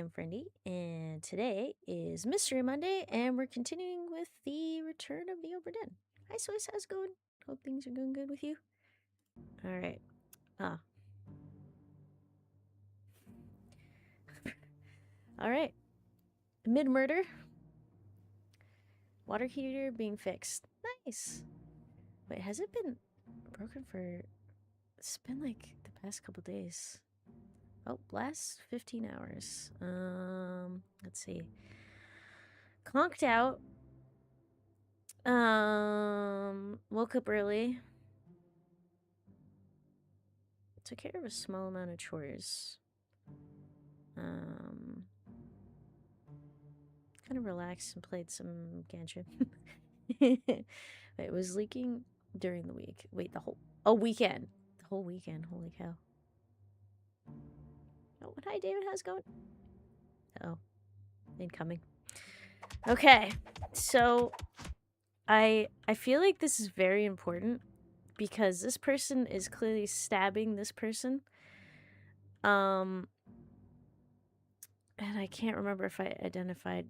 I'm Friendy, and today is Mystery Monday, and we're continuing with the return of the Obra Dinn. Hi, Swiss, how's it going? Hope things are going good with you. All right. All right. Mid-murder. Water heater being fixed. Nice. Wait, has it been broken for... It's been like the past couple days. Oh, last 15 hours. Let's see. Conked out. Woke up early. Took care of a small amount of chores. Kind of relaxed and played some Genshin. It was leaking during the week. Wait, weekend. The whole weekend. Holy cow. Oh, hi David, how's it going? Oh, incoming. Okay, so I feel like this is very important because this person is clearly stabbing this person. And I can't remember if I identified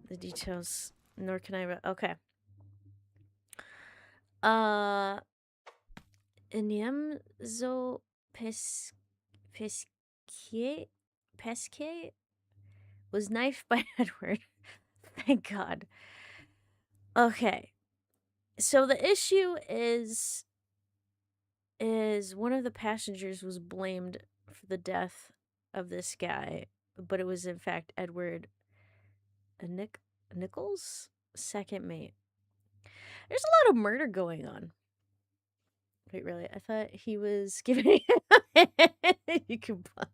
the details, nor can I. Okay. Enyemzo Pesque was knifed by Edward. Thank God. Okay. So the issue is one of the passengers was blamed for the death of this guy, but it was in fact Edward Nichols' second mate. There's a lot of murder going on. Wait, really? I thought he was giving... You can buy...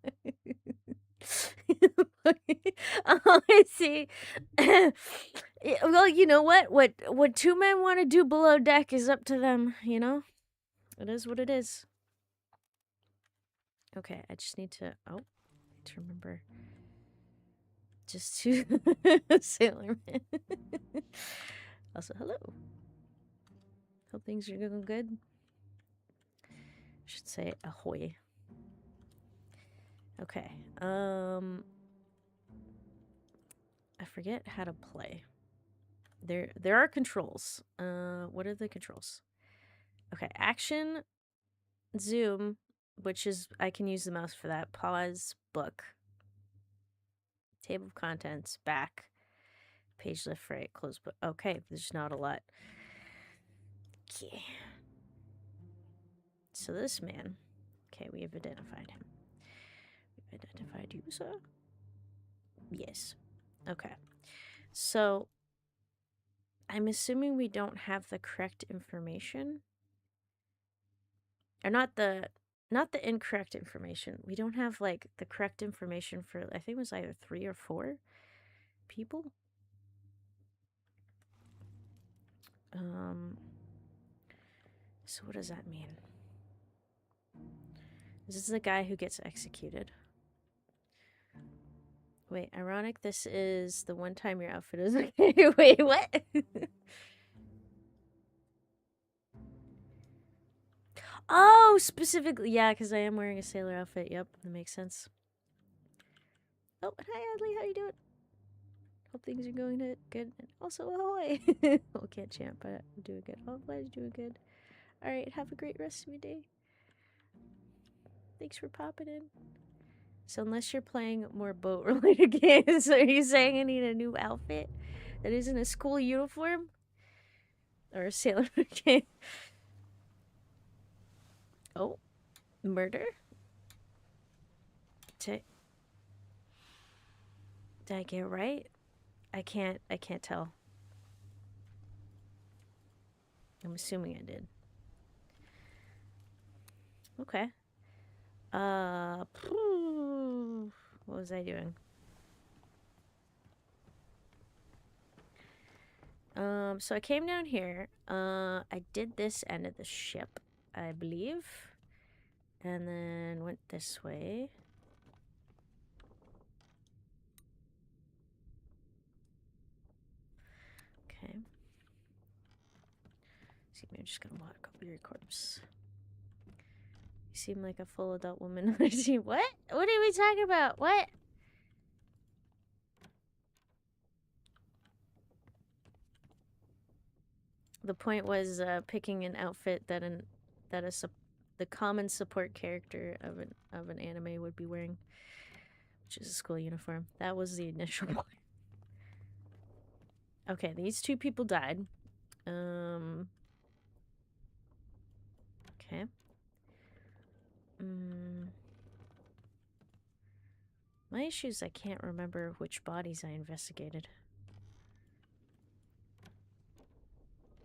I see. Well, you know what? What two men want to do below deck is up to them, you know? It is what it is. Okay, I just need to... Oh, I need to remember. Just to... Sailor Man. Also, hello. Hope things are going good. I should say ahoy. Okay. I forget how to play. There are controls. What are the controls? Okay, action, zoom, which is I can use the mouse for that. Pause, book, table of contents, back, page left, right, close book. Okay, there's not a lot. Okay. So this man, okay, we have identified him. We've identified user. Yes. Okay. So I'm assuming we don't have the correct information. Or not the incorrect information. We don't have like the correct information for I think it was either 3 or 4 people. So what does that mean? This is the guy who gets executed. Wait, ironic, this is the one time your outfit is okay. Wait, what? Oh, specifically, yeah, because I am wearing a sailor outfit. Yep, that makes sense. Oh, hi Adley, how you doing? Hope things are going good. And also, ahoy! Well, can't chant, but I'm doing good. Oh, I'm glad you're doing good. Alright, have a great rest of your day. Thanks for popping in. So unless you're playing more boat-related games, are you saying I need a new outfit that isn't a school uniform? Or a sailor game? Oh, murder? Did I get it right? I can't tell. I'm assuming I did. Okay. What was I doing? So I came down here. I did this end of the ship, I believe. And then went this way. Okay. Excuse me, I'm just gonna walk over your corpse. You seem like a full adult woman. What? What are we talking about? What? The point was picking an outfit that the common support character of an anime would be wearing, which is a school uniform. That was the initial point. Okay, these two people died. Okay. My issue is I can't remember which bodies I investigated.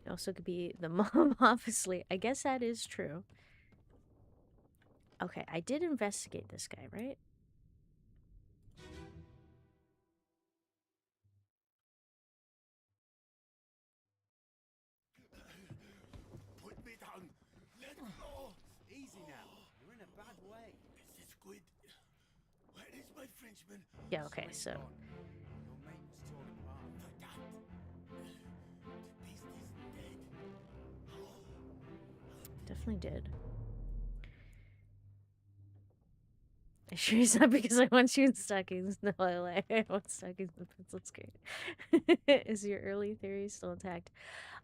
It also could be the mom, obviously. I guess that is true. Okay, I did investigate this guy, right? Put me down. Let go. Easy now. You're in a bad way. Is this good? Where is my Frenchman? Yeah, okay, so... Your mate was torn apart. The cat. The beast is dead. Definitely did. I sure is not because I want you in stockings. No, I want stockings and pencil skirt. Is your early theory still intact?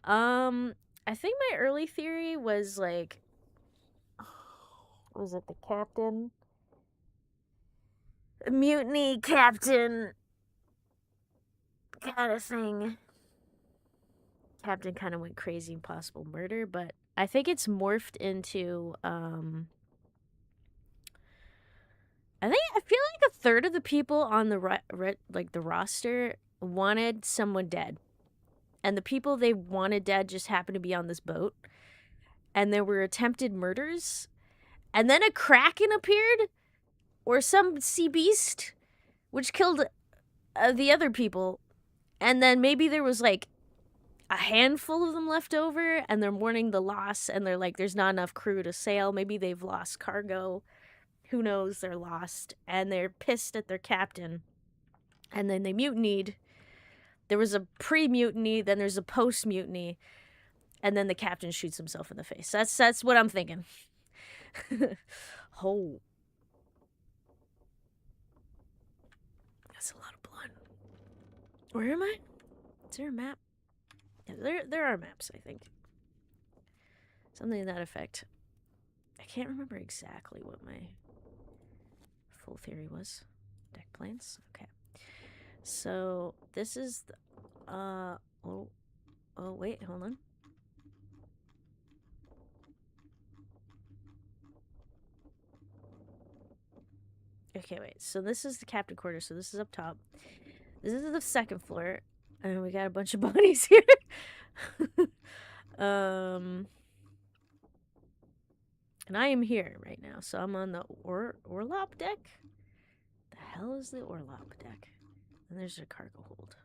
I think my early theory was like... Was it the captain? Mutiny captain kind of thing. Captain kind of went crazy and possible murder, but I think it's morphed into I feel like a third of the people on the the roster wanted someone dead, and the people they wanted dead just happened to be on this boat, and there were attempted murders, and then a kraken appeared, or some sea beast, which killed the other people, and then maybe there was like a handful of them left over, and they're mourning the loss, and they're like, there's not enough crew to sail. Maybe they've lost cargo. Who knows? They're lost, and they're pissed at their captain, and then they mutinied. There was a pre-mutiny, then there's a post-mutiny, and then the captain shoots himself in the face. That's what I'm thinking. Oh, that's a lot of blood. Where am I? Is there a map? Yeah, there are maps, I think. Something to that effect. I can't remember exactly what my full theory was. Deck plans? Okay. So, this is the, oh, wait, hold on. Okay, wait. So this is the captain quarters. So this is up top. This is the second floor. And we got a bunch of bodies here. And I am here right now. So I'm on the Orlop deck. The hell is the Orlop deck? And there's a cargo hold.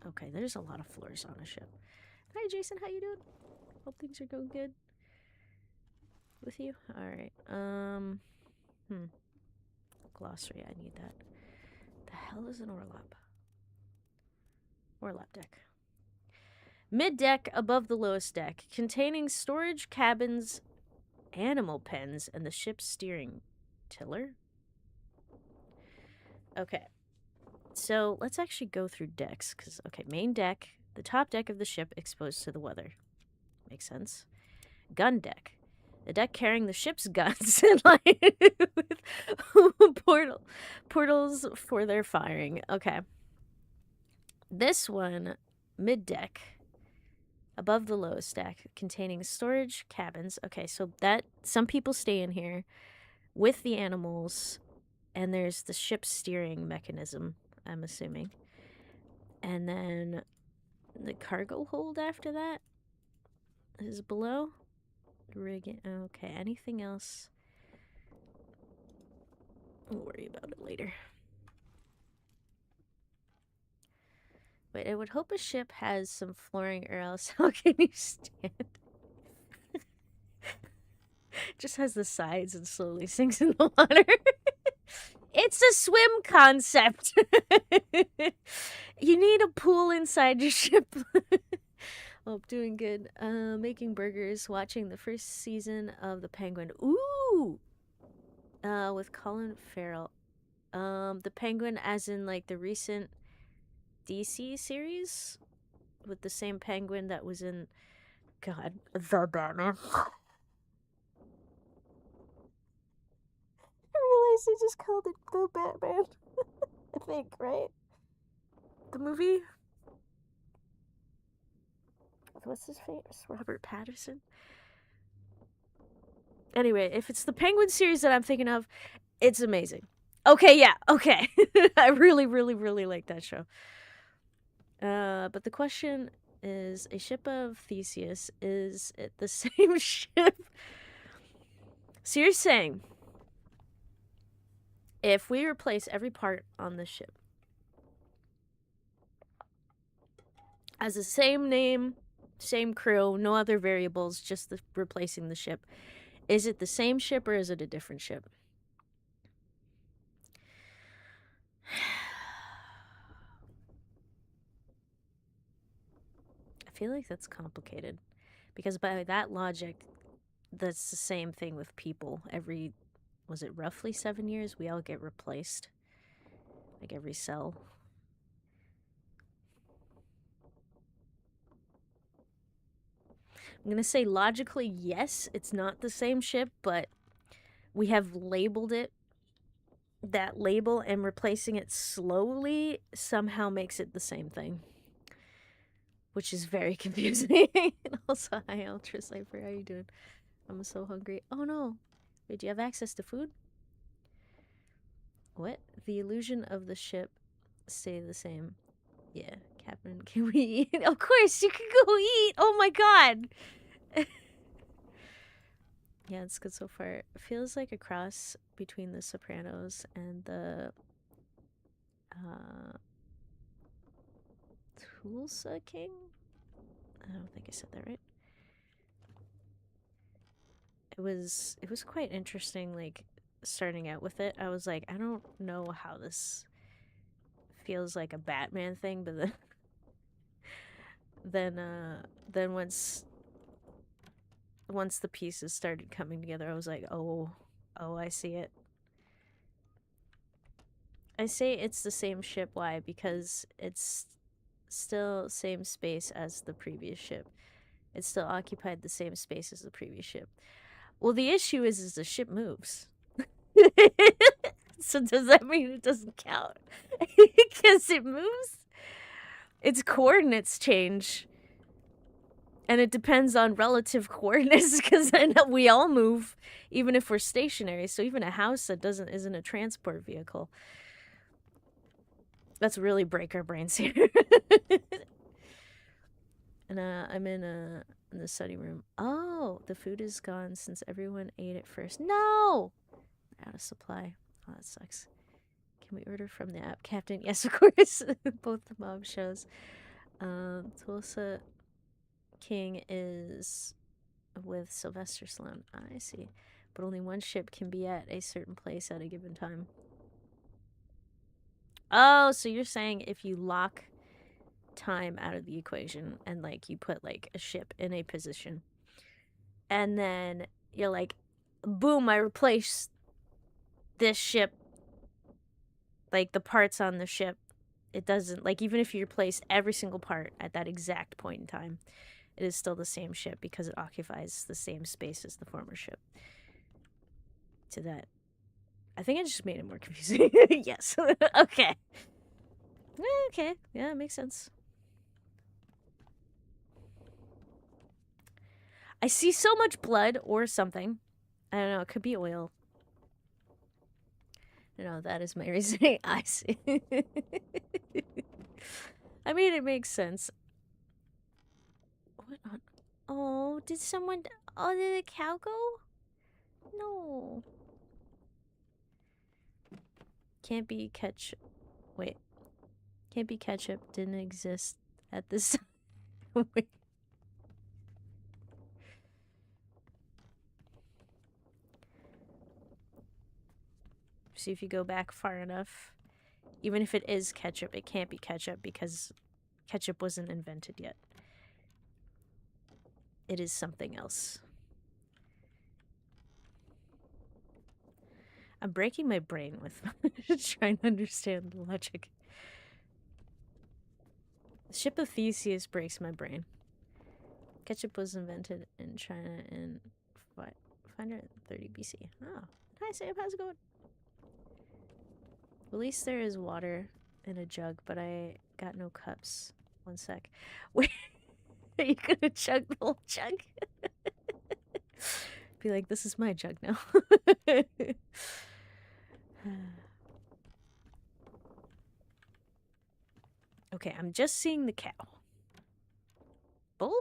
Okay, there's a lot of floors on a ship. Hi, Jason. How you doing? Hope things are going good with you. All right. Glossary. I need that. The hell is an Orlop? Orlop deck. Mid deck above the lowest deck, containing storage cabins, animal pens, and the ship's steering tiller. Okay. So let's actually go through decks, because, okay, main deck, the top deck of the ship exposed to the weather. Makes sense. Gun deck. The deck carrying the ship's guns in line with portals for their firing. Okay. This one, mid deck, above the lowest deck, containing storage cabins. Okay, so that some people stay in here with the animals, and there's the ship's steering mechanism, I'm assuming. And then the cargo hold after that is below. Rigging. Okay, anything else? We'll worry about it later. Wait, I would hope a ship has some flooring, or else how can you stand? Just has the sides and slowly sinks in the water. It's a swim concept. You need a pool inside your ship. Oh, doing good. Making burgers, watching the first season of The Penguin. Ooh! With Colin Farrell. The Penguin as in, like, the recent DC series? with the same penguin that was in, God, the Batman. I realized they just called it the Batman. I think, right? The movie? What's his face? Robert Pattinson? Anyway, if it's the Penguin series that I'm thinking of, it's amazing. Okay, yeah, okay. I really, really, really like that show. But the question is, a ship of Theseus, is it the same ship? So you're saying, if we replace every part on the ship as the same name, same crew, no other variables, just replacing the ship, is it the same ship or is it a different ship? I feel like that's complicated. Because by that logic, that's the same thing with people. Every, was it roughly 7 years? We all get replaced. Like every cell. I'm gonna say logically, yes, it's not the same ship, but we have labeled it that label, and replacing it slowly somehow makes it the same thing. Which is very confusing. And also, hi, Ultra Cypher, how you doing? I'm so hungry. Oh no. Wait, do you have access to food? What? The illusion of the ship stay the same. Yeah, Captain, can we eat? Of course, you can go eat! Oh my god! Yeah, it's good so far. It feels like a cross between The Sopranos and the Tulsa King? I don't think I said that right. It was quite interesting, like, starting out with it. I was like, I don't know how this feels like a Batman thing, but then once the pieces started coming together, I was like, oh, I see it. I say it's the same ship. Why? Because it's still same space as the previous ship. It still occupied the same space as the previous ship. Well, the issue is the ship moves. So does that mean it doesn't count? Because it moves? Its coordinates change. And it depends on relative coordinates, because we all move, even if we're stationary. So even a house that isn't a transport vehicle. Let's really break our brains here. And I'm in the study room. Oh, the food is gone since everyone ate it first. No! Out of supply. Oh, that sucks. Can we order from the app, Captain? Yes, of course. Both the mob shows. Tulsa King is with Sylvester Stallone. I see. But only one ship can be at a certain place at a given time. Oh, so you're saying if you lock time out of the equation and, like, you put, like, a ship in a position, and then you're like, boom, I replace this ship, like, the parts on the ship, it doesn't, like, even if you replace every single part at that exact point in time, it is still the same ship because it occupies the same space as the former ship. To that. I think I just made it more confusing. Yes. Okay. Okay. Yeah, it makes sense. I see so much blood or something. I don't know. It could be oil. No, that is my reasoning. I see. I mean, it makes sense. What on? Oh, did someone? Oh, did a cow go? No. Can't be ketchup. Wait. Can't be ketchup. Didn't exist at this time. Wait. See if you go back far enough. Even if it is ketchup, it can't be ketchup because ketchup wasn't invented yet. It is something else. I'm breaking my brain with trying to understand the logic. Ship of Theseus breaks my brain. Ketchup was invented in China in 530 BC. Oh, hi Sam, how's it going? At least there is water in a jug, but I got no cups. One sec. Wait, are you gonna chug the whole jug? Be like, this is my jug now. Okay, I'm just seeing the cow. Bull?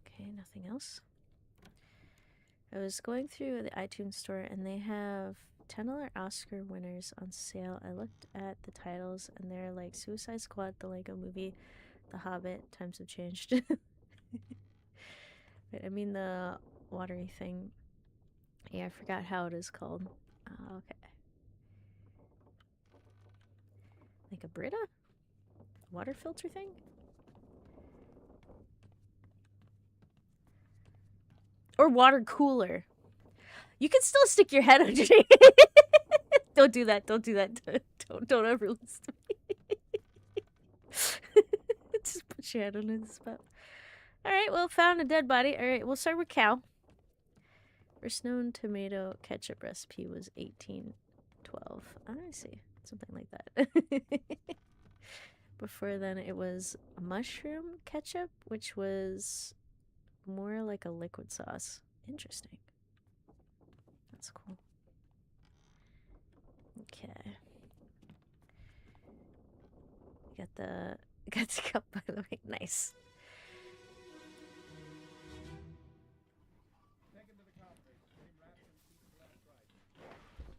Okay, nothing else. I was going through the iTunes store and they have $10 Oscar winners on sale. I looked at the titles and they're like Suicide Squad, The Lego Movie, The Hobbit, Times Have Changed. Wait, I mean the watery thing. Yeah, I forgot how it is called. Okay. Like a Brita? Water filter thing? Or water cooler. You can still stick your head underneath. Don't do that. Don't do that. Don't ever listen to me. Just put your head under the spout. Alright, well, found a dead body. Alright, we'll start with cow. First known tomato ketchup recipe was 1812. I see. Something like that. Before then, it was mushroom ketchup, which was more like a liquid sauce. Interesting. That's cool. Okay. Got the cup, by the way. Nice.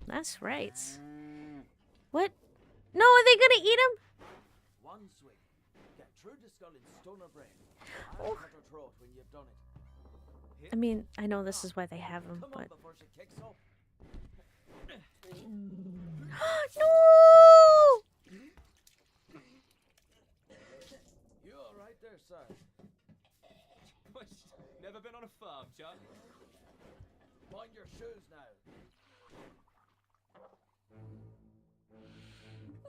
That's right. What? No, are they gonna eat him? One swig. Get through the skull in stunner brain. Oh. Cut her throat when you've done it. I mean, I know this is why they have them, Come but... on before she kicks up. No! You all right there, sir? Never been on a farm, Chuck? Mind your shoes now.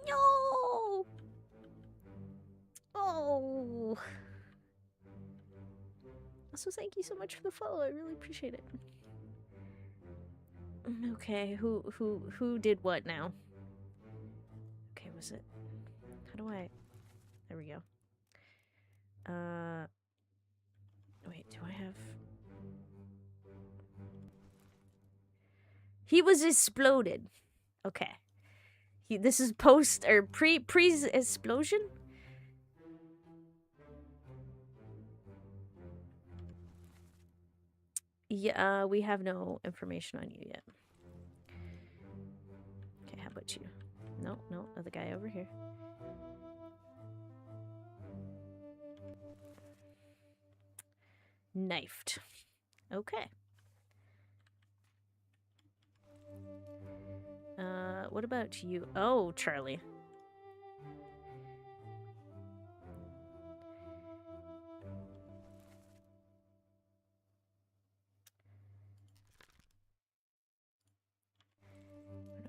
No! Oh! Also, thank you so much for the follow. I really appreciate it. Okay, who did what now? Okay, was it? How do I? There we go. Wait, do I have? He was exploded. Okay. This is post or pre-explosion? Yeah, we have no information on you yet. Okay, how about you? No, other guy over here. Knifed. Okay. What about you? Oh, Charlie.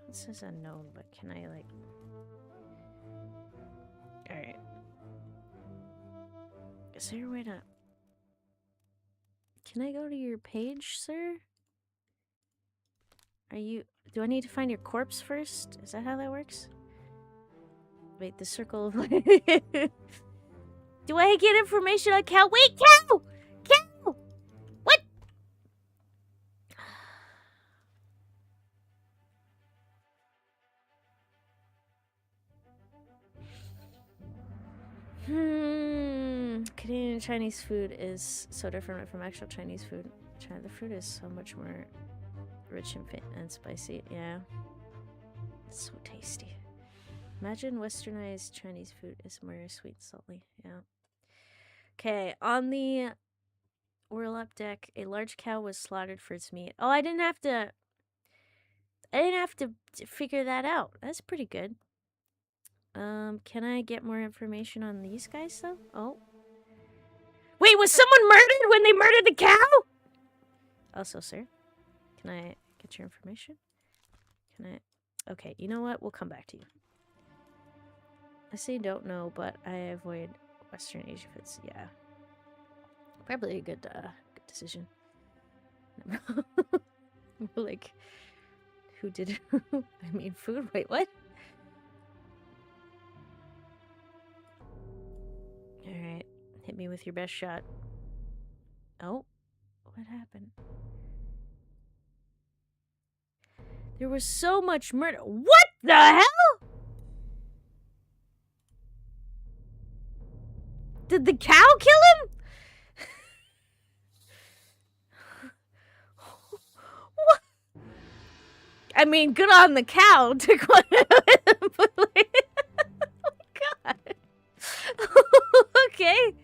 It says unknown, but can I, like... Alright. Is there a way to... Can I go to your page, sir? Are you... Do I need to find your corpse first? Is that how that works? Wait, the circle of... Do I get information on cow? Wait, cow! Cow! What? Canadian Chinese food is so different from actual Chinese food. The food is so much more rich and spicy. Yeah. It's so tasty. Imagine westernized Chinese food is more sweet and salty. Yeah. Okay, on the Orlop deck, a large cow was slaughtered for its meat. Oh, I didn't have to figure that out. That's pretty good. Can I get more information on these guys though? Oh. Wait, was someone murdered when they murdered the cow? Also, sir, can I Get your information. Can I? Okay, you know what? We'll come back to you. I say don't know, but I avoid Western Asia foods. Yeah. Probably a good decision. Like, who did? I mean, food. Wait, what? All right, hit me with your best shot. Oh, what happened? There was so much murder. What the hell? Did the cow kill him? What? I mean, good on the cow. Took one but like, oh my god. Okay.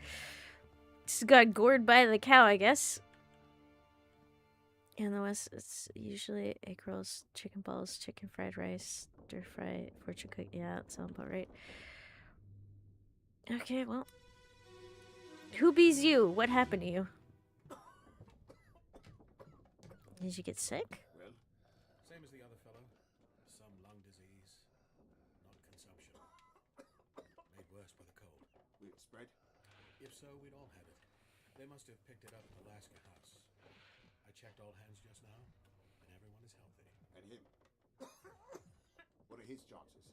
Just got gored by the cow, I guess. In the West, it's usually egg rolls, chicken balls, chicken fried rice, stir fry, fortune cook. Yeah, that sounds about right. Okay, well. Who bees you? What happened to you? Did you get sick? Well, same as the other fellow. Some lung disease, not consumption. Made worse by the cold. Will it spread? If so, we'd all have it. They must have picked it up at the Alaska house. I checked all hands just now, and everyone is healthy. And him? What are his chances?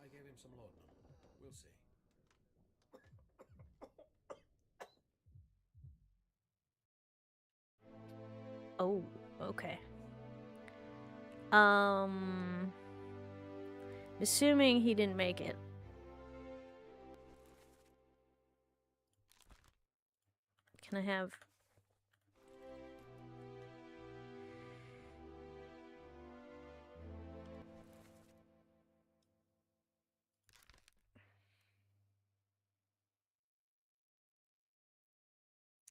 I gave him some laudanum. We'll see. Oh, okay. Assuming he didn't make it. Can I have...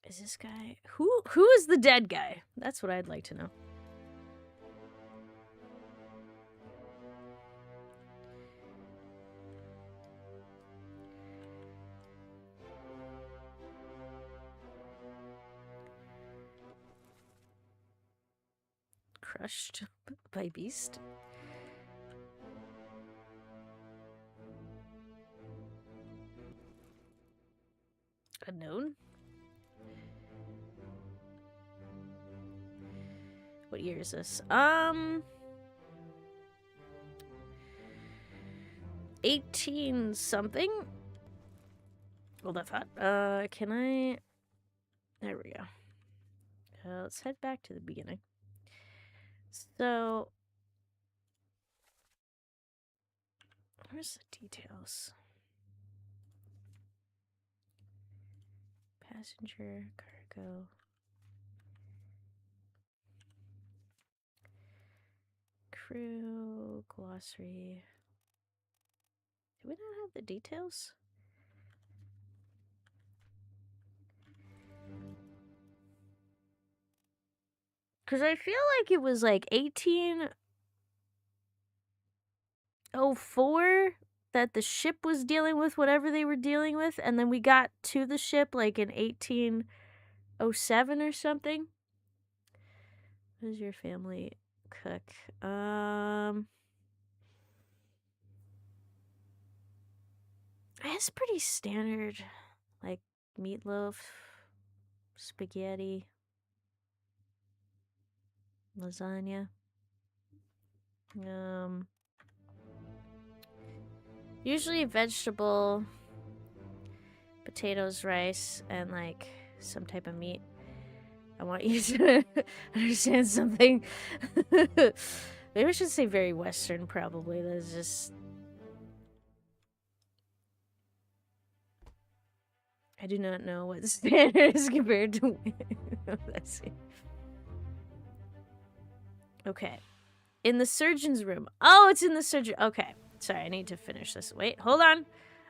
Is this guy... Who is the dead guy? That's what I'd like to know. Crushed by beast. Unknown. What year is this? 18 something. Hold that thought. Can I? There we go. Let's head back to the beginning. So, where's the details? Passenger, cargo. Crew, glossary. Do we not have the details? Because I feel like it was like 1804 that the ship was dealing with whatever they were dealing with, and then we got to the ship like in 1807 or something. What does your family cook? It's pretty standard, like meatloaf, spaghetti, lasagna. Usually vegetable, potatoes, rice, and like some type of meat. I want you to understand something. Maybe I should say very Western, probably. That's just... I do not know what the standard is compared to... Let's see. Okay. In the surgeon's room. Oh, it's in the surgeon... Okay. Sorry, I need to finish this. Wait, hold on.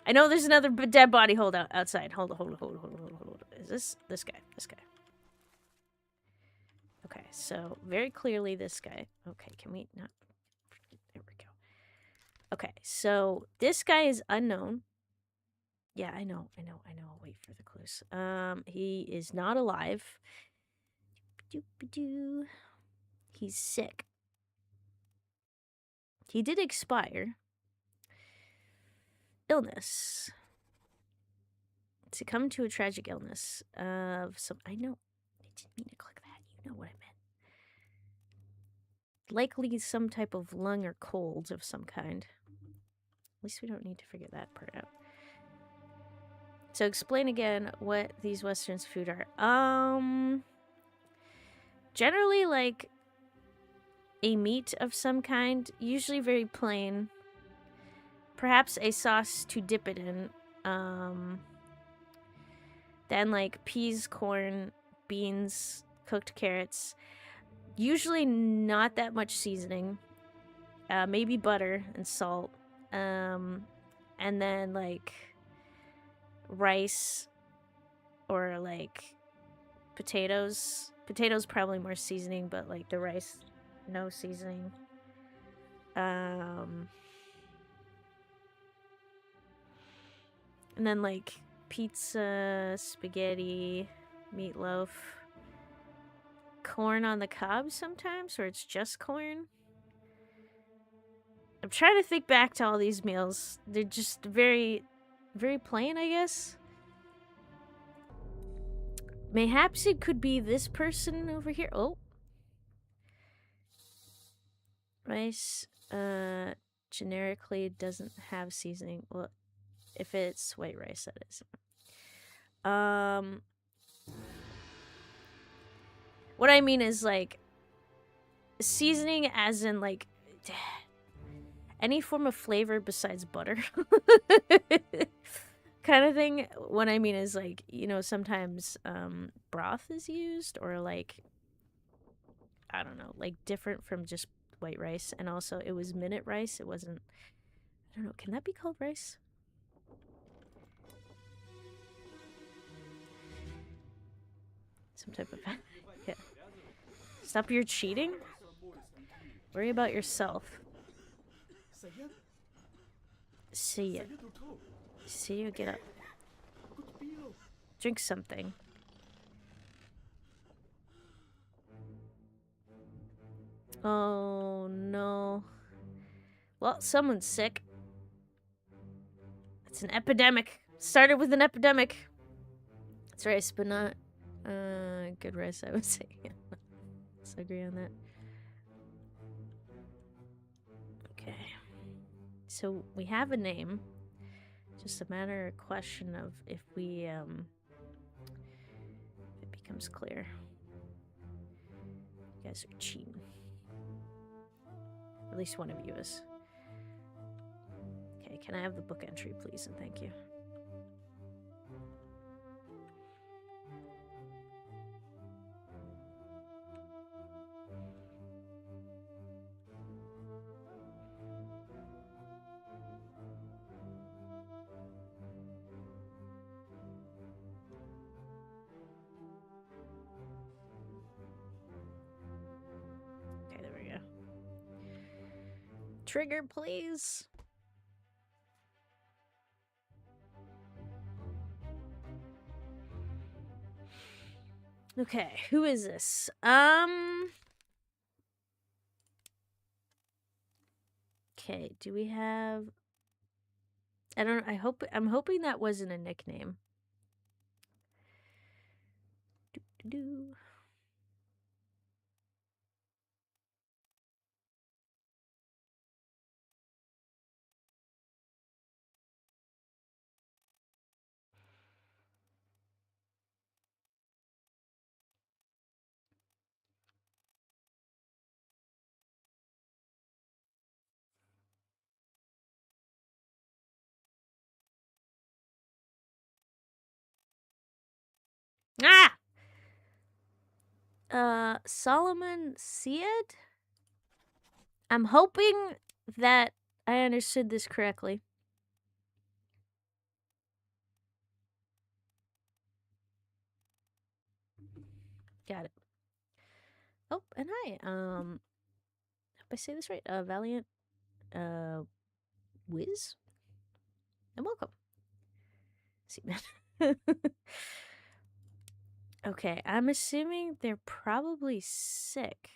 I know there's another dead body outside. Hold on. Is this guy? This guy. Okay, so very clearly this guy. Okay, can we not... There we go. Okay, so this guy is unknown. Yeah, I know. I'll wait for the clues. He is not alive. He's sick. He did expire. Illness. Succumb to a tragic illness of some. I know. I didn't mean to click that. You know what I meant. Likely some type of lung or cold of some kind. At least we don't need to figure that part out. So explain again what these Westerns food are. Generally like a meat of some kind, usually very plain. Perhaps a sauce to dip it in. Then like peas, corn, beans, cooked carrots. Usually not that much seasoning. Maybe butter and salt. And then like rice or like potatoes. Potatoes probably more seasoning, but like the rice, no seasoning. And then like pizza, spaghetti, meatloaf, corn on the cob sometimes, or it's just corn. I'm trying to think back to all these meals. They're just very, very plain, I guess. Mayhaps it could be this person over here. Oh. Rice, generically doesn't have seasoning. Well, if it's white rice, that is. What I mean is, like, seasoning as in, like, any form of flavor besides butter. Kind of thing. What I mean is, like, you know, sometimes broth is used, or, like, I don't know, like, different from just white rice. And also, it was minute rice. It wasn't, I don't know, can that be called rice? Some type of, yeah. Stop your cheating? Worry about yourself. See ya. See you, get up. Drink something. Oh no. Well, someone's sick. It's an epidemic. Started with an epidemic. It's rice, but not good rice, I would say. Let's agree on that. Okay. So we have a name. Just a matter of question of if we if it becomes clear. You guys are cheating. At least one of you is. Okay, can I have the book entry, please, and thank you. Okay, there we go. Trigger, please. Okay, who is this? Okay, do we have I don't I'm hoping that wasn't a nickname. Do. Solomon Syed? I'm hoping that I understood this correctly. Got it. Oh, and hi. Hope I say this right. Valiant, Wiz? And welcome. See, man. Okay, I'm assuming they're probably sick.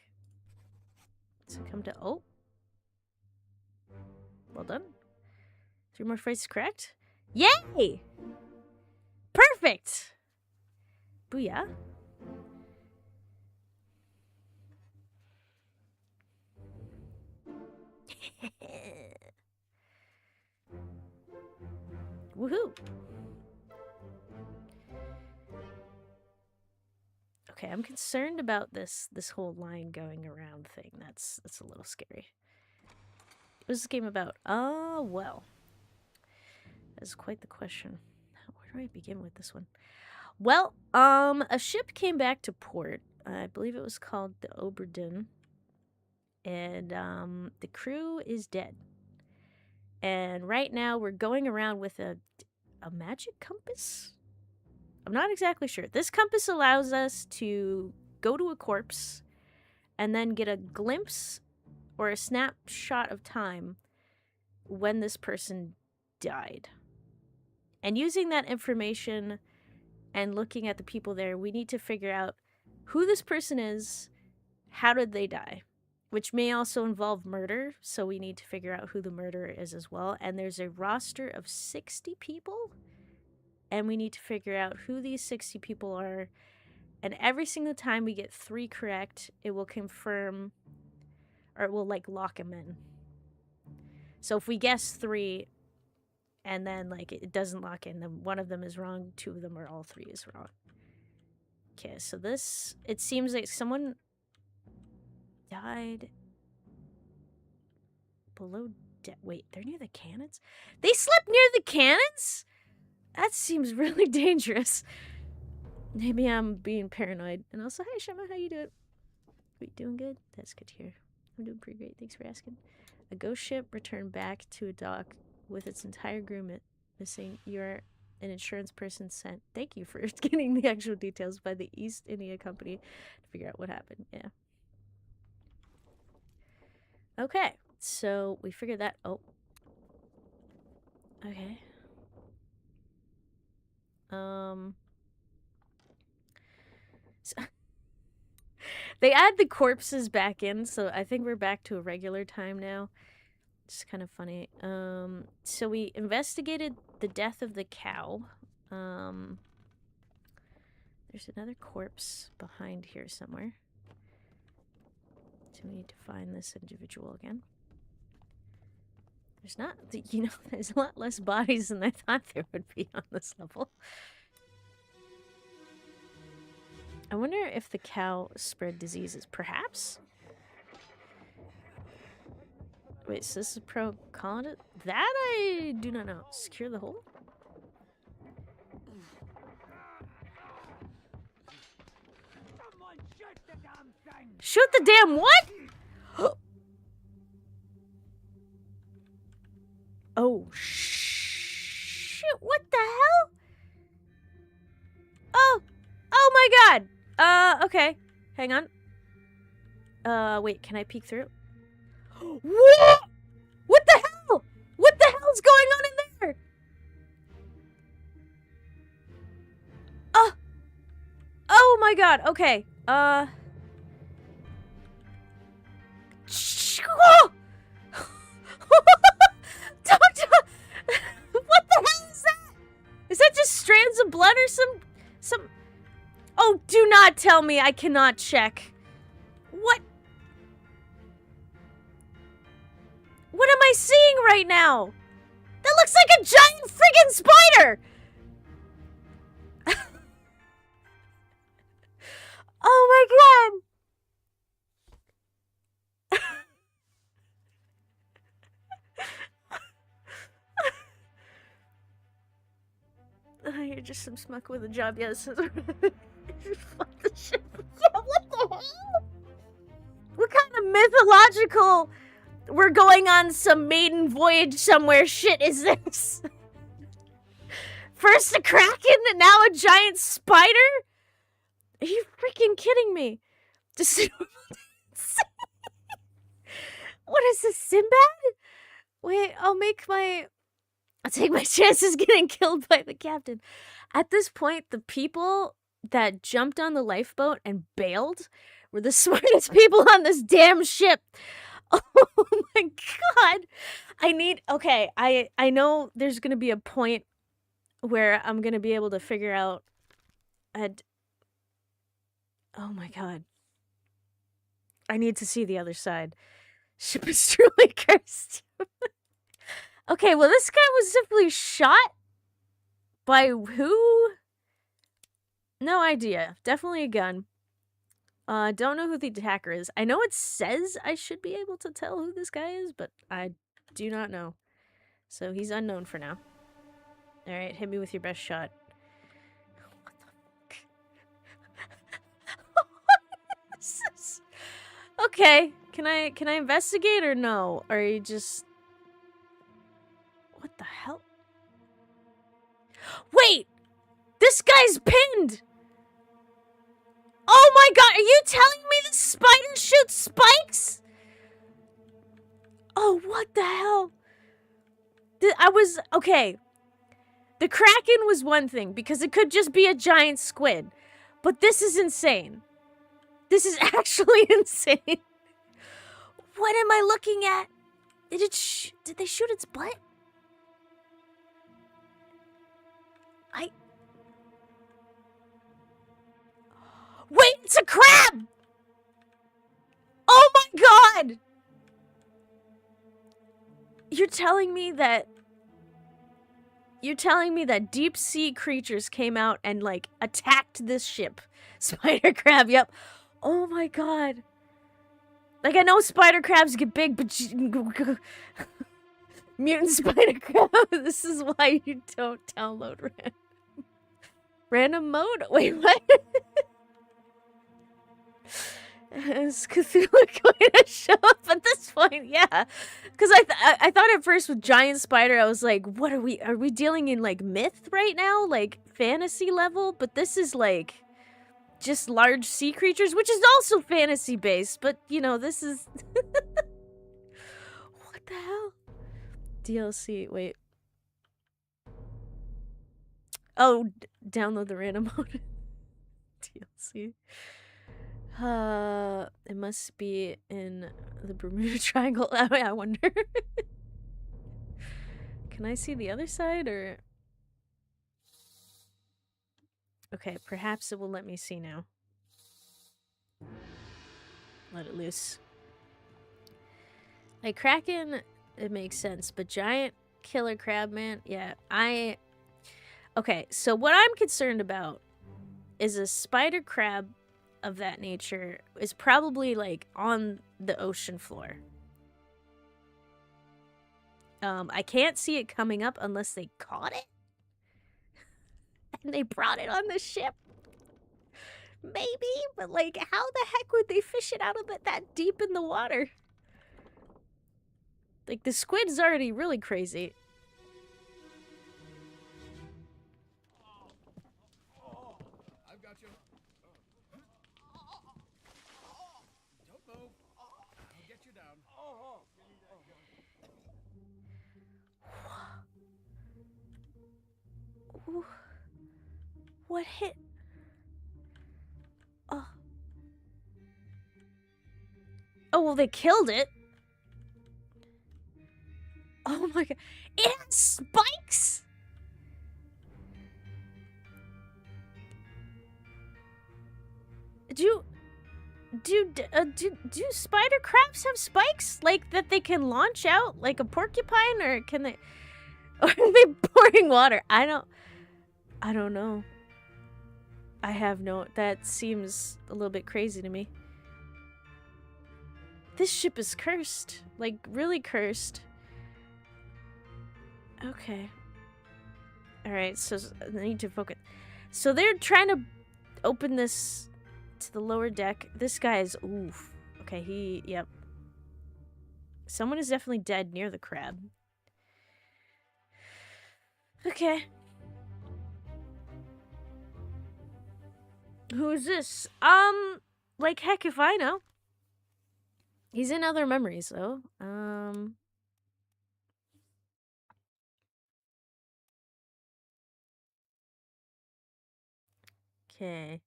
So come to, oh. Well done. 3 more phrases correct. Yay! Perfect! Booyah. Woohoo! Okay, I'm concerned about this whole line going around thing. That's a little scary. What was this game about? Oh, well. That's quite the question. Where do I begin with this one? Well, a ship came back to port. I believe it was called the Obra Dinn. And the crew is dead. And right now we're going around with a magic compass? I'm not exactly sure. This compass allows us to go to a corpse and then get a glimpse or a snapshot of time when this person died. And using that information and looking at the people there, we need to figure out who this person is, how did they die, which may also involve murder, so we need to figure out who the murderer is as well. And there's a roster of 60 people, and we need to figure out who these 60 people are. And every single time we get 3 correct, it will confirm, or it will, like, lock them in. So if we guess 3, and then, like, it doesn't lock in, then one of them is wrong, 2 of them, or all 3 is wrong. Okay, so this, it seems like someone died below wait, they're near the cannons? They slept near the cannons? That seems really dangerous. Maybe I'm being paranoid. And also, hi Shema, how you doing? We doing good? That's good to hear. I'm doing pretty great, thanks for asking. A ghost ship returned back to a dock with its entire crew missing. You're an insurance person sent. Thank you for getting the actual details by the East India Company to figure out what happened. Yeah. Okay, so we figured that. Oh. Okay. So they add the corpses back in, so I think we're back to a regular time now. It's kind of funny. So we investigated the death of the cow. There's another corpse behind here somewhere. So we need to find this individual again. There's not, you know, there's a lot less bodies than I thought there would be on this level. I wonder if the cow spread diseases. Perhaps? Wait, so this is pro colonist? That I do not know. Secure the hole? Shoot the damn what? Oh, shit. What the hell? Oh. Oh my god. Okay. Hang on. Wait, can I peek through? What? What the hell? What the hell's going on in there? Oh my god. Okay. Oh! Doctor! What the hell is that? Is that just strands of blood or some... Oh, do not tell me I cannot check. What? What am I seeing right now? That looks like a giant friggin' spider! Oh my god! You're just some smuck with a job, yes. Fuck the shit. Yeah, what the hell? What kind of mythological, we're going on some maiden voyage somewhere shit is this? First a kraken and now a giant spider? Are you freaking kidding me? What is this, Sinbad? Wait, I'll take my chances getting killed by the captain. At this point, the people that jumped on the lifeboat and bailed were the smartest people on this damn ship. Oh my god. Okay, I know there's gonna be a point where I'm gonna be able to figure out oh my god. I need to see the other side. Ship is truly cursed. Okay, well this guy was simply shot by who? No idea. Definitely a gun. Don't know who the attacker is. I know it says I should be able to tell who this guy is, but I do not know. So he's unknown for now. Alright, hit me with your best shot. What the fuck? What is this? Okay, can I investigate or no? Or are you just... What the hell? Wait! This guy's pinned! Oh my god, are you telling me the spider shoots spikes? Oh, what the hell? Okay. The Kraken was one thing, because it could just be a giant squid. But this is insane. This is actually insane. What am I looking at? Did they shoot its butt? Wait, it's a crab! Oh my god! You're telling me that deep sea creatures came out and like attacked this ship. Spider crab, yep. Oh my god. Like I know spider crabs get big, but mutant spider crab. This is why you don't download random mode. Wait, what? Is Cthulhu going to show up at this point? Yeah, because I thought at first with giant spider, I was like, what are we dealing in like myth right now, like fantasy level? But this is like just large sea creatures, which is also fantasy based. But you know, this is what the hell? DLC. Wait. Oh, download the random mode DLC. It must be in the Bermuda Triangle. I wonder. Can I see the other side, or... Okay, perhaps it will let me see now. Let it loose. Like, Kraken, it makes sense, but giant killer crab, man, yeah, Okay, so what I'm concerned about is a spider crab of that nature is probably, like, on the ocean floor. I can't see it coming up unless they caught it. And they brought it on the ship. Maybe, but, like, how the heck would they fish it out of it that deep in the water? Like, the squid's already really crazy. I've got you. Don't move. I'll get you down. Ooh. What hit? Oh. Oh, well, they killed it. Oh my god. It has spikes? Do spider crabs have spikes? Like, that they can launch out like a porcupine? Or can they... Or are they pouring water? I don't know. I have no... That seems a little bit crazy to me. This ship is cursed. Like, really cursed. Okay. Alright, so I need to focus. So they're trying to open this to the lower deck. This guy is... Oof. Okay, yep. Someone is definitely dead near the crab. Okay. Who is this? Like, heck if I know. He's in other memories, though. Okay.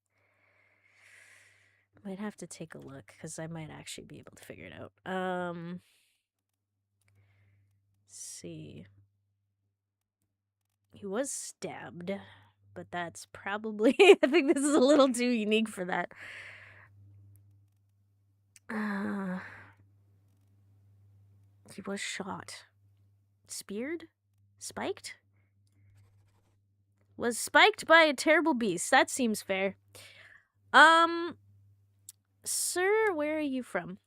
Might have to take a look, because I might actually be able to figure it out. see. He was stabbed, but that's probably... I think this is a little too unique for that. He was shot. Speared? Spiked? Was spiked by a terrible beast. That seems fair. Sir, where are you from?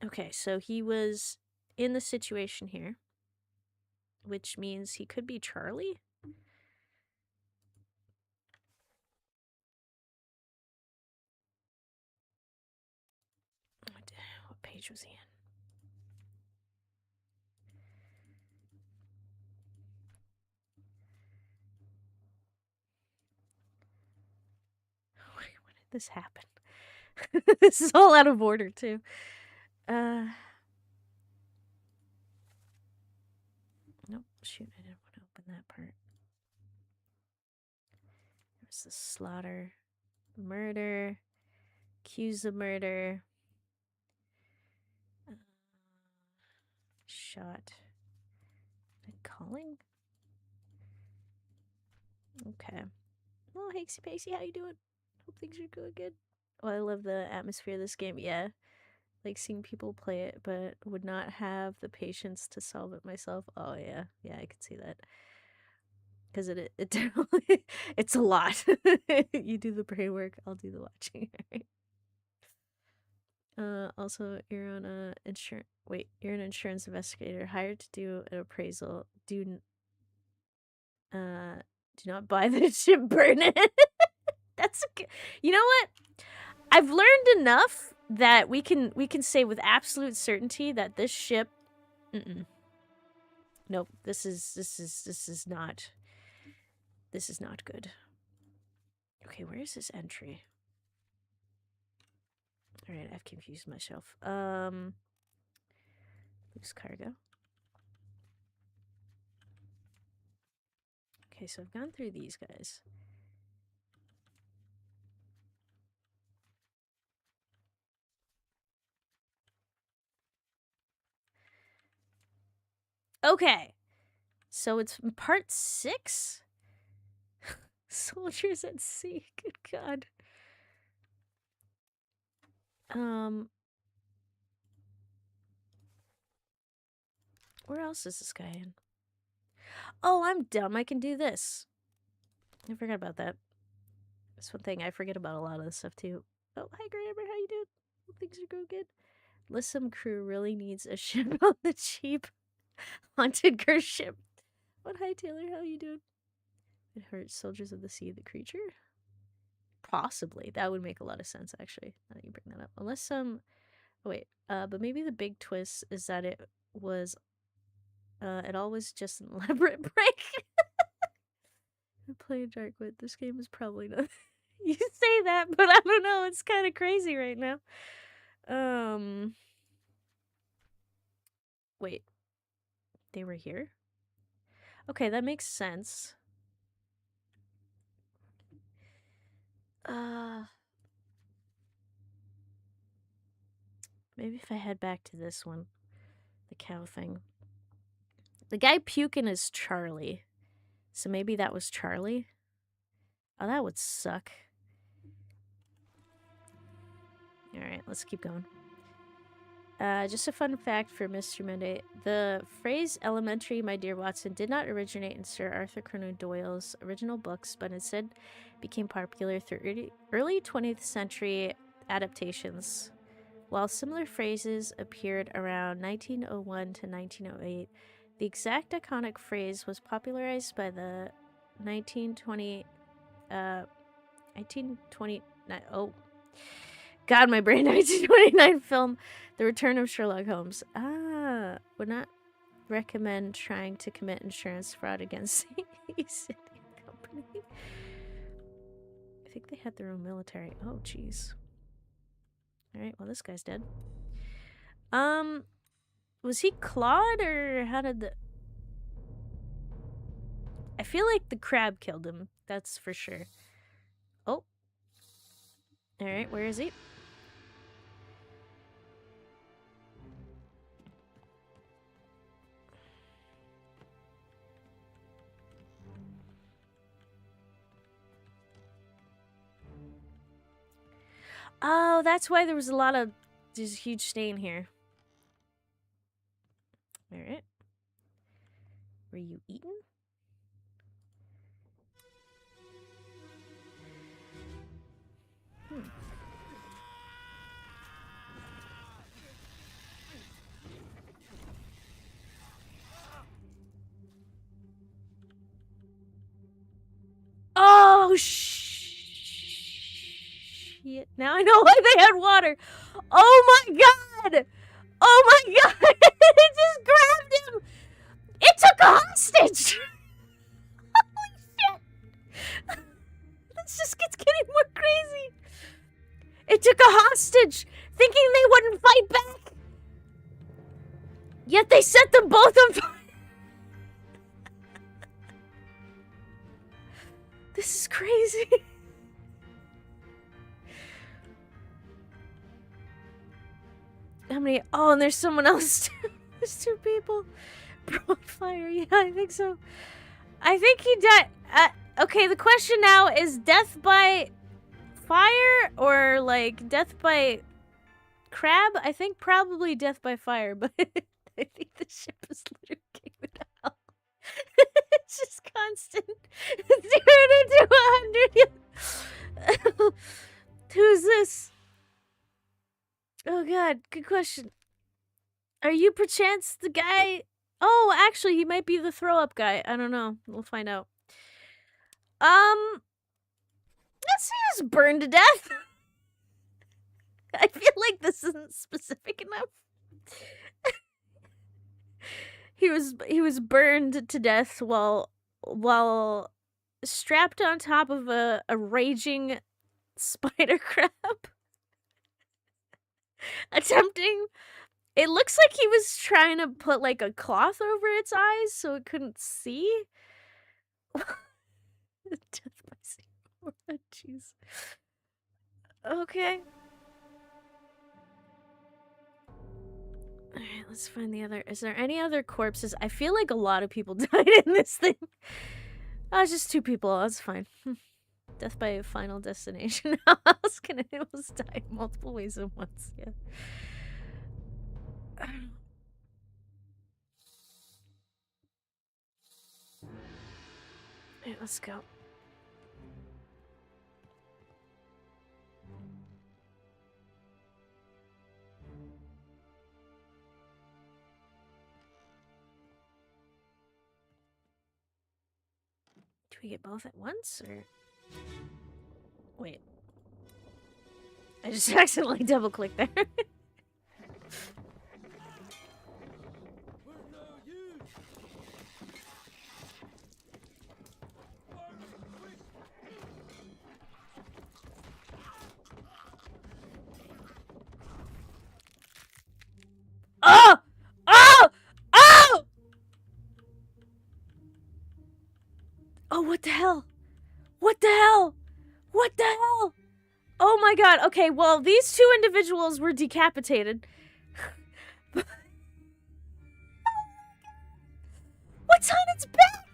Okay, so he was in the situation here, which means he could be Charlie. What page was he in? When did this happen? This is all out of order, too. Nope, shoot, I didn't want to open that part. There's the slaughter, murder, accused of murder, shot, calling. Okay. Oh, Hakesy Pacey, how you doing? Hope things are going good. Oh, I love the atmosphere of this game. Yeah, like seeing people play it, but would not have the patience to solve it myself. Oh yeah, I could see that. Because it definitely, it's a lot. You do the brain work, I'll do the watching. Also, you're on a insurance. Wait, you're an insurance investigator hired to do an appraisal. Do not buy the ship, burn it. That's you know what? I've learned enough that we can say with absolute certainty that this ship, nope, this is not good. Okay, where is this entry? All right, I've confused myself. Loose cargo. Okay, so I've gone through these guys. Okay, so it's part 6? Soldiers at sea, good God. Where else is this guy in? Oh, I'm dumb, I can do this. I forgot about that. That's one thing I forget about a lot of this stuff too. Oh, hi Grammar, how you doing? Hope things are going good. Lissum crew really needs a ship on the cheap. Haunted curse ship. What? Hi Taylor, how you doing? It hurts soldiers of the sea, the creature? Possibly. That would make a lot of sense, actually, now that you bring that up. Unless some... Oh, wait. But maybe the big twist is that it was... it all was just an elaborate prank. I play Darkwood. This game is probably not... You say that, but I don't know. It's kind of crazy right now. Wait. They were here? Okay, that makes sense. Maybe if I head back to this one. The cow thing. The guy puking is Charlie. So maybe that was Charlie? Oh, that would suck. Alright, let's keep going. Just a fun fact for Mr. Monday. The phrase elementary, my dear Watson, did not originate in Sir Arthur Conan Doyle's original books, but instead became popular through early 20th century adaptations. While similar phrases appeared around 1901 to 1908, the exact iconic phrase was popularized by the 1929 oh God, my brain. 1929 film The Return of Sherlock Holmes. Would not recommend trying to commit insurance fraud against the East India Company. I think they had their own military. Oh jeez. Alright, well this guy's dead. Was he clawed or how did the... I feel like the crab killed him. That's for sure. Oh. Alright, where is he? Oh, that's why there was a lot of... There's a huge stain here. Alright. Were you eaten? Oh, shit. Now I know why they had water. Oh my god! Oh my god! It just grabbed him! It took a hostage! Holy shit! This just gets getting more crazy. It took a hostage, thinking they wouldn't fight back. Yet they set them both on fire. This is crazy. How many? Oh, and there's someone else too. There's 2 people. Bro on fire. Yeah, I think so. I think he died. Okay, the question now is death by fire or like death by crab? I think probably death by fire, but I think the ship is literally going to hell. It's just constant 0 to 200. Who's this? Oh god, good question. Are you perchance the guy? Oh, actually, he might be the throw-up guy. I don't know. We'll find out. Let's see, he was burned to death. I feel like this isn't specific enough. He was burned to death while strapped on top of a raging spider crab. Attempting. It looks like he was trying to put like a cloth over its eyes so it couldn't see. Death by Seymour. Jeez. Okay. Alright, let's find the other. Is there any other corpses? I feel like a lot of people died in this thing. Oh, just 2 people. That's fine. Death by Final Destination. How else can animals die multiple ways at once? Yeah. Alright, let's go. Do we get both at once, or... Wait. I just accidentally double-clicked there. Oh! Oh! Oh! Oh, what the hell? What the hell? What the hell? Oh my god. Okay, well, these 2 individuals were decapitated. What's on its back?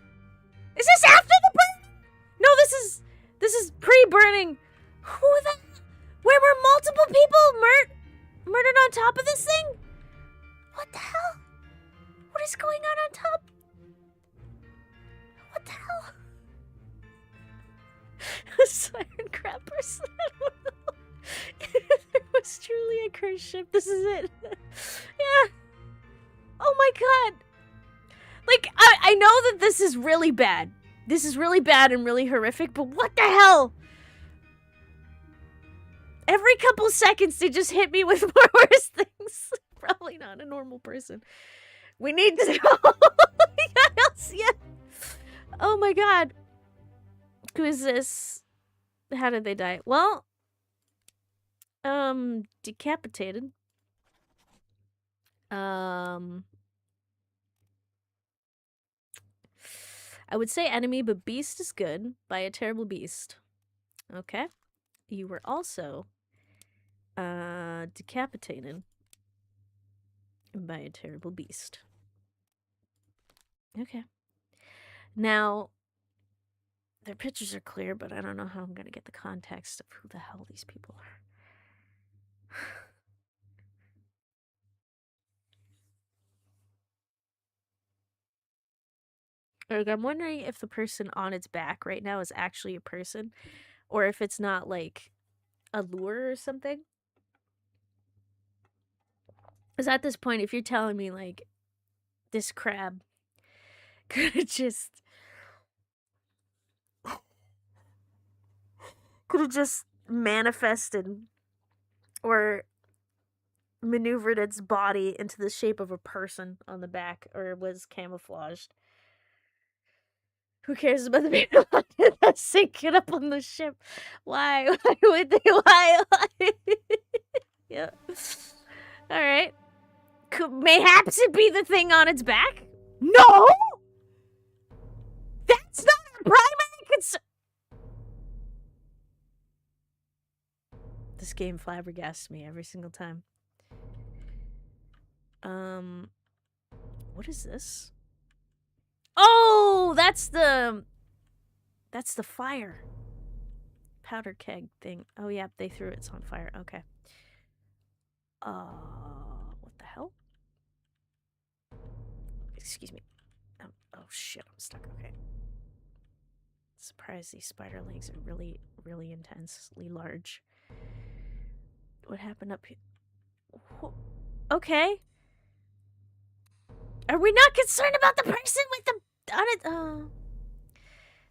Is this after the burn? No, this is pre-burning. Who the... Where were multiple people murdered on top of this thing? What the hell? What is going on top? What the hell? A siren crab person? I don't know. There was truly a cursed ship. This is it. Yeah. Oh my god. Like, I know that this is really bad. This is really bad and really horrific, but what the hell? Every couple seconds they just hit me with more worse things. Probably not a normal person. We need to know. Yeah. Oh my god. Who is this? How did they die? Well, decapitated. I would say enemy, but beast is good. By a terrible beast. Okay. You were also decapitated by a terrible beast. Okay. Now, their pictures are clear, but I don't know how I'm gonna get the context of who the hell these people are. Like, I'm wondering if the person on its back right now is actually a person, or if it's not like a lure or something. Because at this point, if you're telling me like this crab could have just manifested or maneuvered its body into the shape of a person on the back, or was camouflaged. Who cares about the people sinking up on the ship? Why? Why would they? Why? Yeah. All right. Mayhaps it be the thing on its back? No! That's not our primary concern! This game flabbergasts me every single time. What is this? Oh, that's the fire. Powder keg thing. Oh, yeah, they threw it. It's on fire. Okay. What the hell? Excuse me. Oh, shit, I'm stuck. Okay. Surprised these spider legs are really, really intensely large. What happened up here? Okay. Are we not concerned about the person with the on it? Oh,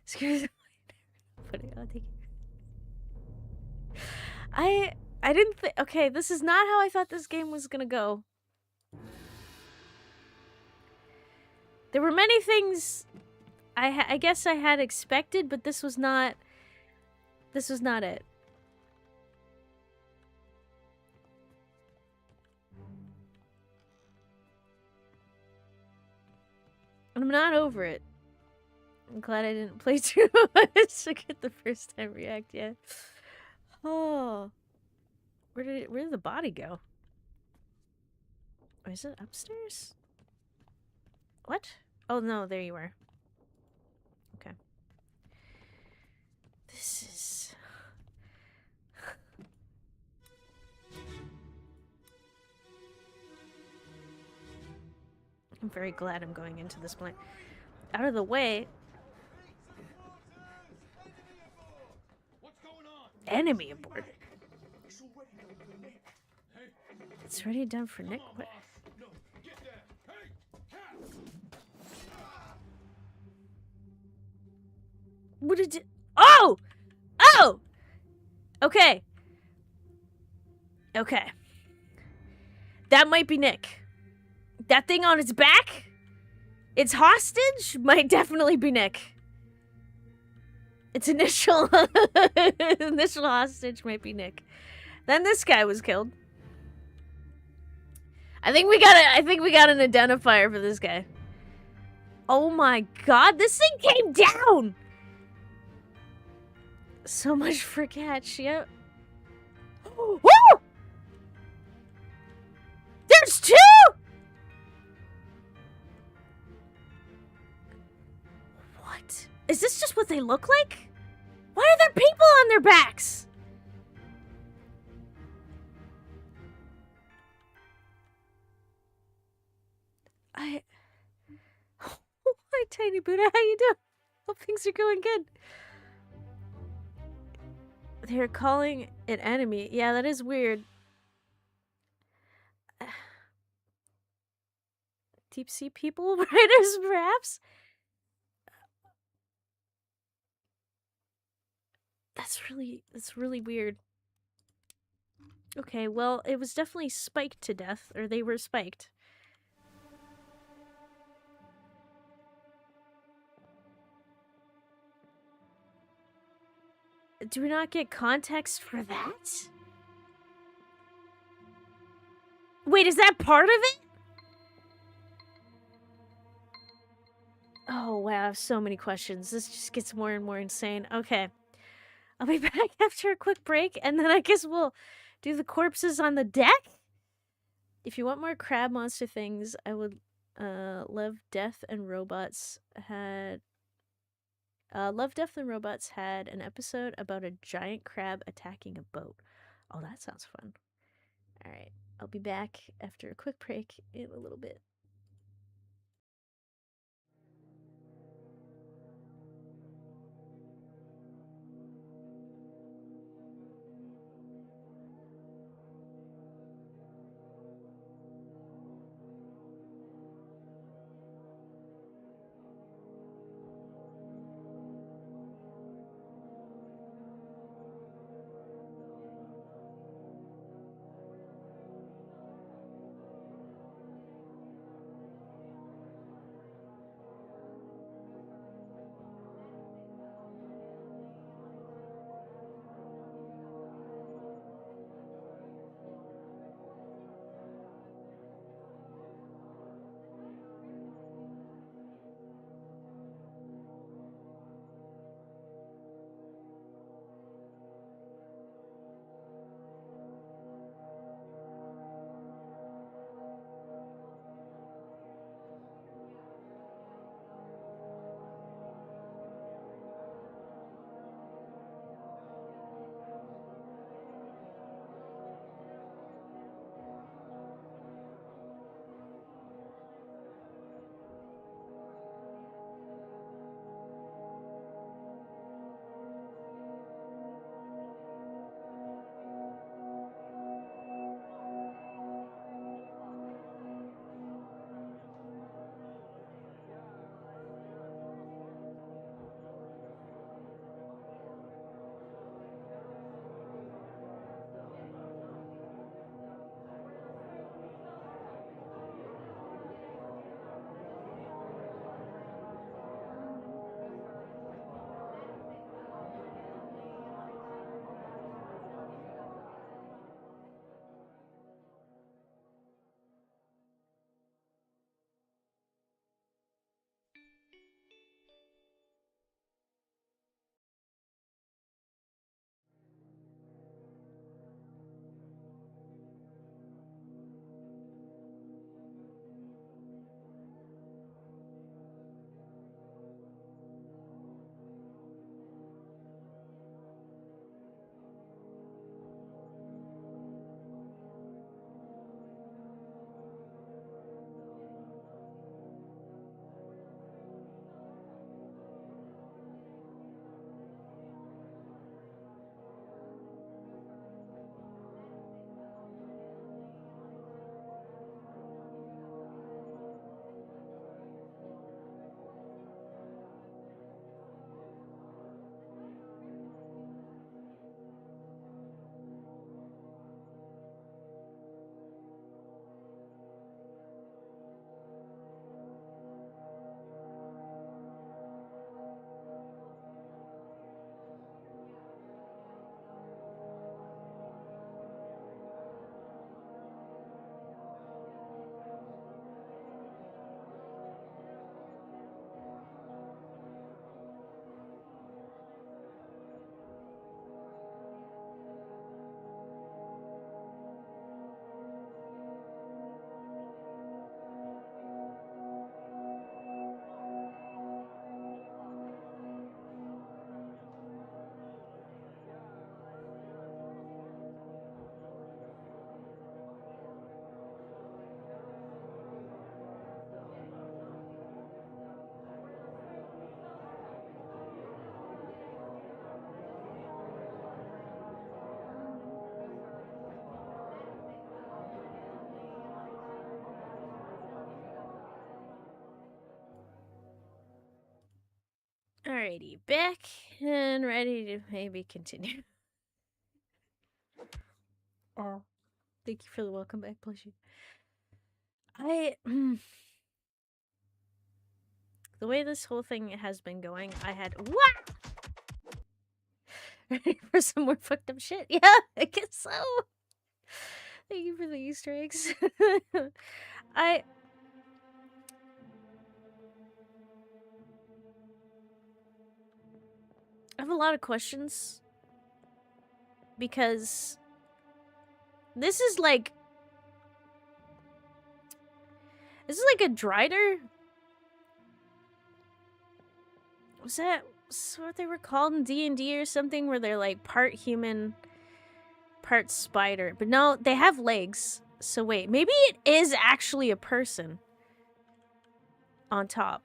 excuse me. I didn't think. Okay, this is not how I thought this game was gonna go. There were many things I guess I had expected, but this was not. This was not it. I'm not over it. I'm glad I didn't play too much to get the first time react yet. Oh. Where did the body go? Oh, is it upstairs? What? Oh no, there you are. Okay. This is... I'm very glad I'm going into this point. Out of the way. What's going on? Enemy aboard. It's already done for Nick. What? No, get there. Hey, What did it? Oh! Oh! Okay. Okay. That might be Nick. That thing on its back? Its hostage? Might definitely be Nick. Its initial initial hostage might be Nick. Then this guy was killed. I think we got an identifier for this guy. Oh my god, this thing came down! So much for catch, yep. Woo! There's two! What? Is this just what they look like? Why are there people on their backs? Hi, Tiny Buddha, how you doing? Hope things are going good. They're calling it enemy. Yeah, that is weird. Deep sea people, writers, perhaps? That's really weird. Okay, well, it was definitely spiked to death, or they were spiked. Do we not get context for that? Wait, is that part of it? Oh, wow, I have so many questions. This just gets more and more insane. Okay. I'll be back after a quick break, and then I guess we'll do the corpses on the deck? If you want more crab monster things, I would Love, Death, and Robots had... Love, Death, and Robots had an episode about a giant crab attacking a boat. Oh, that sounds fun. Alright, I'll be back after a quick break in a little bit. Alrighty, back and ready to maybe continue. Oh, thank you for the welcome back, bless you. The way this whole thing has been going, I had what? Ready for some more fucked up shit? Yeah, I guess so. Thank you for the Easter eggs. I have a lot of questions because this is like a drider. Was that what they were called in D&D or something, where they're like part human, part spider. But no, they have legs. So wait, maybe it is actually a person on top.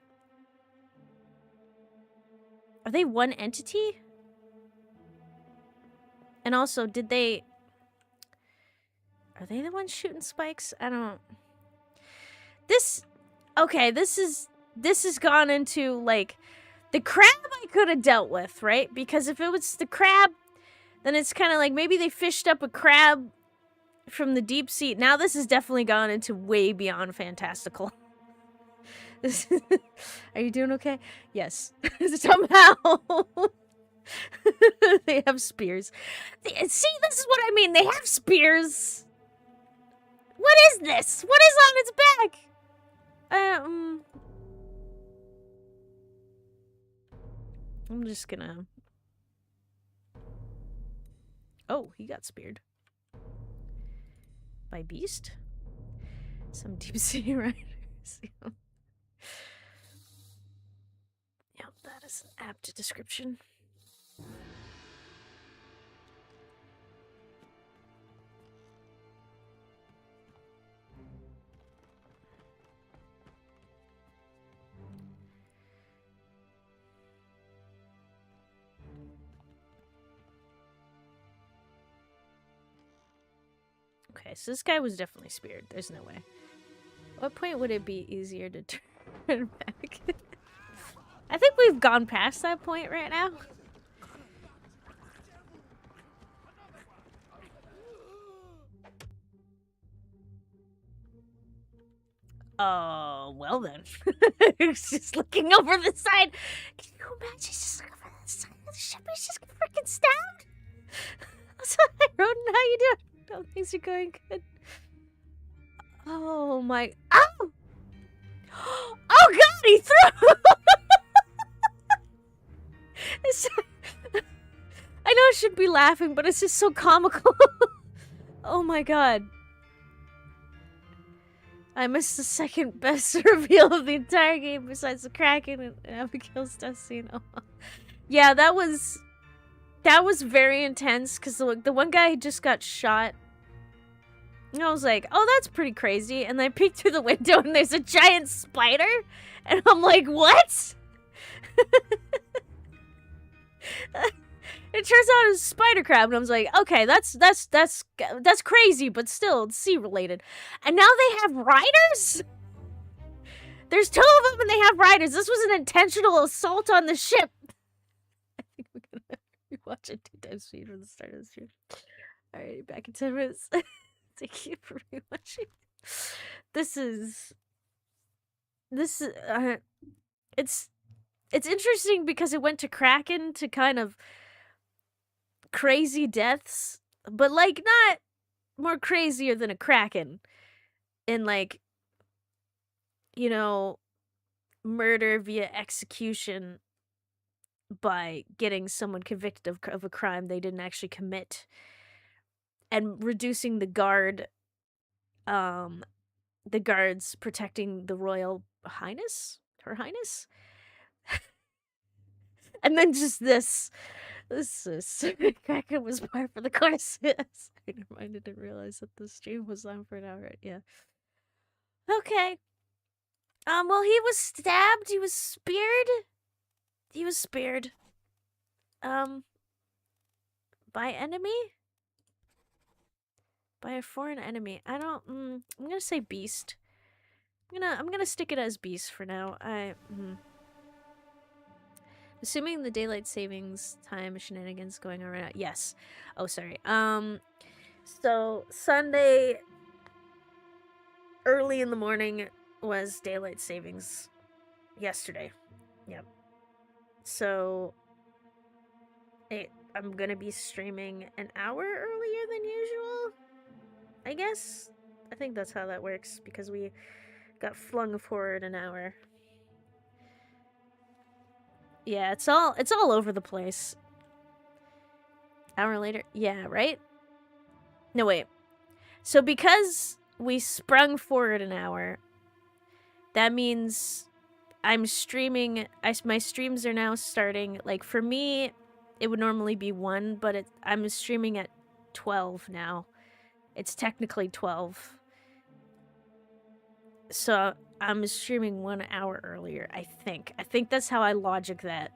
Are they one entity? And also, are they the ones shooting spikes? I don't... Okay, this has gone into, like, the crab I could have dealt with, right? Because if it was the crab, then it's kind of like maybe they fished up a crab from the deep sea. Now this has definitely gone into way beyond fantastical. Are you doing okay? Yes. Somehow. They have spears. See, this is what I mean. They have spears. What is this? What is on its back? I'm just gonna... Oh, he got speared. By beast? Some deep sea riders. Yep, that is an apt description. Okay, so this guy was definitely speared. There's no way. What point would it be easier to turn back? I think we've gone past that point right now. Oh, well then. He's just looking over the side. Can you imagine just looking over the side of the ship? He's just freaking stabbed. That's what I wrote. How you doing? Oh, things are going good. Oh my... Oh! Oh god, he threw... I know I should be laughing, but it's just so comical. Oh my god. I missed the second best reveal of the entire game besides the Kraken and Abigail's death scene. Oh. Yeah, that was very intense because the one guy just got shot. And I was like, oh, that's pretty crazy. And I peeked through the window and there's a giant spider. And I'm like, what? It turns out it's a spider crab, and I was like, okay, that's crazy, but still, it's sea related. And now they have riders? There's 2 of them and they have riders. This was an intentional assault on the ship. I think we're gonna rewatch it 2 times speed from the start of the stream. Alright, back in 10 minutes. Thank you for rewatching. It's interesting because it went to Kraken to kind of crazy deaths, but like not more crazier than a Kraken in like, you know, murder via execution by getting someone convicted of a crime they didn't actually commit and reducing the guards protecting the royal highness, her highness. And then just this is Kraken was par for the course. Yes. Never mind, I didn't realize that the stream was on for an hour. Right? Yeah. Okay. Well, he was stabbed. He was speared. He was speared. By enemy? By a foreign enemy. I don't. I'm gonna say beast. I'm gonna stick it as beast for now. Assuming the daylight savings time shenanigans going on right now. Yes. Oh, sorry. So Sunday early in the morning was daylight savings yesterday. Yep. So I'm gonna be streaming an hour earlier than usual, I guess. I think that's how that works because we got flung forward an hour. Yeah, it's all over the place. Hour later? Yeah, right? No, wait. So because we sprung forward an hour, that means I'm streaming. My streams are now starting. Like, for me, it would normally be 1, but I'm streaming at 12 now. It's technically 12. So I'm streaming 1 hour earlier, I think. I think that's how I logic that.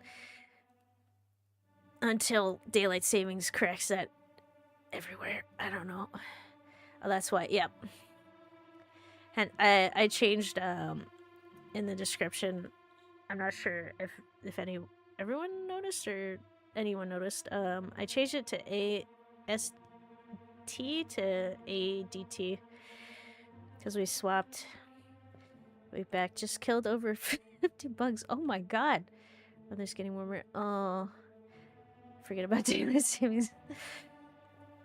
Until daylight savings corrects that everywhere. I don't know. Oh, that's why. Yep. And I changed in the description. I'm not sure if everyone noticed or anyone noticed. I changed it to AST to ADT because we swapped way back. Just killed over 50 bugs. Oh my god. Weather's getting warmer. Oh, forget about daylight savings.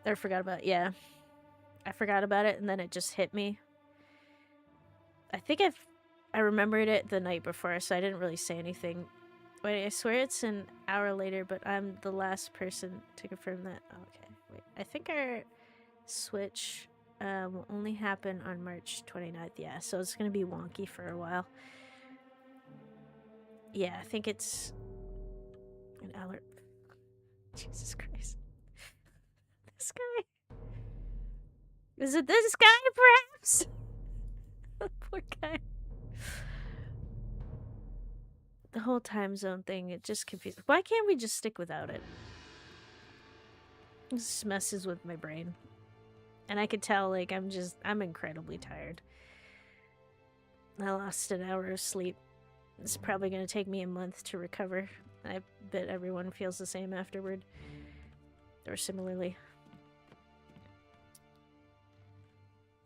I forgot about I forgot about it and then it just hit me. I think I remembered it the night before, so I didn't really say anything. Wait, I swear it's an hour later, but I'm the last person to confirm that. Oh, okay, wait. I think our switch will only happen on March 29th. Yeah, so it's going to be wonky for a while. Yeah, I think it's an hour. Jesus Christ. This guy. Is it this guy, perhaps? Poor guy. The whole time zone thing, it just confuses. Why can't we just stick without it? This messes with my brain. And I could tell, like, I'm incredibly tired. I lost an hour of sleep. It's probably going to take me a month to recover. I bet everyone feels the same afterward. Or similarly.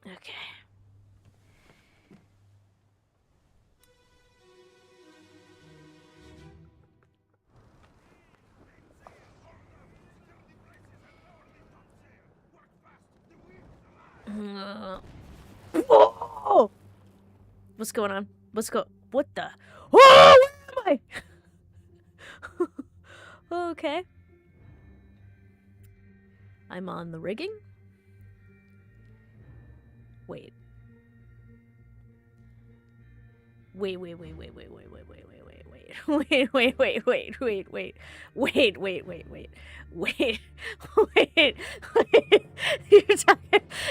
Okay. Whoa! What's going on? What the? Oh, where am I? Okay. I'm on the rigging. Wait. Wait. Wait.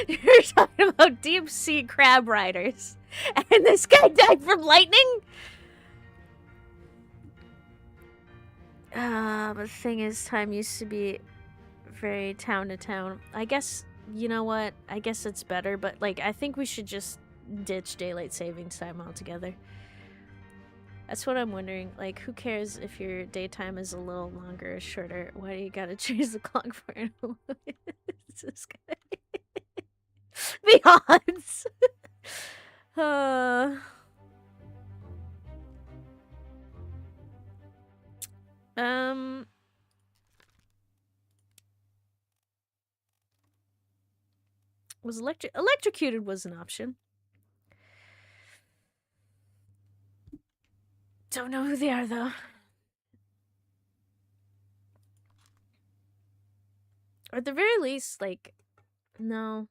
You're talking about deep sea crab riders. And this guy died from lightning? But the thing is, time used to be very town to town. I guess, you know what? I guess it's better, but like, I think we should just ditch daylight savings time altogether. That's what I'm wondering. Like, who cares if your daytime is a little longer or shorter? Why do you gotta change the clock for it? This guy. The odds. Was electrocuted was an option. Don't know who they are, though. Or at the very least, like, no.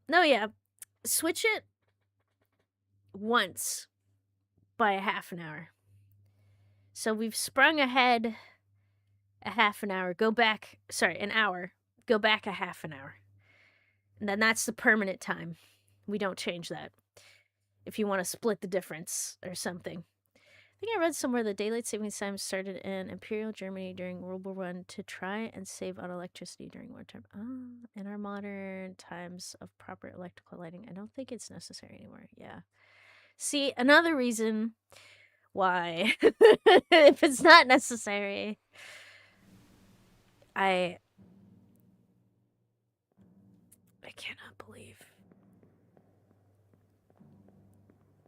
No, yeah. Switch it once by a half an hour. So we've sprung ahead a half an hour. Go back, sorry, an hour. Go back a half an hour. And then that's the permanent time. We don't change that. If you want to split the difference or something. I think I read somewhere that daylight savings time started in Imperial Germany during World War I to try and save on electricity during wartime. In our modern times of proper electrical lighting, I don't think it's necessary anymore. Yeah. See, another reason why, if it's not necessary, I cannot believe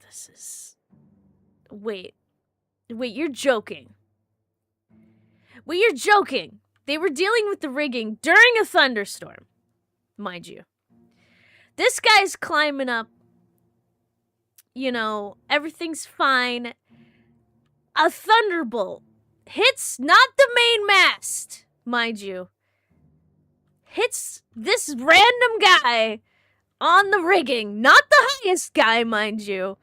this is... Wait, you're joking. Wait, you're joking. They were dealing with the rigging during a thunderstorm, mind you. This guy's climbing up. You know, everything's fine. A thunderbolt hits not the main mast, mind you. Hits this random guy on the rigging. Not the highest guy, mind you.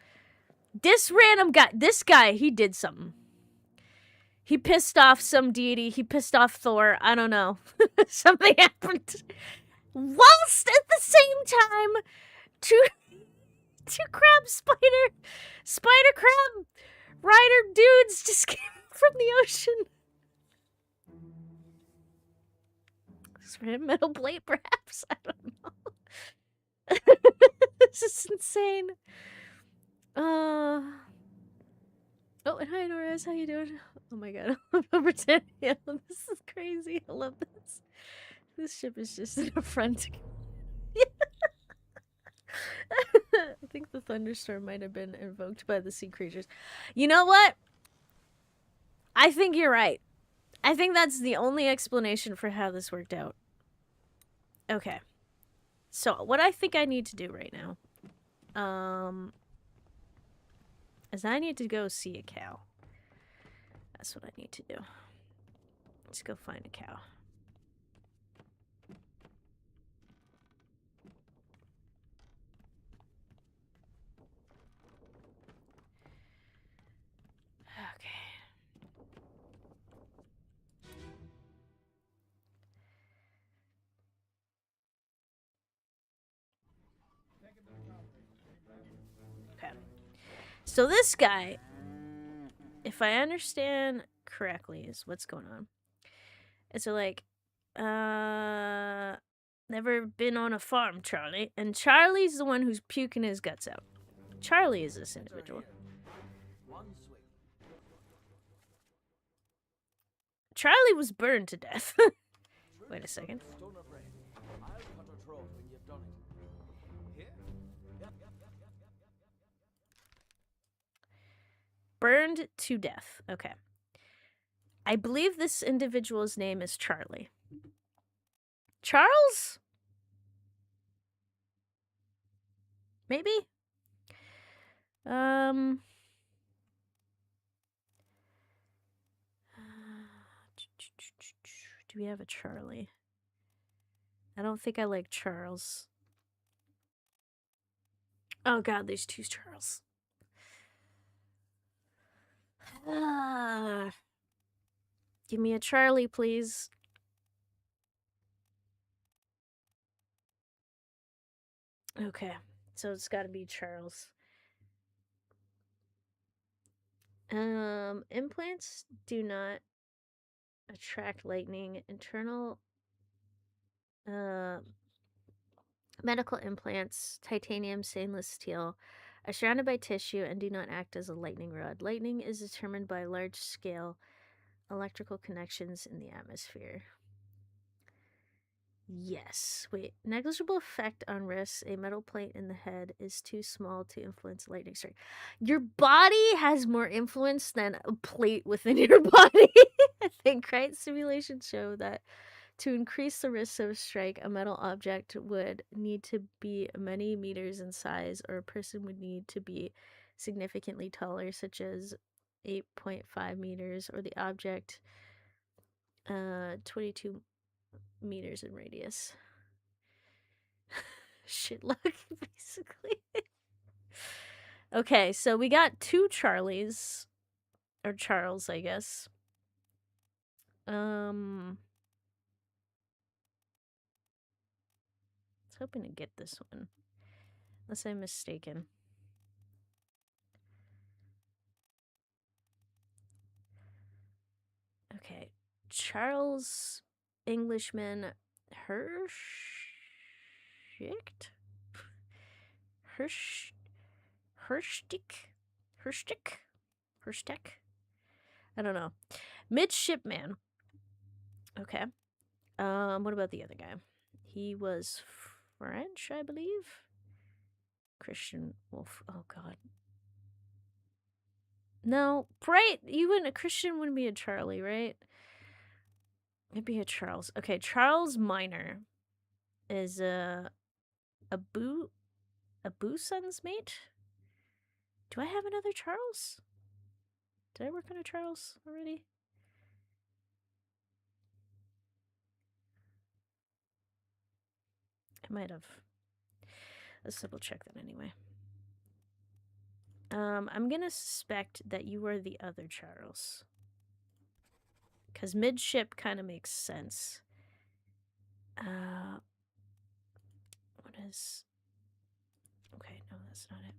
This random guy, he did something. He pissed off some deity. He pissed off Thor. I don't know. Something happened. Whilst at the same time, two crab spider crab rider dudes just came from the ocean. Metal plate, perhaps? I don't know. This is insane. Oh, and hi, Norris. How you doing? Oh my god, Obra Dinn. Yeah, this is crazy. I love this. This ship is just an affront. I think the thunderstorm might have been invoked by the sea creatures. You know what? I think you're right. I think that's the only explanation for how this worked out. Okay. So, what I think I need to do right now, is I need to go see a cow. That's what I need to do. Let's go find a cow. Okay. So this guy, if I understand correctly, is what's going on. It's like, never been on a farm, Charlie. And Charlie's the one who's puking his guts out. Charlie is this individual. Charlie was burned to death. Wait a second. Burned to death. Okay. I believe this individual's name is Charlie. Charles? Maybe? Do we have a Charlie? I don't think I like Charles. Oh god, there's two Charles. Give me a Charlie, please. Okay, so it's gotta be Charles. Implants do not attract lightning. Internal medical implants, titanium, stainless steel, are surrounded by tissue and do not act as a lightning rod. Lightning is determined by large-scale electrical connections in the atmosphere. Yes. Wait. Negligible effect on wrists. A metal plate in the head is too small to influence lightning strike. Your body has more influence than a plate within your body. I think, right? Simulations show that to increase the risk of a strike, a metal object would need to be many meters in size, or a person would need to be significantly taller, such as 8.5 meters, or the object 22 meters in radius. Shit luck, basically. Okay, so we got two Charlies. Or Charles, I guess. I was hoping to get this one. Unless I'm mistaken. Okay. Charles Englishman Hirschtick? Hirschtick? I don't know. Midshipman. Okay. What about the other guy? He was French, I believe. Christian Wolf. Oh god. No, right? A Christian wouldn't be a Charlie, right? It'd be a Charles. Okay, Charles Minor is a Booson's mate? Do I have another Charles? Did I work on a Charles already? I might have. Let's double check that anyway. I'm gonna suspect that you are the other Charles. Because midship kind of makes sense. What is... Okay, no, that's not it.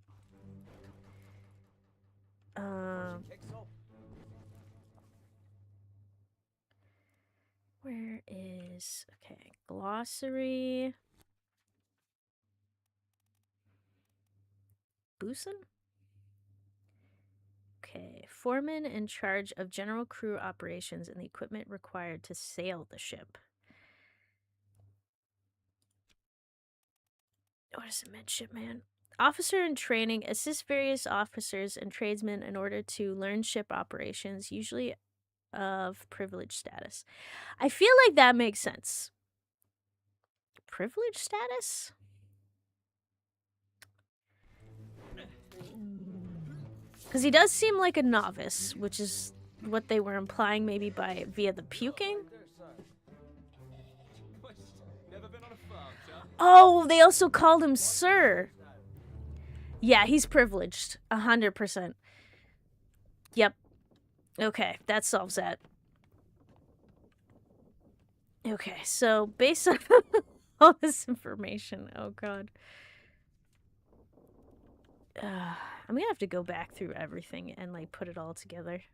Where is... Okay, glossary... Bosun? Okay, foreman in charge of general crew operations and the equipment required to sail the ship. What is a midshipman? Officer in training assists various officers and tradesmen in order to learn ship operations, usually of privileged status. I feel like that makes sense. Privileged status? Because he does seem like a novice, which is what they were implying maybe via the puking. Oh, they also called him Sir. Yeah, he's privileged. 100%. Yep. Okay, that solves that. Okay, so based on all this information, oh god. I'm gonna have to go back through everything and like put it all together.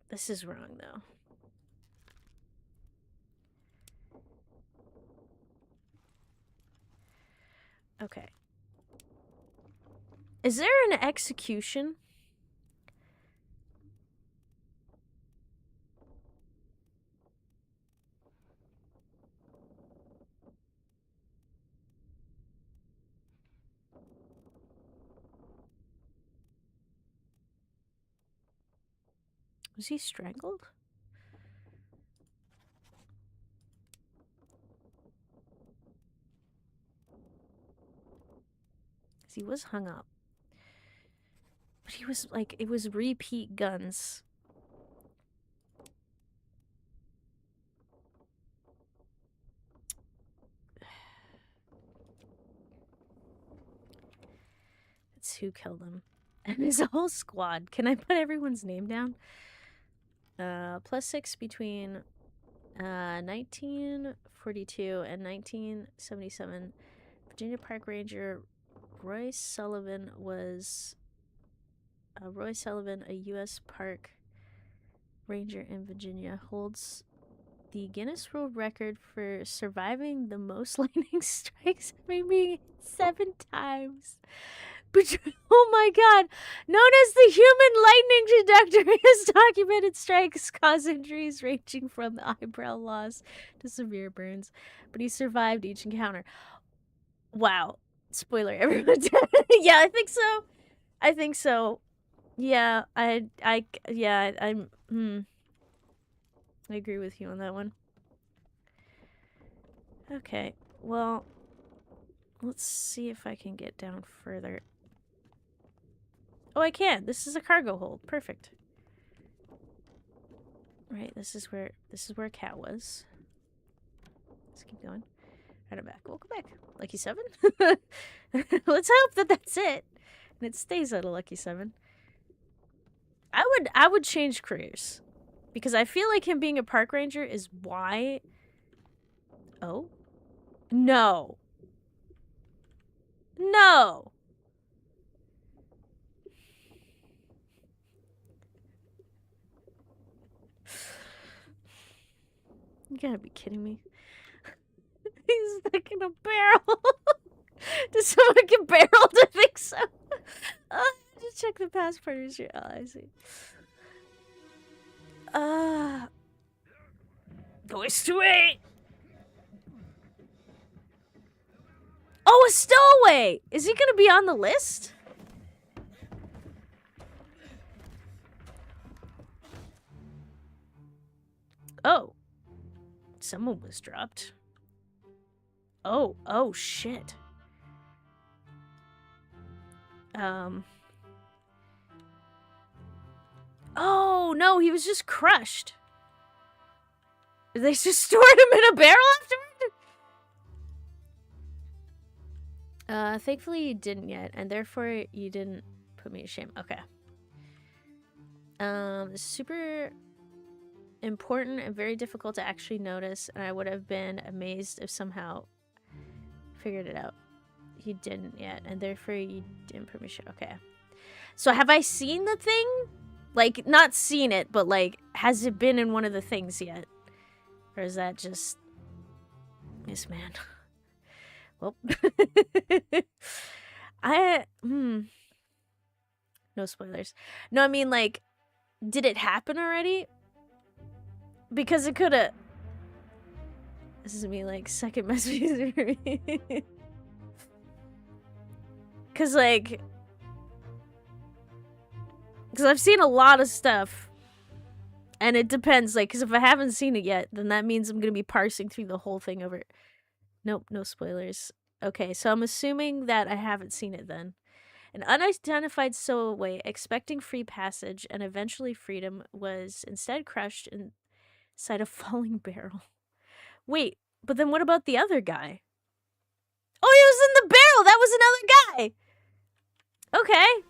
This is wrong though. Okay. Is there an execution? Was he strangled? He was hung up. But he was like, it was repeat guns. It's who killed him. And his whole squad. Can I put everyone's name down? +6 between 1942 and 1977. Virginia Park Ranger Roy Sullivan was... Roy Sullivan, a U.S. Park Ranger in Virginia, holds the Guinness World Record for surviving the most lightning strikes, maybe 7 times. Oh my god! Known as the human lightning conductor, his documented strikes cause injuries ranging from eyebrow loss to severe burns, but he survived each encounter. Wow. Spoiler, everyone dead. Yeah, I think so. I think so. Yeah, I agree with you on that one. Okay, well, let's see if I can get down further. Oh, I can. This is a cargo hold. Perfect. Right, this is where Cat was. Let's keep going. Right, I'm back. Welcome back. Lucky 7? Let's hope that that's it. And it stays at a lucky 7. I would change careers. Because I feel like him being a park ranger is why... Oh? No. No! You gotta be kidding me. He's stuck in a barrel. Does someone get barreled? I think so. Just check the passport history. Oh, I see. Voice to 8. Oh, a stowaway! Is he gonna be on the list? Oh. Someone was dropped. Oh shit. Oh, no, he was just crushed. They just stored him in a barrel afterward? Thankfully you didn't yet, and therefore you didn't put me to shame. Okay. Super important and very difficult to actually notice, and I would have been amazed if somehow figured it out. You didn't yet, and therefore you didn't put me to shame. Okay. So have I seen the thing? Like, not seen it, but like, has it been in one of the things yet? Or is that just... Yes, man. Well, no spoilers. No, I mean, like, did it happen already? Because it could have... This is me, like, second message for me. Because, like... Because I've seen a lot of stuff. And it depends, like, because if I haven't seen it yet, then that means I'm going to be parsing through the whole thing over... Nope, no spoilers. Okay, so I'm assuming that I haven't seen it then. An unidentified stowaway expecting free passage and eventually freedom was instead crushed inside a falling barrel. Wait, but then what about the other guy? Oh, he was in the barrel! That was another guy! Okay.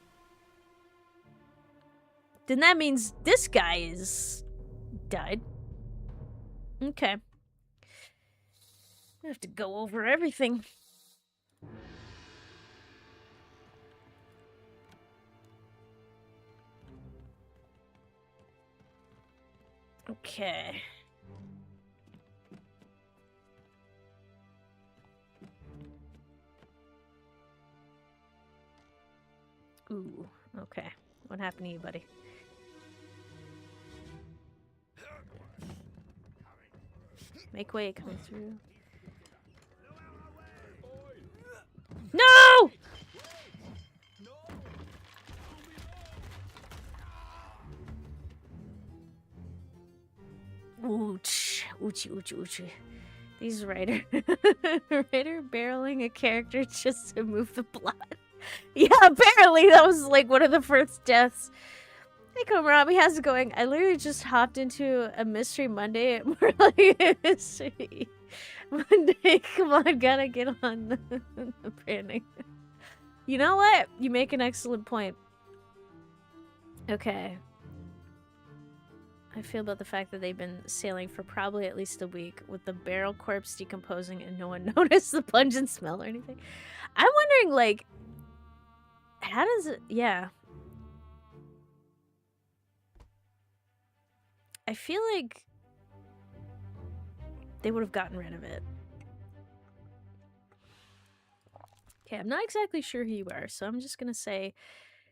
Then that means this guy is... died. Okay. I have to go over everything. Okay. Ooh, okay. What happened to you, buddy? Make way, coming through. No! Ooch, oochie, oochie, oochie. These writer barreling a character just to move the plot. Yeah, apparently that was like one of the first deaths. Hey, Komarabi, how's it going? I literally just hopped into a Mystery Monday. More like a Mystery Monday. Come on, gotta get on the branding. You know what? You make an excellent point. Okay. I feel about the fact that they've been sailing for probably at least a week with the barrel corpse decomposing and no one noticed the pungent smell or anything. I'm wondering, like, how does it... Yeah. I feel like they would have gotten rid of it. Okay, I'm not exactly sure who you are, so I'm just gonna say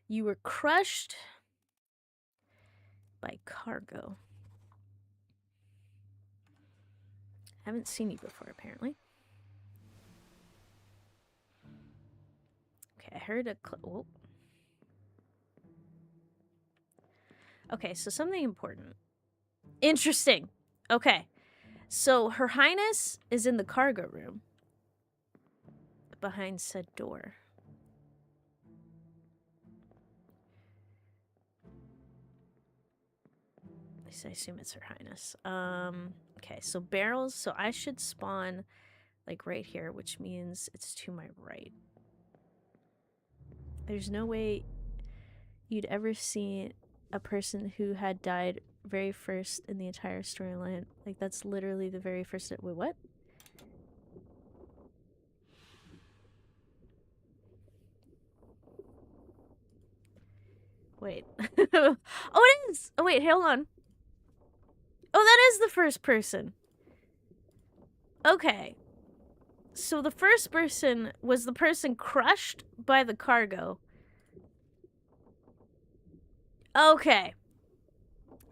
you were crushed by cargo. Haven't seen you before, apparently. Okay, I heard a... Whoa. Okay, so something important. Interesting. Okay. So Her Highness is in the cargo room. Behind said door. At least I assume it's Her Highness. Okay, so barrels. So I should spawn like right here, which means it's to my right. There's no way you'd ever see a person who had died very first in the entire storyline. Like, that's literally the very first... Wait, what? Wait. Oh, it is! Oh, wait, hold on. Oh, that is the first person. Okay. So the first person was the person crushed by the cargo. Okay.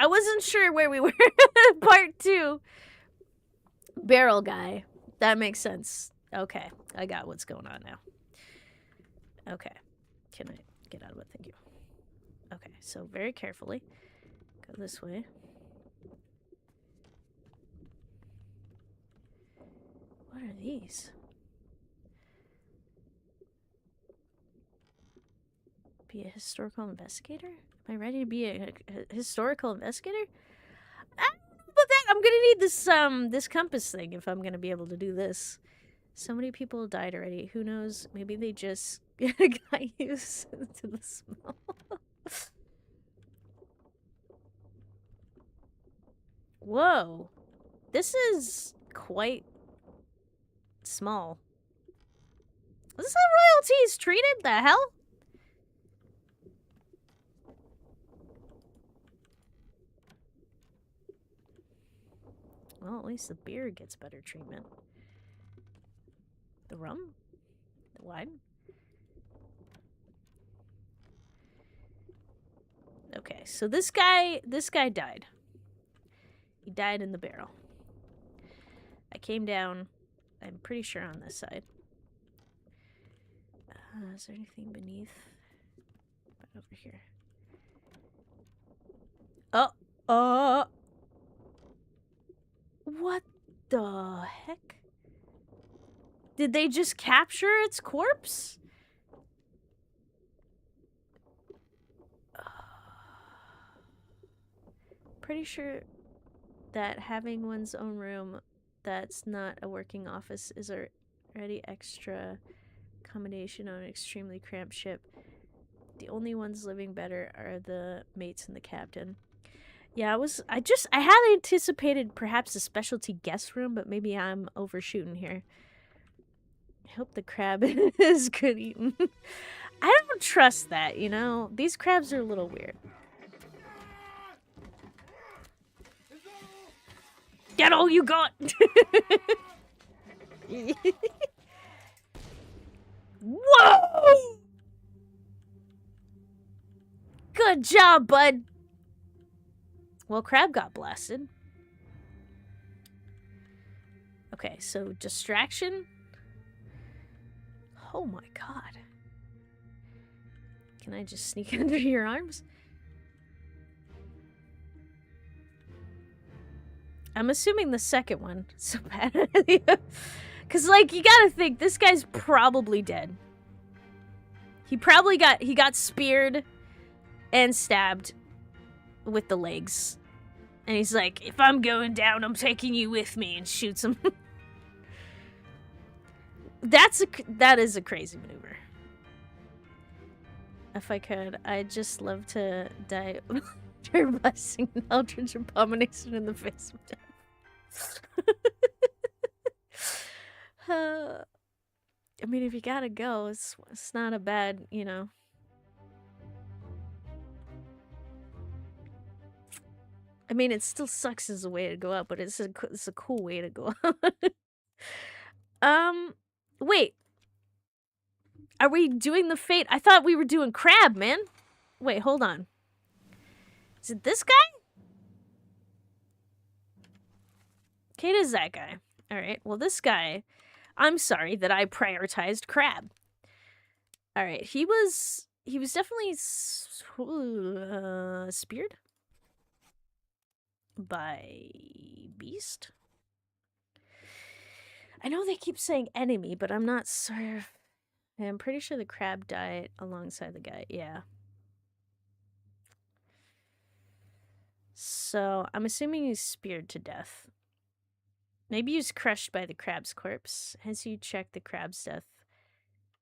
I wasn't sure where we were. Part 2. Barrel guy. That makes sense. Okay. I got what's going on now. Okay. Can I get out of it? Thank you. Okay, so very carefully. Go this way. What are these? Be a historical investigator? Am I ready to be a historical investigator? I don't know about that. I'm gonna need this this compass thing if I'm gonna be able to do this. So many people died already. Who knows? Maybe they just got used to the smell. Whoa. This is quite small. Is this how royalty is treated? The hell? Well, at least the beer gets better treatment. The rum? The wine? Okay, so this guy died. He died in the barrel. I came down, I'm pretty sure on this side. Is there anything beneath? Over here. Oh! What the heck? Did they just capture its corpse? Pretty sure that having one's own room that's not a working office is already extra accommodation on an extremely cramped ship. The only ones living better are the mates and the captain. Yeah, I had anticipated perhaps a specialty guest room, but maybe I'm overshooting here. I hope the crab is good eaten. I don't trust that, you know? These crabs are a little weird. Get all you got! Whoa! Good job, bud! Well, crab got blasted. Okay, so distraction. Oh my god. Can I just sneak under your arms? I'm assuming the second one. So bad. Cause like you gotta think this guy's probably dead. He got speared and stabbed with the legs. And he's like, if I'm going down, I'm taking you with me, and shoots him. That is a crazy maneuver. If I could, I'd just love to die busting an eldritch abomination in the face of death. I mean, if you gotta go, it's not a bad, you know. I mean, it still sucks as a way to go out, but it's a cool way to go out. Wait. Are we doing the fate? I thought we were doing crab, man. Wait, hold on. Is it this guy? Okay, it is that guy. Alright, well this guy, I'm sorry that I prioritized crab. Alright, he was definitely speared by beast. I know they keep saying enemy, but I'm not sure. I'm pretty sure the crab died alongside the guy. Yeah. So I'm assuming he's speared to death. Maybe he was crushed by the crab's corpse. Hence you check the crab's death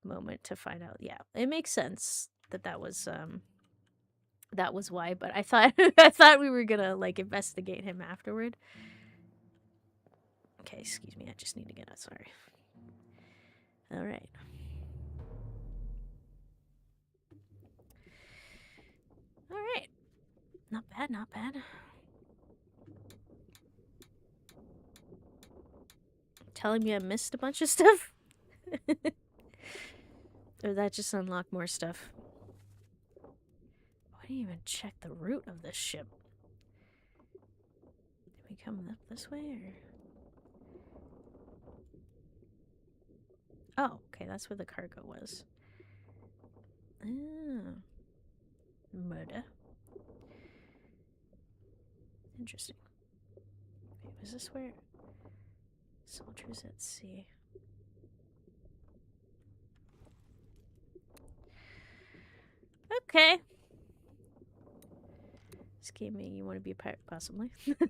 moment to find out. Yeah, it makes sense that was why, but I thought I thought we were gonna like investigate him afterward. Okay, excuse me, I just need to get out, sorry. Alright. Alright. Not bad, not bad. Telling me I missed a bunch of stuff? Or that just unlocked more stuff? I didn't even check the route of this ship. Did we come up this way, or? Oh, okay, that's where the cargo was. Ah. Murder. Interesting. Wait, was this where? Soldiers at sea. Okay. This game made you want to be a pirate, possibly. Looks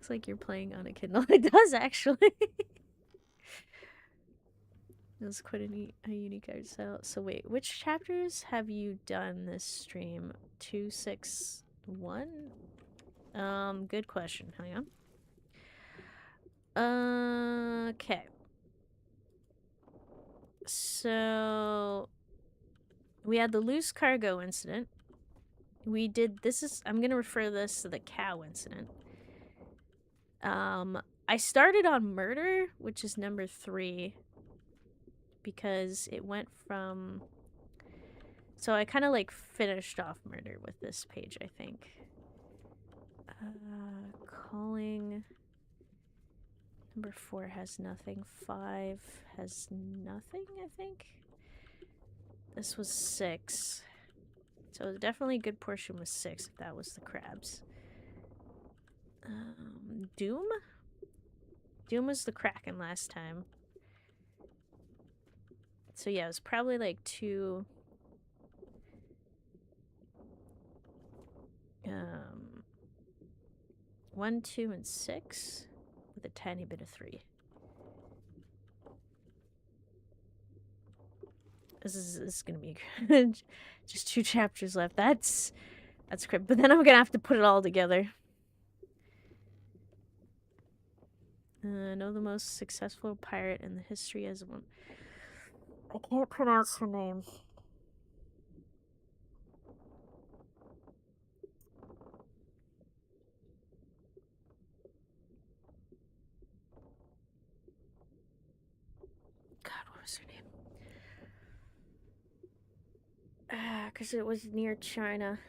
like you're playing on a Kindle. It does, actually. It was quite a unique art style. So wait, which chapters have you done this stream? 261? Good question. Hang on. Okay. So we had the loose cargo incident. We did I'm gonna refer this to the cow incident. I started on murder, which is number 3, because it went from, so I kind of like finished off murder with this page, I think. Calling, number 4 has nothing, 5 has nothing, I think. This was 6, so definitely a good portion was 6 if that was the crabs. Doom was the Kraken last time. So yeah, it was probably like 2. 1, 2, and 6 with a tiny bit of 3. This is gonna be good. Just 2 chapters left. That's great. But then I'm gonna have to put it all together. Know the most successful pirate in the history as one. I can't pronounce her name. God, what was her name? Because it was near China.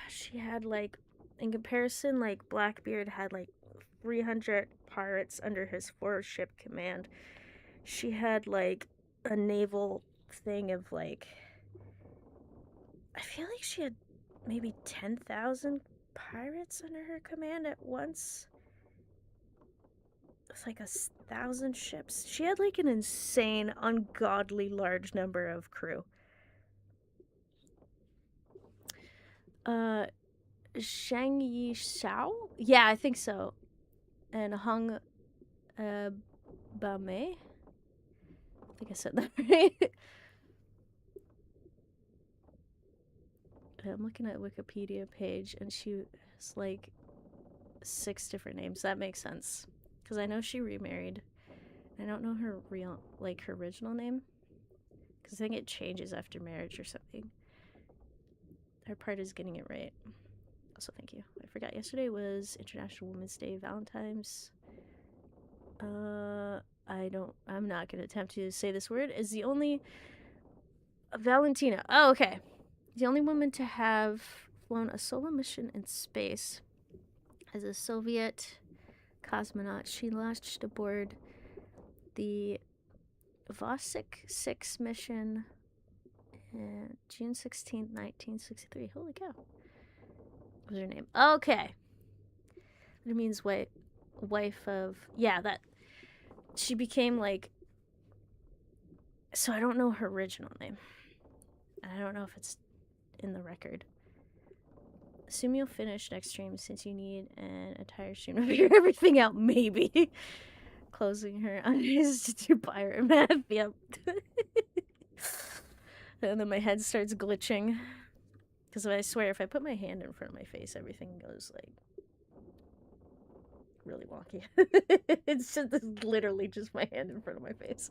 She had like, in comparison, like Blackbeard had like 300 pirates under his 4-ship command. She had like a naval thing of like, I feel like she had maybe 10,000 pirates under her command at once. It's like 1,000 ships. She had like an insane, ungodly large number of crew. Shang Yi Xiao? Yeah, I think so. And Hung Bamei? I think I said that right. I'm looking at Wikipedia page and she has like 6 different names. That makes sense. Because I know she remarried. I don't know her real, like her original name. Because I think it changes after marriage or something. Her part is getting it right. Also, thank you. I forgot yesterday was International Women's Day, Valentine's. I'm not going to attempt to say this word. Is the only Valentina. Oh, okay. The only woman to have flown a solo mission in space as a Soviet cosmonaut. She launched aboard the Vosik 6 mission on June 16th, 1963. Holy cow. What was her name? Okay. It means wife of... Yeah, that... She became, like... So I don't know her original name. I don't know if it's in the record. Assume you'll finish next stream since you need an entire stream to figure everything out, maybe. Closing her eyes to do pirate math. Yep. And then my head starts glitching. Because I swear, if I put my hand in front of my face, everything goes, like, really wonky. It's literally just my hand in front of my face.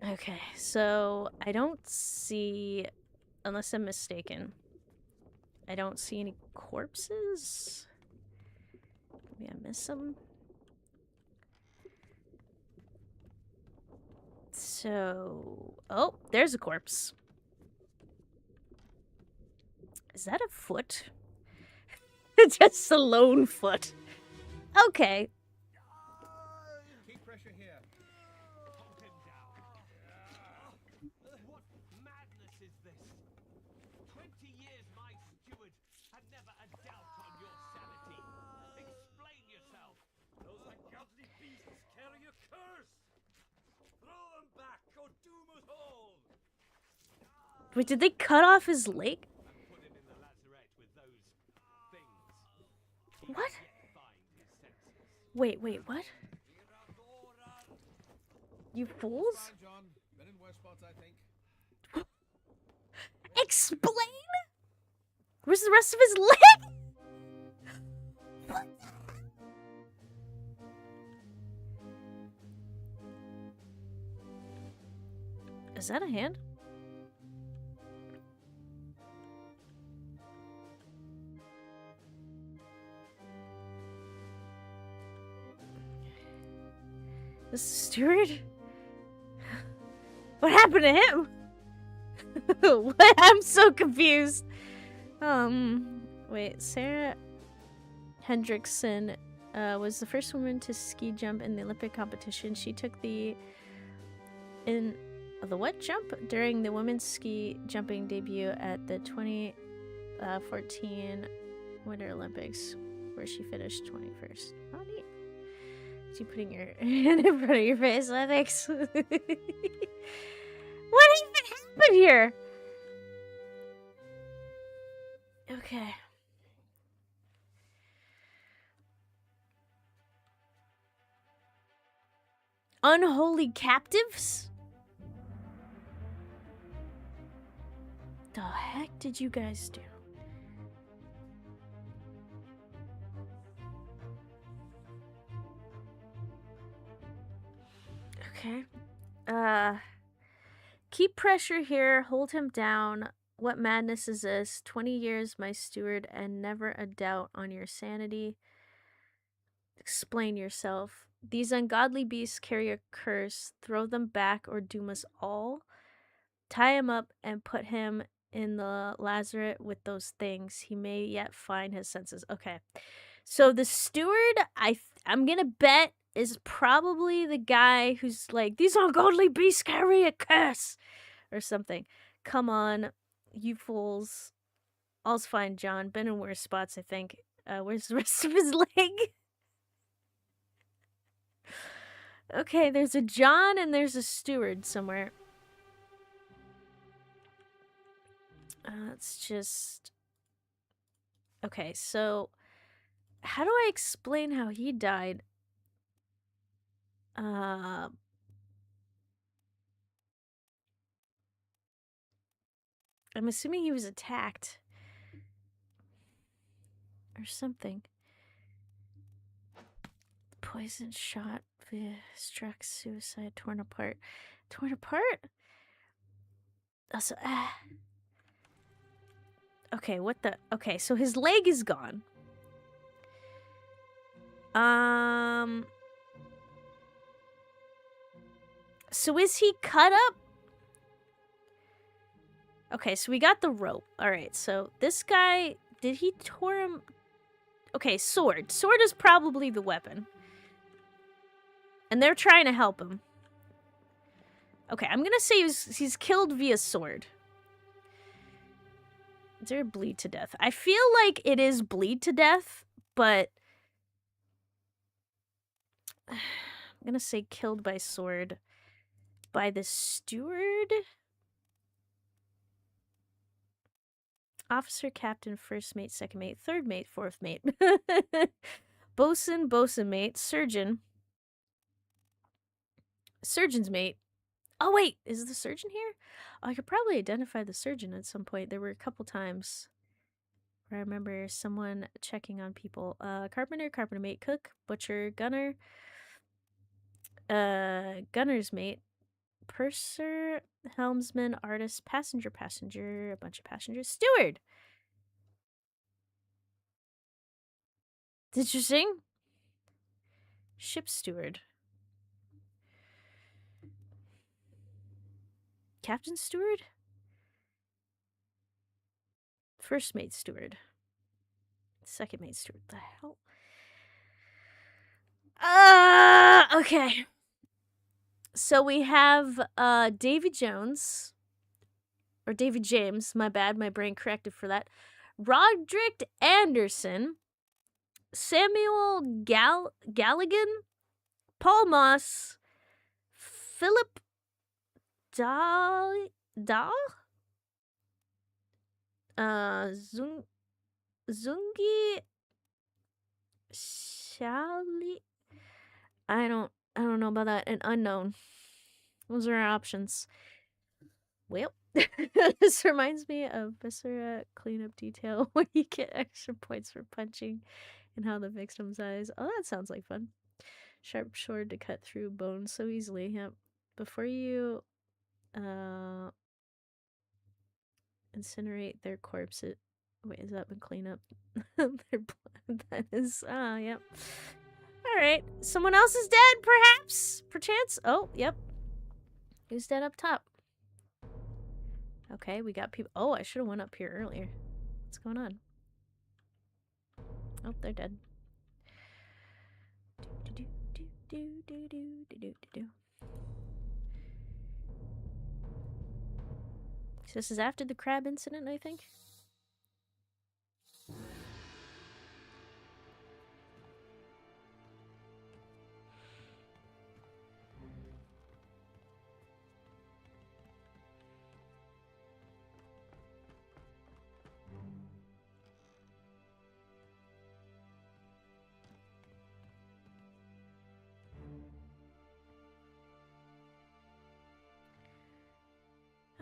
Okay, so I don't see, unless I'm mistaken, I don't see any corpses. Maybe I missed some. So, oh, there's a corpse. Is that a foot? Just a lone foot. Okay. Keep pressure here. Hold him down. What madness is this? 20 years my steward had never a doubt on your sanity. Explain yourself. Those ungodly beasts carry a curse! Throw them back or doom us all! Wait, did they cut off his leg? And put him in the lazarette with those things. He What? has yet find his senses. Wait, what? You fools? Fine, John. Been in worse spots, I think. Explain? Where's the rest of his leg? What? Is that a hand? The steward? What happened to him? What? I'm so confused. Wait, Sarah Hendrickson was the first woman to ski jump in the Olympic competition. She took the what jump during the women's ski jumping debut at the 2014 Winter Olympics, where she finished 21st. Oh, neat. You putting your hand in front of your face, Ethics. What even happened here? Okay. Unholy captives? The heck did you guys do? Okay. Keep pressure here. Hold him down. What madness is this? 20 years, my steward, and never a doubt on your sanity. Explain yourself. These ungodly beasts carry a curse. Throw them back or doom us all. Tie him up and put him in the lazarette with those things. He may yet find his senses. Okay. So the steward, I'm gonna bet, is probably the guy who's like, these ungodly beasts carry a curse or something. Come on, you fools. All's fine, John. Been in worse spots, I think. Where's the rest of his leg? Okay, there's a John and there's a steward somewhere. Let's just... Okay, so... How do I explain how he died? I'm assuming he was attacked. Or something. Poison shot, struck, suicide, torn apart. Torn apart? Also, Okay, what the... Okay, so his leg is gone. So is he cut up? Okay, so we got the rope. Alright, so this guy... Did he tore him... Okay, sword. Sword is probably the weapon. And they're trying to help him. Okay, I'm gonna say he's killed via sword. Is there a bleed to death? I feel like it is bleed to death, but... I'm gonna say killed by sword. By the steward? Officer, captain, first mate, second mate, third mate, fourth mate. Bosun, bosun mate, surgeon. Surgeon's mate. Oh, wait, is the surgeon here? Oh, I could probably identify the surgeon at some point. There were a couple times where I remember someone checking on people. Carpenter, carpenter mate, cook, butcher, gunner. Gunner's mate. Purser, helmsman, artist, passenger, a bunch of passengers. Steward! Did you sing? Ship steward. Captain steward? First mate steward. Second mate steward. The hell? Okay. So we have Davy Jones. Or Davy James. My bad. My brain corrected for that. Roderick Anderson. Samuel Galligan. Paul Moss. Philip Dahl? Zung Zungi Shali. I don't know about that. An unknown. Those are our options. Well, this reminds me of Viscera cleanup detail where you get extra points for punching and how the victim's eyes. Oh, that sounds like fun. Sharp sword to cut through bones so easily. Yep. Before you incinerate their corpses. Wait, is that the cleanup? Their blood. That is. Ah, yep. Alright. Someone else is dead, perhaps? Perchance? Oh, yep. Who's dead up top? Okay, we got people. Oh, I should have went up here earlier. What's going on? Oh, they're dead. So this is after the crab incident, I think.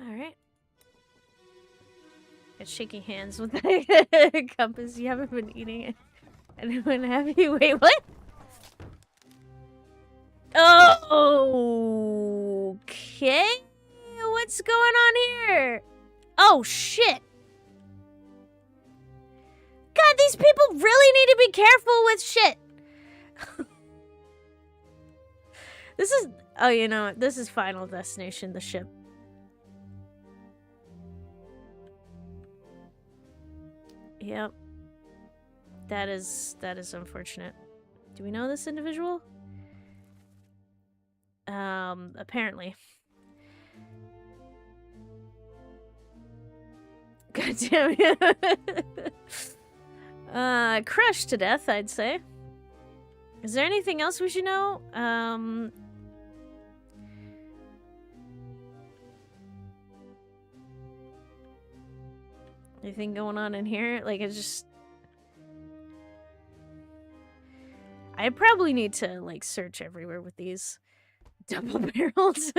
Alright. It's shaking hands with the compass. You haven't been eating it. Anyone happy? Wait, what? Oh, okay. What's going on here? Oh, shit. God, these people really need to be careful with shit. This is... Oh, you know what? This is Final Destination, the ship. Yep. That is unfortunate. Do we know this individual? Apparently. God damn it. Crushed to death, I'd say. Is there anything else we should know? Anything going on in here? Like, it's just... I probably need to, like, search everywhere with these double barrels.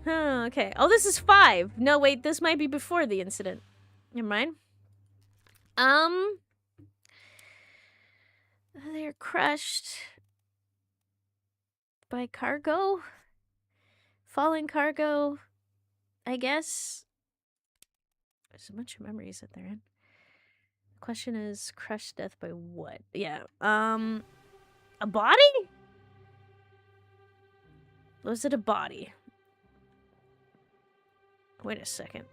Oh, okay. Oh, this is 5. No, wait, this might be before the incident. Never mind. They're crushed by cargo? Falling cargo, I guess. There's a bunch of memories that they're in. The question is, crushed to death by what? Yeah, a body? Was it a body? Wait a second.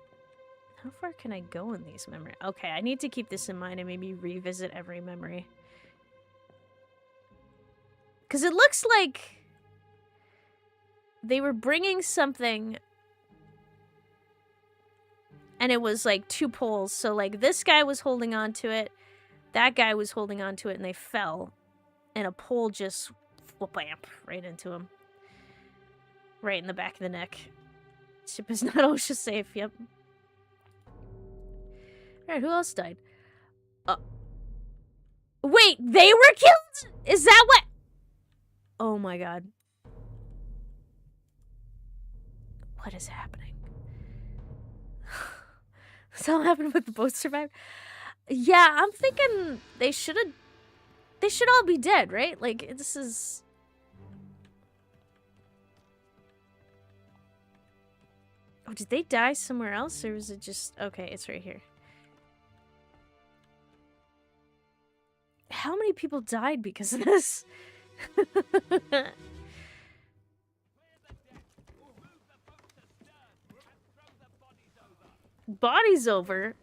How far can I go in these memories? Okay, I need to keep this in mind and maybe revisit every memory. Because it looks like they were bringing something and it was like 2 poles. So like this guy was holding on to it, that guy was holding on to it, and they fell. And a pole just whoop-bamp right into him. Right in the back of the neck. Ship is not OSHA safe, yep. Alright, who else died? Wait, they were killed? Is that what? Oh my god. What is happening? This all happened with the boat survivor? Yeah, I'm thinking they should all be dead, right? Like, this is... Oh, did they die somewhere else, or was it just... Okay, it's right here. How many people died because of this? Bodies over?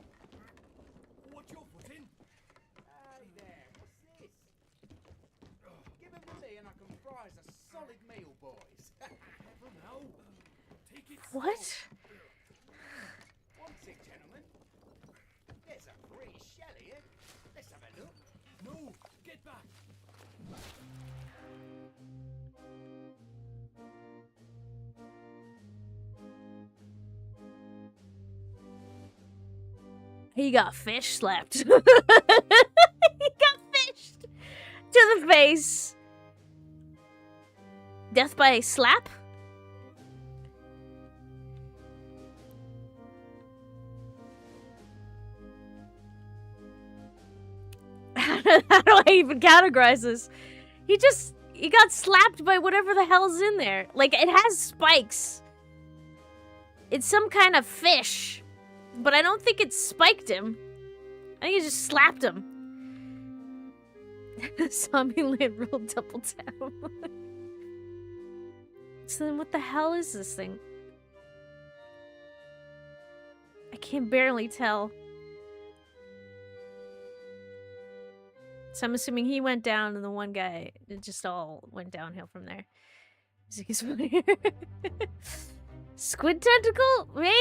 What's your foot in? Hey there, what's this? Give him to me and I can fry us a solid meal, boys. Never know. Take it What? What's it, gentlemen? There's a free shell here. Let's have a look. No, get back. He got fish slapped. He got fished to the face. Death by slap? How do I even categorize this? He got slapped by whatever the hell's in there. Like, it has spikes. It's some kind of fish. But I don't think it spiked him. I think it just slapped him. Zombieland rolled double down. So then what the hell is this thing? I can barely tell. So I'm assuming he went down and the one guy, it just all went downhill from there. Squid tentacle? Maybe?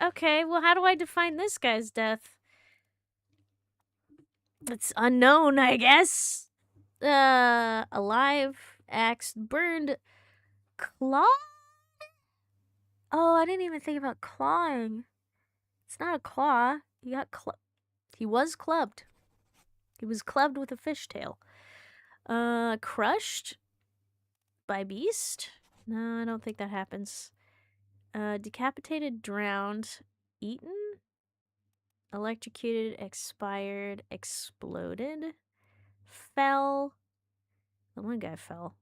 Okay, well how do I define this guy's death? It's unknown, I guess. Alive, axed, burned, clawed? Oh, I didn't even think about clawing. It's not a claw. He got he was clubbed. He was clubbed with a fishtail. Crushed by beast? No, I don't think that happens. Decapitated, drowned, eaten, electrocuted, expired, exploded, fell. The one guy fell.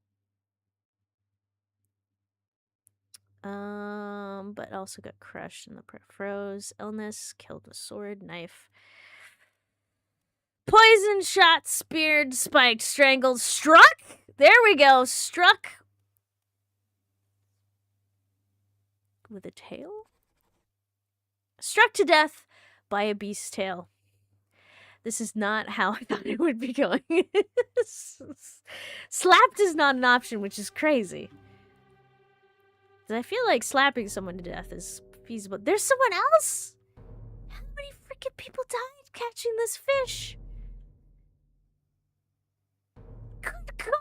But also got crushed in the froze. Illness, killed with sword, knife. Poisoned, shot, speared, spiked, strangled, struck? There we go, struck. With a tail? Struck to death by a beast's tail. This is not how I thought it would be going. Slapped is not an option, which is crazy. I feel like slapping someone to death is feasible. There's someone else? How many freaking people died catching this fish? Good God!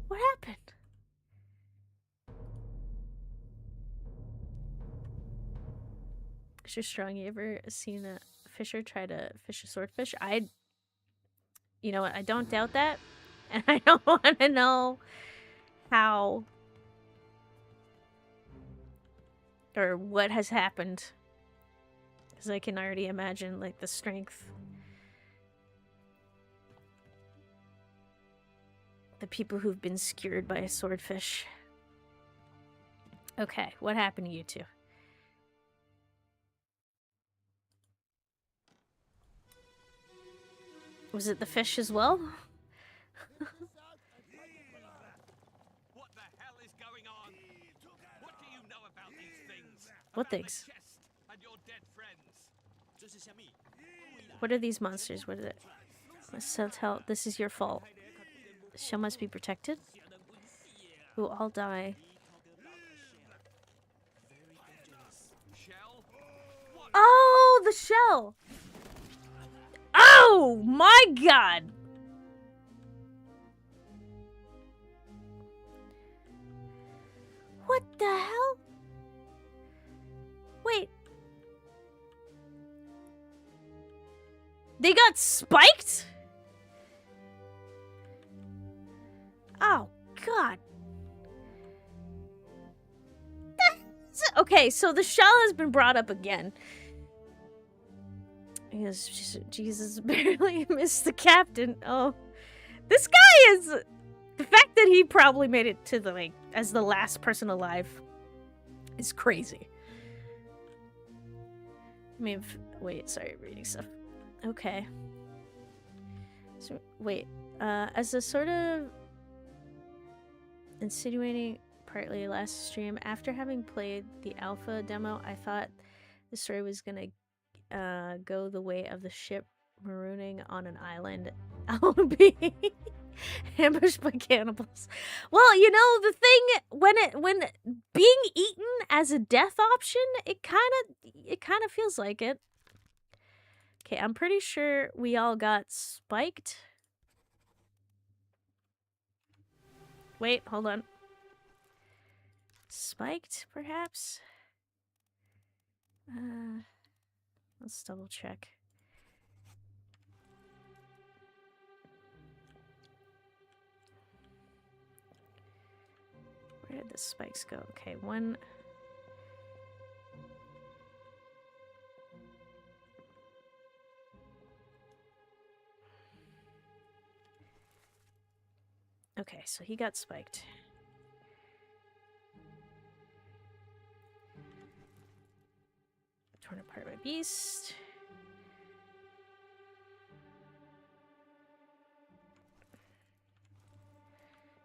What happened? Mr. Strong, you ever seen a fisher try to fish a swordfish? You know what, I don't doubt that. And I don't want to know how or what has happened. Because I can already imagine, like, the strength. The people who've been skewered by a swordfish. Okay, what happened to you two? Was it the fish as well? What the hell is going on? What do you know about these things? What About my things? chest and your dead friends? What are these monsters? What is it? So tell, this is your fault. The shell must be protected. We'll all die. Shell? What? Oh, the shell! Oh my God! What the hell? Wait. They got spiked? Oh, God. Okay, so the shell has been brought up again. Because Jesus barely missed the captain. Oh. This guy is... The fact that he probably made it to the, like, as the last person alive is crazy. I mean, wait, sorry, reading stuff. Okay. So, wait. As a sort of insinuating partly last stream, after having played the alpha demo, I thought the story was gonna go the way of the ship marooning on an island. I'll be ambushed by cannibals. Well, you know, the thing when being eaten as a death option, it kind of feels like it. Okay, I'm pretty sure we all got spiked. Wait, hold on. Spiked, perhaps? Let's double check. Where did the spikes go? Okay, one. Okay, so he got spiked. Torn apart by beast.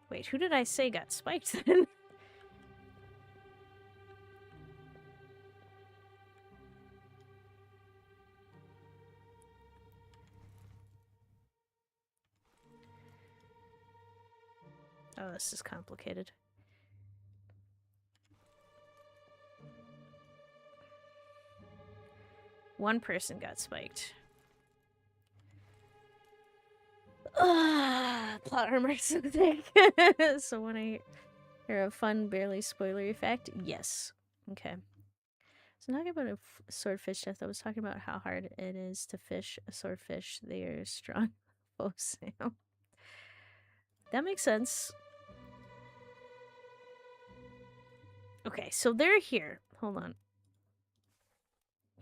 Wait, who did I say got spiked then? Oh, this is complicated. One person got spiked. Plot armor something. So when I hear a fun, barely spoilery fact, yes. Okay. So talking about a swordfish death, I was talking about how hard it is to fish a swordfish. They are strong. Oh, Sam. That makes sense. Okay, so they're here. Hold on.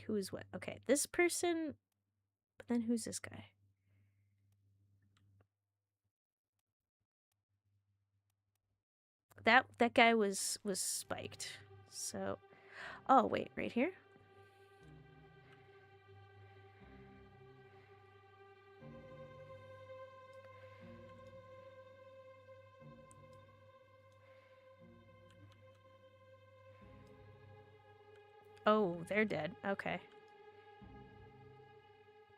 Who is what? Okay, this person. But then who's this guy? That guy was spiked. So, oh wait, right here. Oh, they're dead. Okay.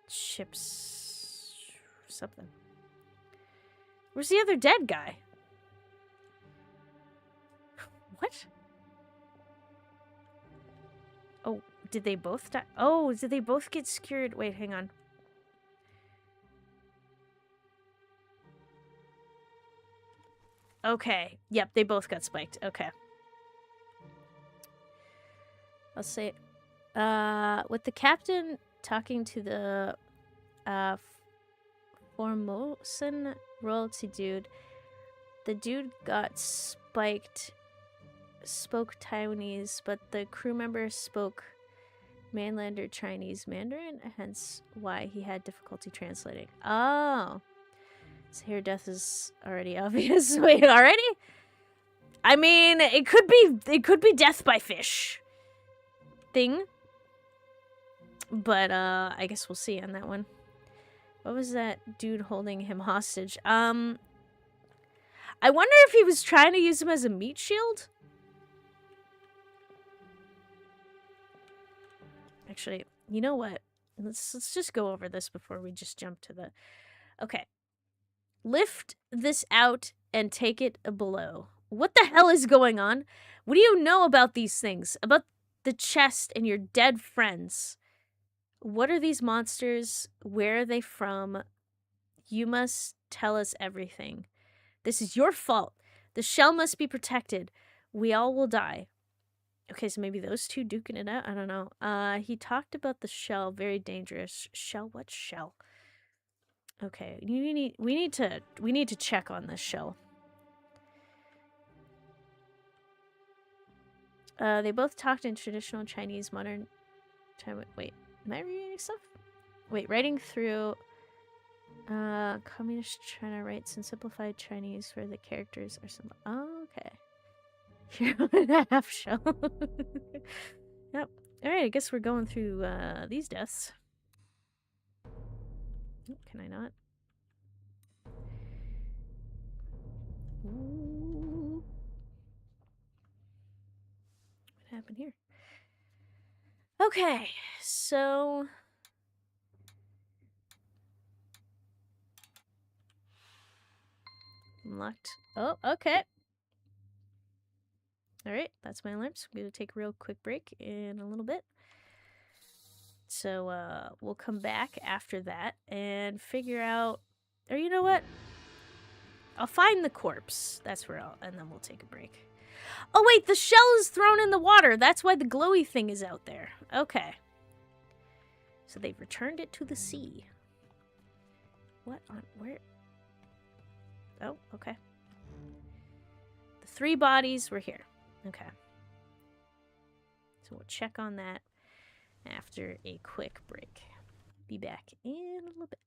Chips. Something. Where's the other dead guy? What? Oh, did they both die? Oh, did they both get skewered? Wait, hang on. Okay. Yep, they both got spiked. Okay. I'll say it. With the captain talking to the Formosan royalty dude, the dude got spiked, spoke Taiwanese, but the crew member spoke mainlander Chinese Mandarin, hence why he had difficulty translating. Oh. So here death is already obvious. Wait, already? I mean, it could be death by fish thing. But I guess we'll see on that one. What was that dude holding him hostage? I wonder if he was trying to use him as a meat shield? Actually, you know what? Let's just go over this before we just jump to the... Okay. Lift this out and take it below. What the hell is going on? What do you know about these things? About the chest and your dead friends? What are these monsters? Where are they from? You must tell us everything. This is your fault. The shell must be protected. We all will die. Okay, so maybe those two duking it out? I don't know. He talked about the shell. Very dangerous. Shell? What shell? Okay, we need to check on this shell. They both talked in traditional Chinese, modern China. Wait, am I reading stuff? Wait, writing through communist China writes in simplified Chinese for the characters or something. Oh, okay. Hero and a half shell. Yep. Alright, I guess we're going through these deaths. Can I not? Ooh. What happened here? Okay, so... Unlocked. Oh, okay. Alright, that's my alarms. I'm going to take a real quick break in a little bit. So, we'll come back after that and figure out... Or you know what? I'll find the corpse. That's where and then we'll take a break. Oh, wait, the shell is thrown in the water. That's why the glowy thing is out there. Okay. So they've returned it to the sea. What on where? Oh, okay. The 3 bodies were here. Okay. So we'll check on that after a quick break. Be back in a little bit.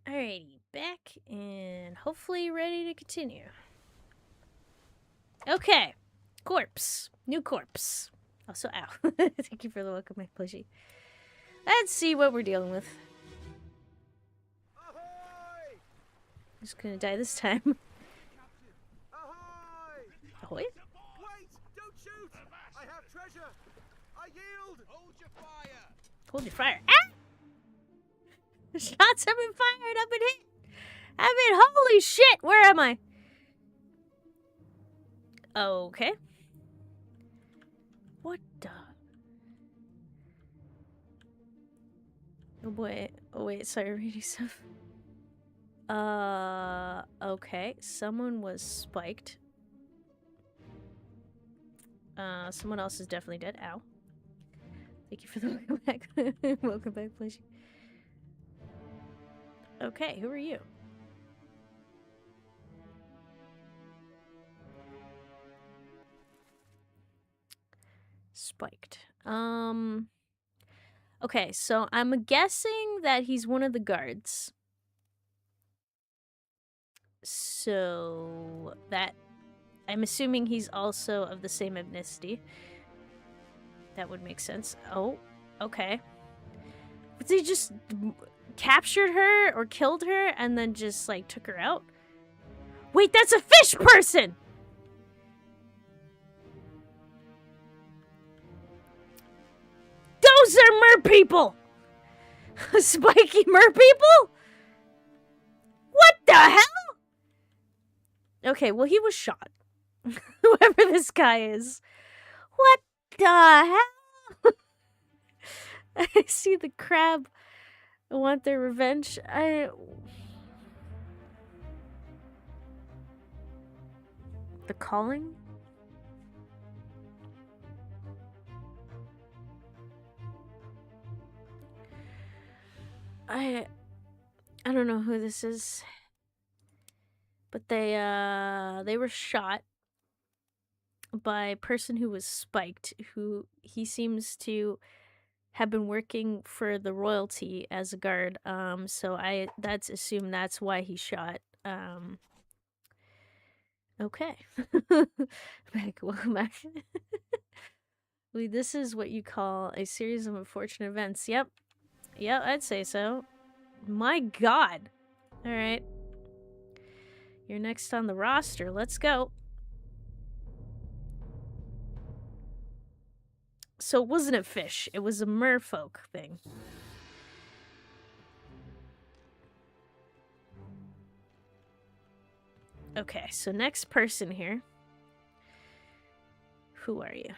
Alrighty, back and hopefully ready to continue. Okay, corpse. New corpse. Also, ow. Thank you for the welcome, my plushie. Let's see what we're dealing with. Ahoy! Just gonna die this time. Ahoy! Ahoy? Wait! Don't shoot! I have treasure! I yield! Hold your fire! Hold your fire. Ah! Shots have been fired. I've been hit. Holy shit. Where am I? Okay. What the? Oh boy. Oh wait, sorry, reading stuff. Okay. Someone was spiked. Someone else is definitely dead. Ow. Thank you for the welcome back. Welcome back, pleasure. Okay, who are you? Spiked. Okay, so I'm guessing that he's one of the guards. So that I'm assuming he's also of the same ethnicity. That would make sense. Oh, okay. But they just captured her or killed her and then just like took her out? Wait, that's a fish person! Those are mer people! Spiky mer people? What the hell? Okay, well, he was shot. Whoever this guy is. What the hell? I see the crab want their revenge. The calling? I don't know who this is. But they were shot by a person who was spiked, who he seems to have been working for the royalty as a guard. So that's assume that's why he shot. Okay. Welcome back. This is what you call a series of unfortunate events. Yep, I'd say so. My God. All right. You're next on the roster. Let's go. So it wasn't a fish. It was a merfolk thing. Okay, so next person here. Who are you?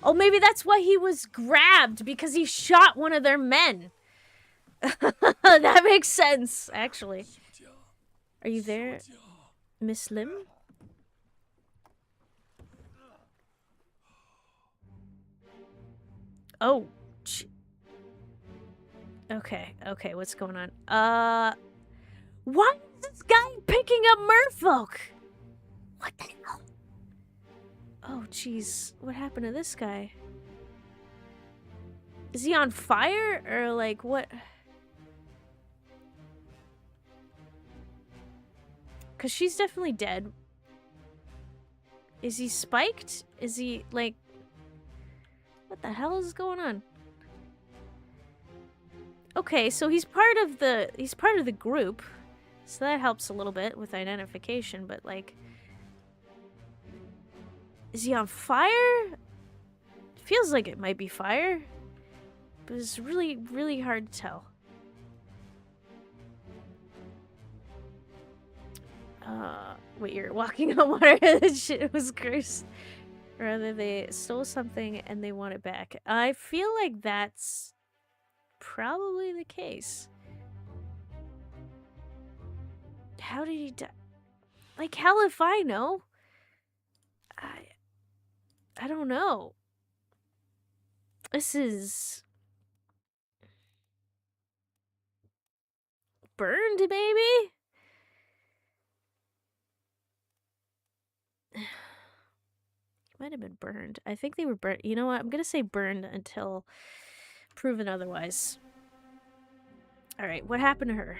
Oh, maybe that's why he was grabbed, because he shot one of their men. That makes sense, actually. Are you there, Miss Lim? Oh. Okay, what's going on? Why is this guy picking up merfolk? What the hell? Oh, jeez. What happened to this guy? Is he on fire? Or, like, what? Because she's definitely dead. Is he spiked? Is he, like... What the hell is going on? Okay, so he's part of the group. So that helps a little bit with identification, but, like... Is he on fire? Feels like it might be fire. But it's really, really hard to tell. Wait, you're walking on water? That shit was gross. Rather, they stole something and they want it back. I feel like that's probably the case. How did he die? Like, hell if I know. I don't know. This is... burned, maybe? Might have been burned. I think they were burned. You know what? I'm gonna say burned until proven otherwise. Alright, what happened to her?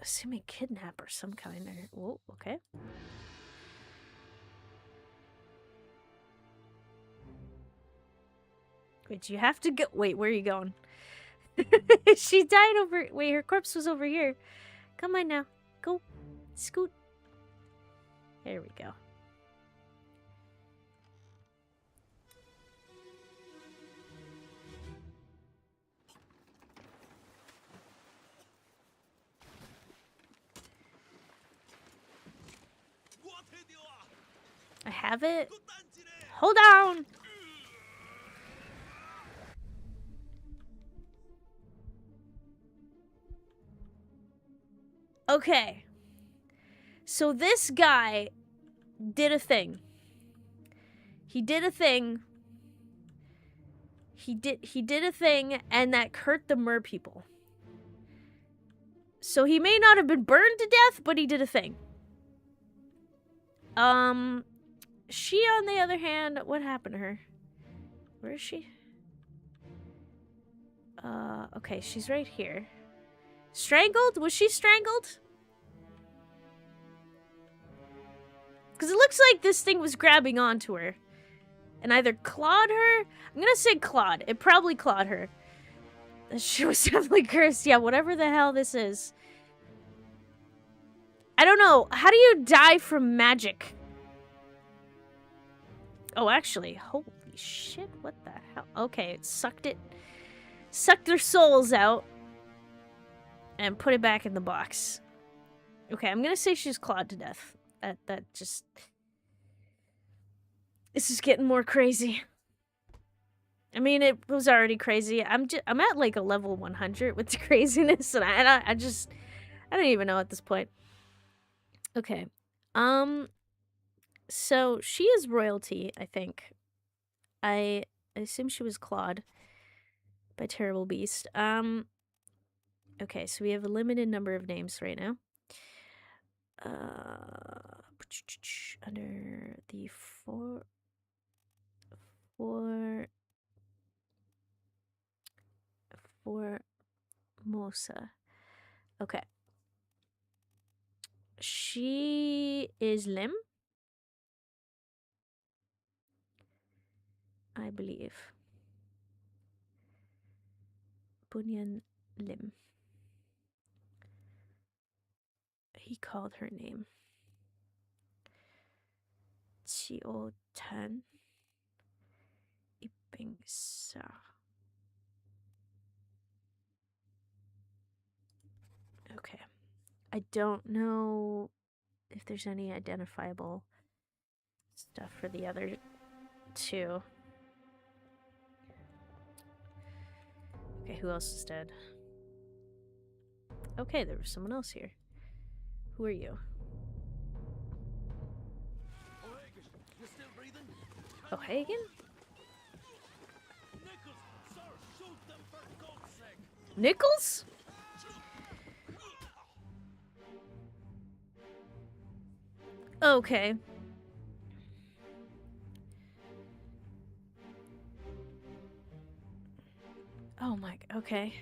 Assuming kidnap or some kind. Whoa, okay. Wait, you have to go. Wait, where are you going? She died over. Wait, her corpse was over here. Come on now. Go. Scoot. There we go. I have it. Hold on. Okay. So this guy did a thing. He did a thing. He did a thing, and that hurt the mer people. So he may not have been burned to death, but he did a thing. She, on the other hand, what happened to her? Where is she? Okay, she's right here. Strangled? Was she strangled? Because it looks like this thing was grabbing onto her. And either clawed her... I'm gonna say clawed. It probably clawed her. She was definitely cursed. Yeah, whatever the hell this is. I don't know. How do you die from magic? Oh, actually. Holy shit. What the hell? Okay, it sucked it. Sucked their souls out. And put it back in the box. Okay, I'm gonna say she's clawed to death. That just... This is getting more crazy. I mean, it was already crazy. I'm at like a level 100 with the craziness, and I don't even know at this point. Okay. So she is royalty, I think. I assume she was clawed by Terrible Beast. Okay, so we have a limited number of names right now. Under the Formosa. Okay. She is Lim, I believe. Bunyan Lim. He called her name. Chio Tan Ipingsa. Okay. I don't know if there's any identifiable stuff for the other two. Okay, who else is dead? Okay, there was someone else here. Who are you? O'Hagan? Nichols? Okay. Oh my, okay.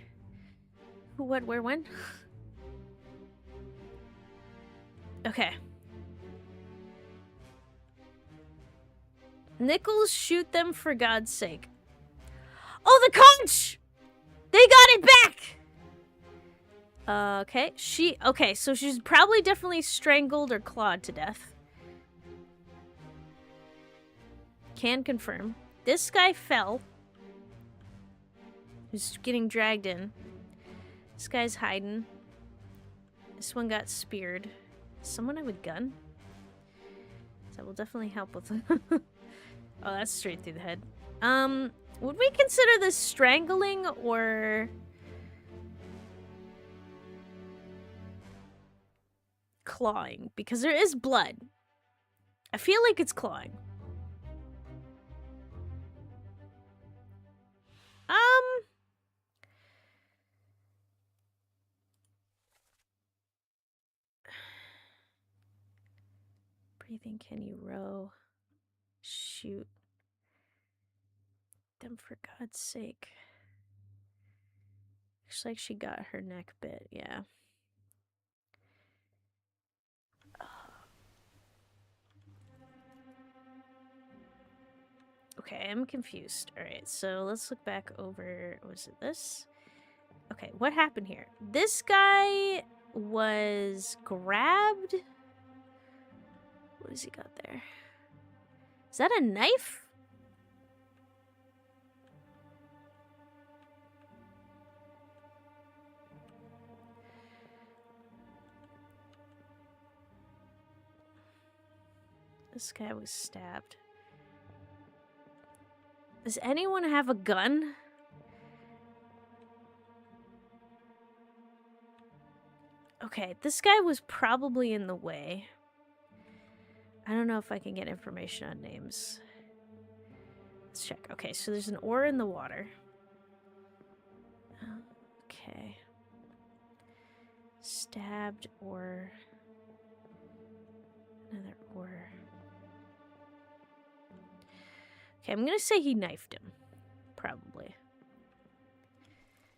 Who, what, where, when? Okay. Nichols, shoot them for God's sake. Oh, the conch! They got it back! Okay, okay, so she's probably definitely strangled or clawed to death. Can confirm. This guy fell. He's getting dragged in. This guy's hiding. This one got speared. Someone have a gun? That will definitely help with oh, that's straight through the head. Would we consider this strangling or clawing? Because there is blood. I feel like it's clawing. Breathing, can you row? Shoot. Them for God's sake. Looks like she got her neck bit, yeah. Okay, I'm confused. Alright, so let's look back over... Was it this? Okay, what happened here? This guy was grabbed. What has he got there? Is that a knife? This guy was stabbed. Does anyone have a gun? Okay, this guy was probably in the way. I don't know if I can get information on names. Let's check. Okay, so there's an oar in the water. Okay. Stabbed or another oar. Okay, I'm gonna say he knifed him. Probably.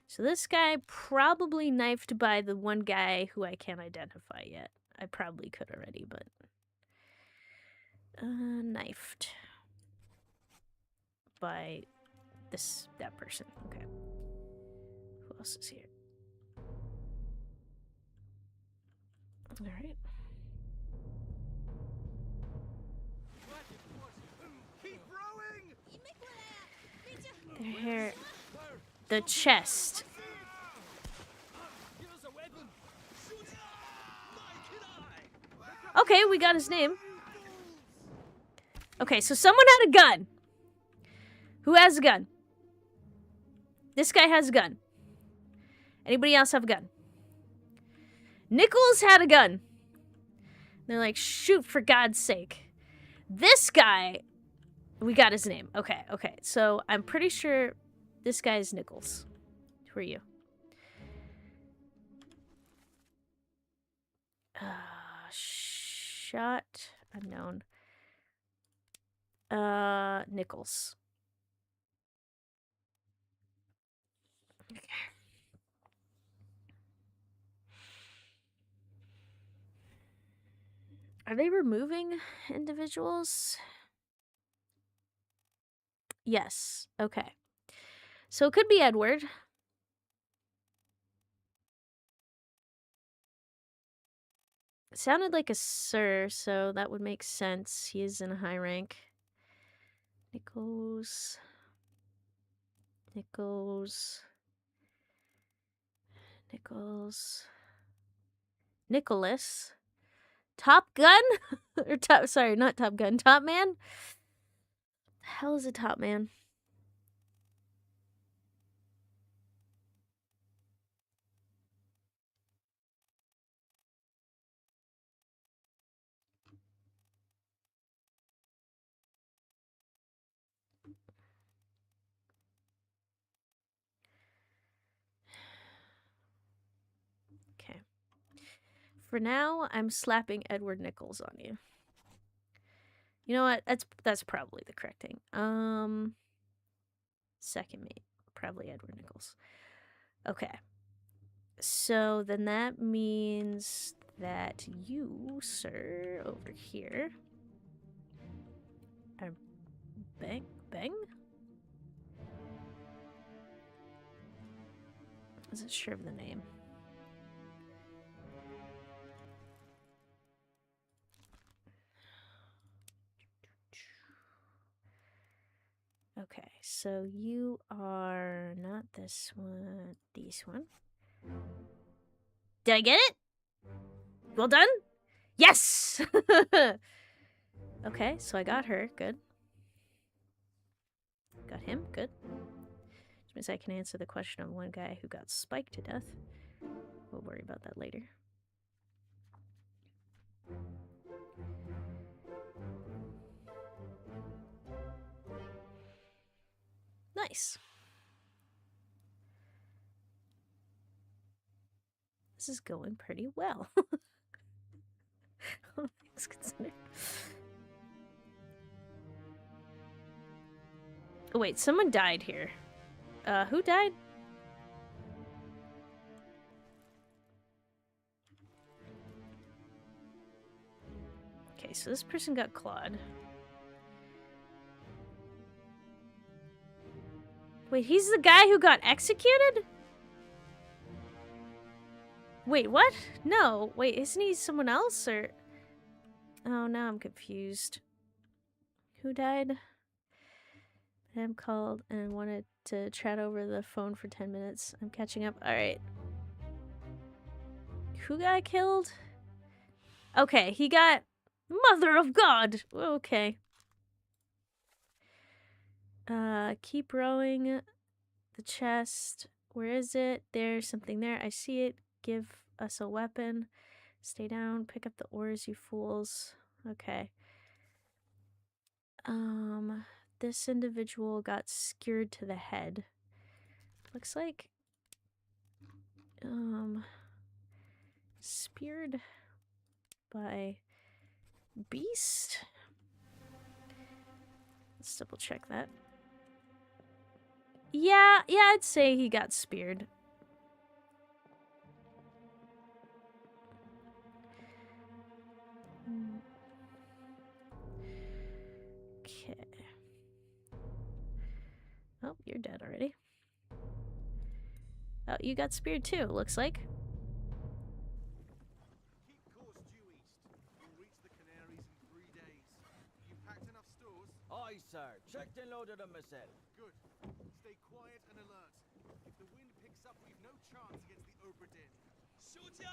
So this guy probably knifed by the one guy who I can't identify yet. I probably could already, but... knifed. By that person. Okay. Who else is here? Alright. Keep rowing! Their hair... The chest. Okay, we got his name. Okay, so someone had a gun. Who has a gun? This guy has a gun. Anybody else have a gun? Nichols had a gun. They're like, shoot, for God's sake. This guy, we got his name. Okay. So I'm pretty sure this guy is Nichols. Who are you? Shot unknown. Nichols. Okay. Are they removing individuals? Yes. Okay. So it could be Edward. It sounded like a sir, so that would make sense. He is in a high rank. Nichols. Nicholas. Top Gun? Or sorry, not Top Gun. Top Man? The hell is a Top Man? Okay. For now, I'm slapping Edward Nichols on you. You know what? That's probably the correct thing. Second mate. Probably Edward Nichols. Okay. So then that means that you, sir, over here are Bang? I wasn't sure of the name. Okay, so you are not this one, this one. Did I get it? Well done? Yes! Okay, so I got her. Good. Got him. Good. Which means I can answer the question of one guy who got spiked to death. We'll worry about that later. Nice. This is going pretty well. All things considered. Oh, wait, someone died here. Who died? Okay, so this person got clawed. Wait, he's the guy who got executed? Wait, what? No. Wait, isn't he someone else or... Oh, now I'm confused. Who died? I'm called and wanted to chat over the phone for 10 minutes. I'm catching up. Alright. Who got killed? Okay, he got... Mother of God! Okay. Keep rowing the chest. Where is it? There's something there. I see it. Give us a weapon. Stay down. Pick up the oars, you fools. Okay. This individual got skewered to the head. Looks like... Speared by beast? Let's double check that. Yeah, I'd say he got speared. Okay. Oh, you're dead already. Oh, you got speared too, looks like. Keep course due east. We'll reach the Canaries in 3 days. You packed enough stores? Aye, sir. Checked and loaded them myself. Good. Stay quiet and alert. If the wind picks up, we've no chance against the Obra Dinn. 休假，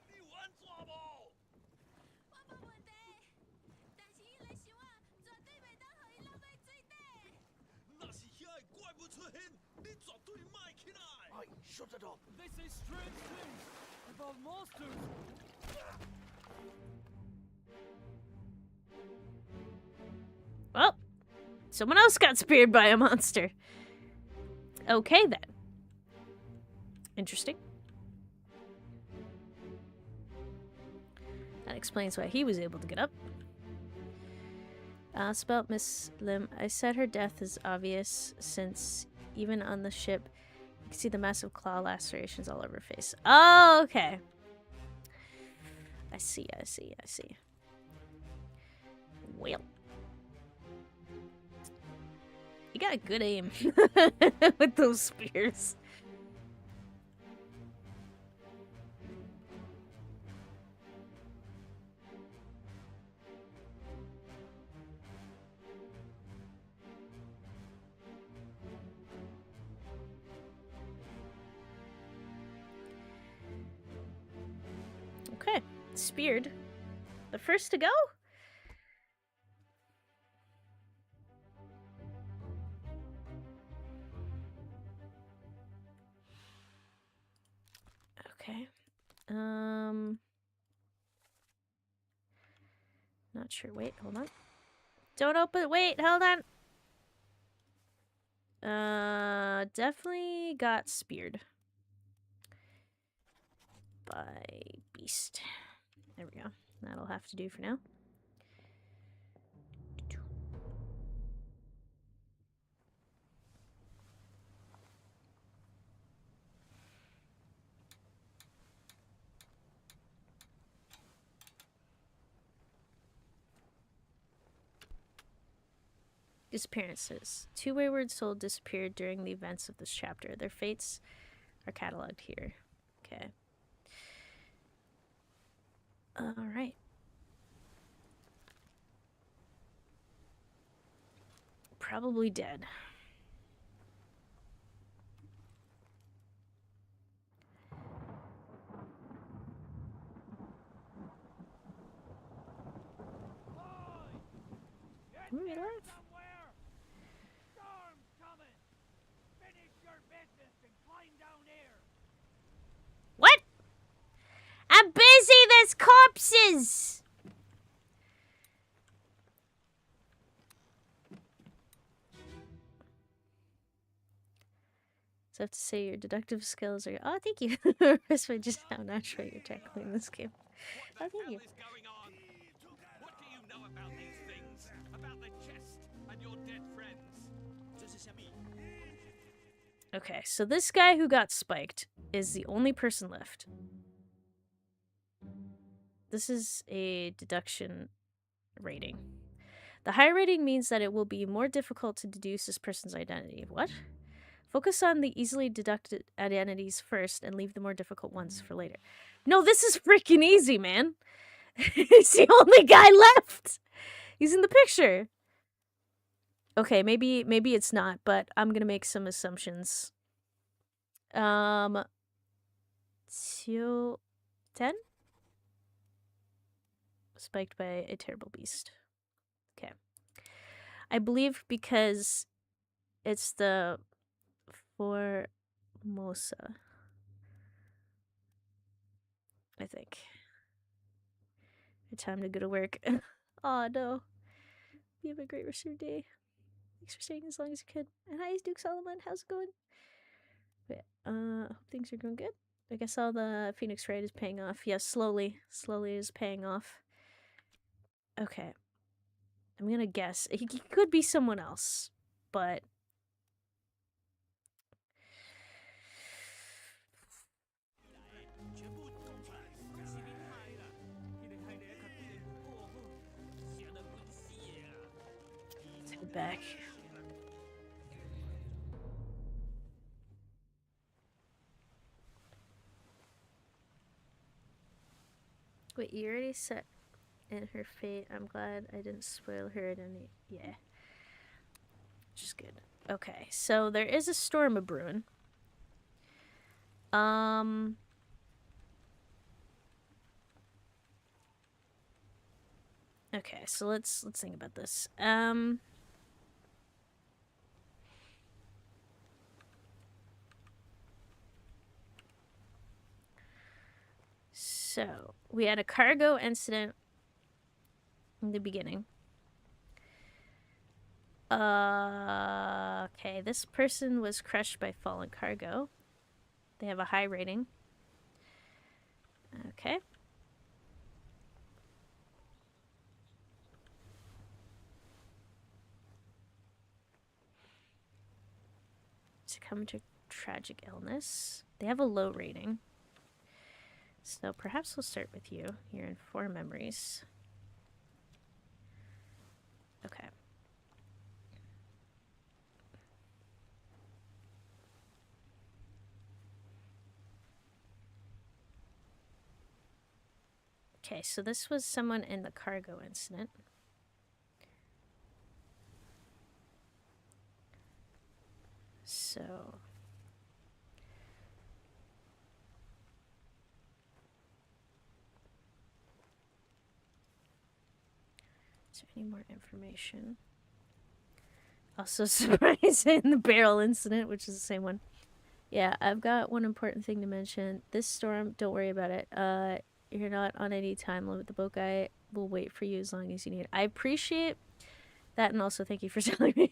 你玩耍不？我冇问题，但是伊来想啊，绝对袂当互伊落在水底。那是遐个怪物出现，你绝对卖起来。 Aye, shut it up. They say strange things about monsters. Well, someone else got speared by a monster. Okay, then. Interesting. That explains why he was able to get up. Ask about Miss Lim. I said her death is obvious since even on the ship, you can see the massive claw lacerations all over her face. Oh, okay. I see. Well. You got good aim with those spears. Okay, speared. The first to go? Okay. Not sure. Wait, hold on. Don't open. Wait, hold on. Definitely got speared by beast. There we go. That'll have to do for now. Disappearances. 2 wayward souls disappeared during the events of this chapter. Their fates are cataloged here. Okay. Alright. Probably dead. Can we alive? Somewhere. Storm's coming. Finish your business and climb down here. What? I'm busy, there's corpses! So I have to say your deductive skills are... Oh, thank you. That's just how natural you're tackling this game. Oh, What the thank hell you. is going on? What do you know about these things? About the chest and your dead friends? 这是什么？ Okay, so this guy who got spiked is the only person left. This is a deduction rating. The high rating means that it will be more difficult to deduce this person's identity. What? Focus on the easily deducted identities first and leave the more difficult ones for later. No, this is freaking easy, man. He's the only guy left. He's in the picture. Okay, maybe it's not, but I'm gonna make some assumptions. 10? Spiked by a terrible beast. Okay. I believe because it's the Formosa. I think. Time to go to work. Oh no. You have a great rest of your day. Thanks for staying as long as you could. And hi, Duke Solomon. How's it going? But, hope things are going good. I guess all the Phoenix Raid is paying off. Yes, slowly. Slowly is paying off. Okay. I'm gonna guess. He could be someone else. But... let's head back. Wait, you already set in her fate. I'm glad I didn't spoil her identity. Yeah. Which is good. Okay, so there is a storm a-brewing. Okay, so let's think about this. So we had a cargo incident in the beginning. Okay, this person was crushed by fallen cargo. They have a high rating. Okay. Succumbed to tragic illness. They have a low rating. So perhaps we'll start with you. You're in 4 memories. Okay. Okay, so this was someone in the cargo incident. So... is there any more information? Also surprising the barrel incident, which is the same one. Yeah, I've got one important thing to mention. This storm, don't worry about it. You're not on any time limit. The boat guy will wait for you as long as you need. I appreciate that, and also thank you for telling me.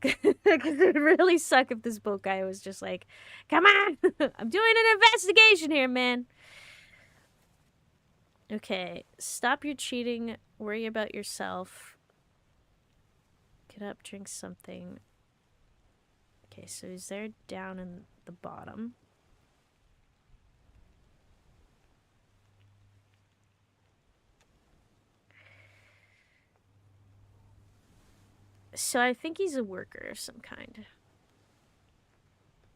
Because it would really suck if this boat guy was just like, come on, I'm doing an investigation here, man. Okay, stop your cheating. Worry about yourself. Get up, drink something. Okay, so he's there down in the bottom. So I think he's a worker of some kind.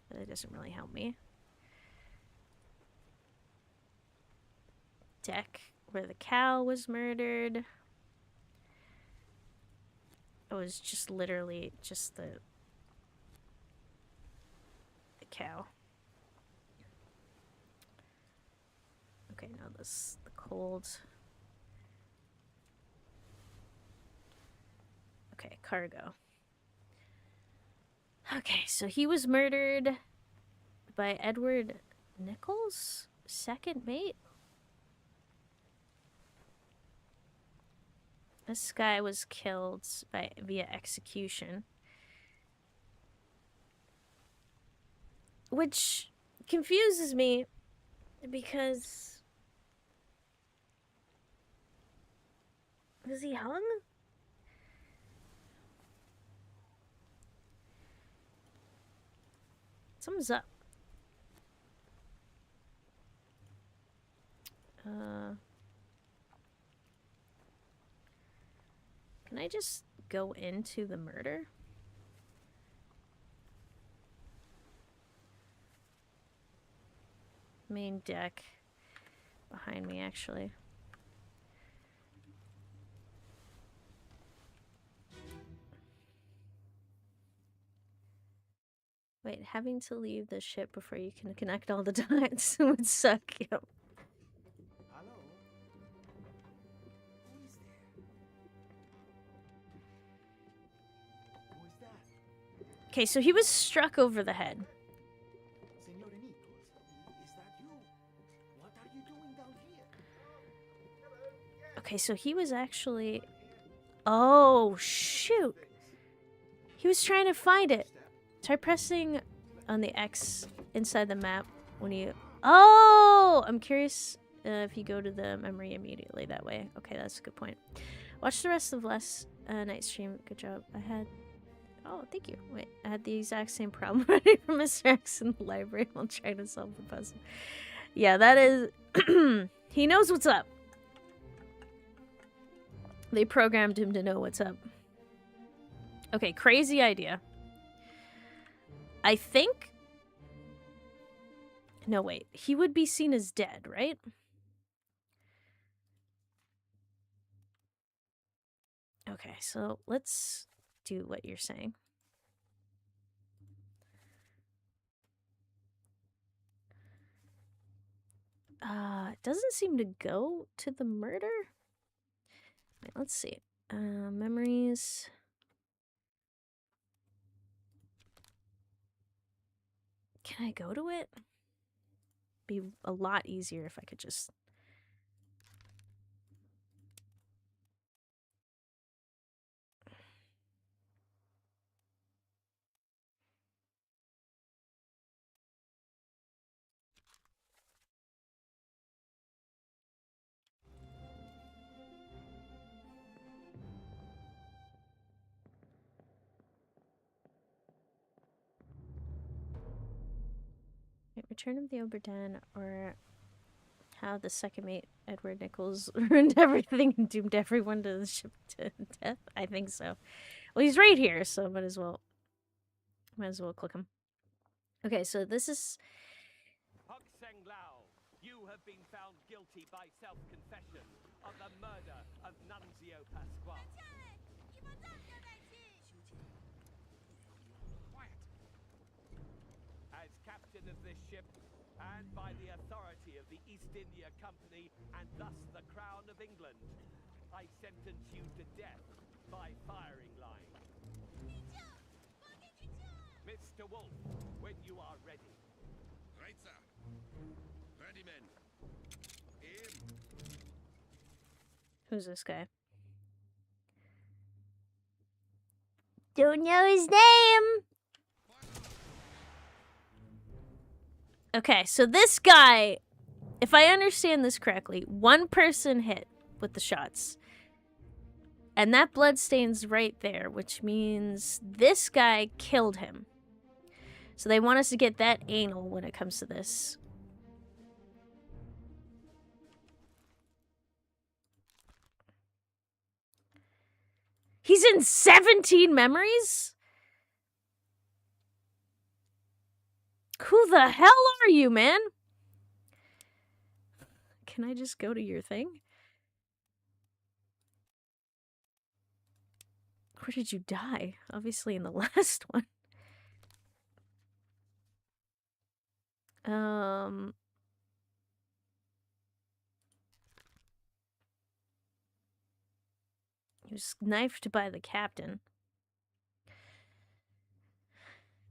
But it doesn't really help me. Deck where the cow was murdered. It was just literally just the cow. Okay, now this the cold. Okay, cargo. Okay, so he was murdered by Edward Nichols, second mate. This guy was killed via execution. Which confuses me because... was he hung? Something's up. Can I just go into the murder? main deck behind me, actually. Wait, having to leave the ship before you can connect all the dots would suck. Yep. Hello? Who is there? Who is that? Okay, so he was struck over the head. Senor Nichols, is that you? What are you doing down here? Okay, so he was actually... Oh, shoot! He was trying to find it. Try pressing on the X inside the map when you... Oh! I'm curious if you go to the memory immediately that way. Okay, that's a good point. Watch the rest of last night's stream. Good job. I had... Oh, thank you. Wait, I had the exact same problem ready for Mr. X in the library while trying to solve the puzzle. Yeah, that is... He knows what's up. They programmed him to know what's up. Okay, crazy idea. I think... No, wait. He would be seen as dead, right? Okay, so let's do what you're saying. It doesn't seem to go to the murder. Wait, let's see. Memories. Can I go to it? Be a lot easier if I could just... Wait, Return of the Obra Dinn, or how the second mate, Edward Nichols, ruined everything and doomed everyone to the ship to death? I think so. Well, he's right here, so might as well click him. Okay, so this is... Hok Seng Lao, you have been found guilty by self-confession of the murder of Nunzio Pasquale. 你们站着再去。 Quiet. As captain of this ship, and by the authority of the East India Company, and thus the Crown of England, I sentence you to death by firing line. 你这，我给你这。 Mr. Wolf, when you are ready. Right, sir. Ready, men. Aim. Who's this guy? Don't know his name! Okay, so this guy, if I understand this correctly, one person hit with the shots. And that blood stain's right there, which means this guy killed him. So they want us to get that anal when it comes to this. He's in 17 memories? Who the hell are you, man? Can I just go to your thing? Where did you die? Obviously in the last one. He was knifed by the captain.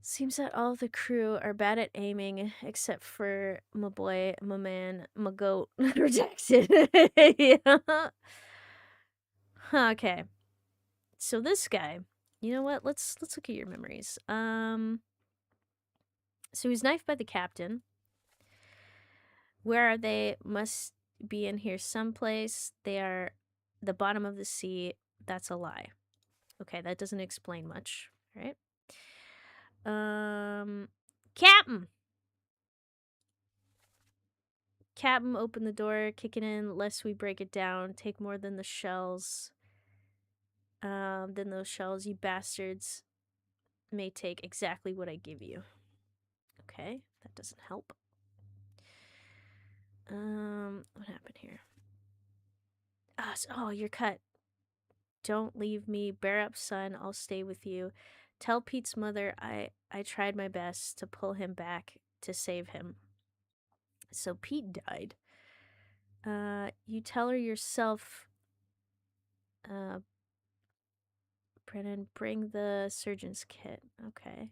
Seems that all of the crew are bad at aiming, except for my boy, my man, my goat. Redacted. Yeah. Okay. So this guy, you know what? Let's look at your memories. So he's knifed by the captain. Where are they? Must be in here someplace. They are the bottom of the sea. That's a lie. Okay, that doesn't explain much, right? Captain! Captain, open the door, kick it in, lest we break it down. Take more than the shells. Than those shells, you bastards may take exactly what I give you. Okay, that doesn't help. Oh, you're cut. Don't leave me. Bear up, son. I'll stay with you. Tell Pete's mother I tried my best to pull him back to save him. So Pete died. You tell her yourself, Brennan, bring the surgeon's kit. Okay.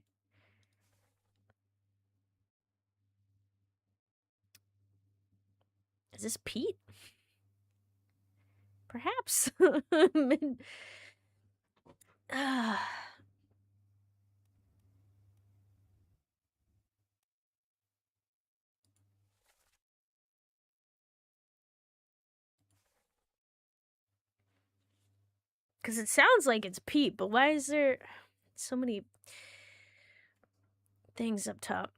Is this Pete? Perhaps. Because it sounds like it's Pete, but why is there so many things up top?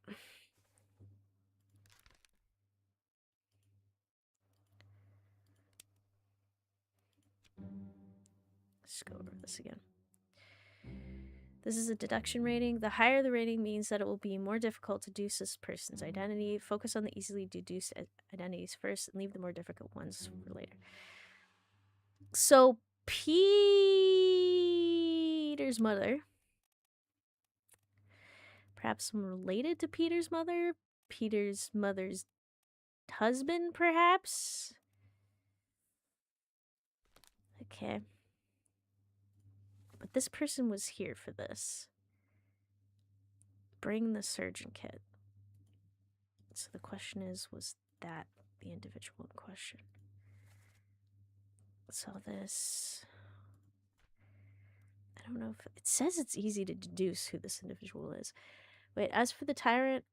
Let's go over this again. This is a deduction rating. The higher the rating means that it will be more difficult to deduce this person's identity. Focus on the easily deduced identities first and leave the more difficult ones for later. So, Peter's mother. Perhaps I'm related to Peter's mother. Peter's mother's husband, perhaps? Okay. But this person was here for this. Bring the surgeon kit. So the question is, was that the individual in question? So this... I don't know if... It says it's easy to deduce who this individual is. Wait, as for the tyrant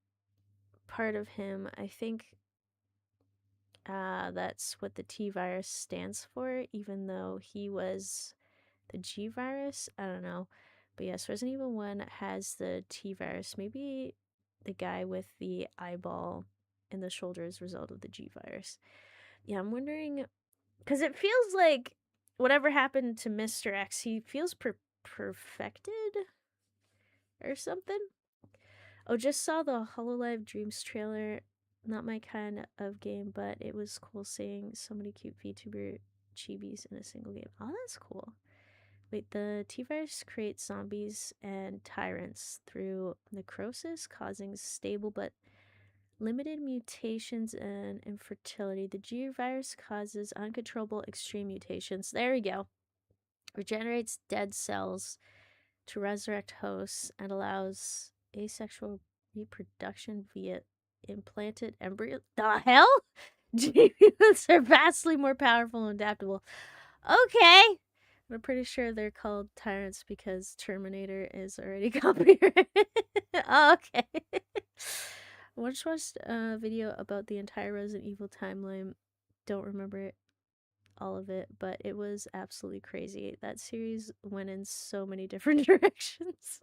part of him, I think that's what the T virus stands for, even though he was the G virus. I don't know. But yes, Resident Evil 1 has the T virus. Maybe the guy with the eyeball in the shoulder is a result of the G virus. Yeah, I'm wondering, because it feels like whatever happened to Mr. X, he feels perfected or something. Oh, just saw the Hololive Dreams trailer. Not my kind of game, but it was cool seeing so many cute VTuber chibis in a single game. Oh, that's cool. Wait, the T-virus creates zombies and tyrants through necrosis, causing stable but limited mutations and infertility. The G-virus causes uncontrollable extreme mutations. There we go. Regenerates dead cells to resurrect hosts and allows asexual reproduction via implanted embryo. The hell? G-mutants are vastly more powerful and adaptable. Okay. I'm pretty sure they're called tyrants because Terminator is already copyrighted. Okay. I once watched a video about the entire Resident Evil timeline. Don't remember it, all of it, but it was absolutely crazy. That series went in so many different directions.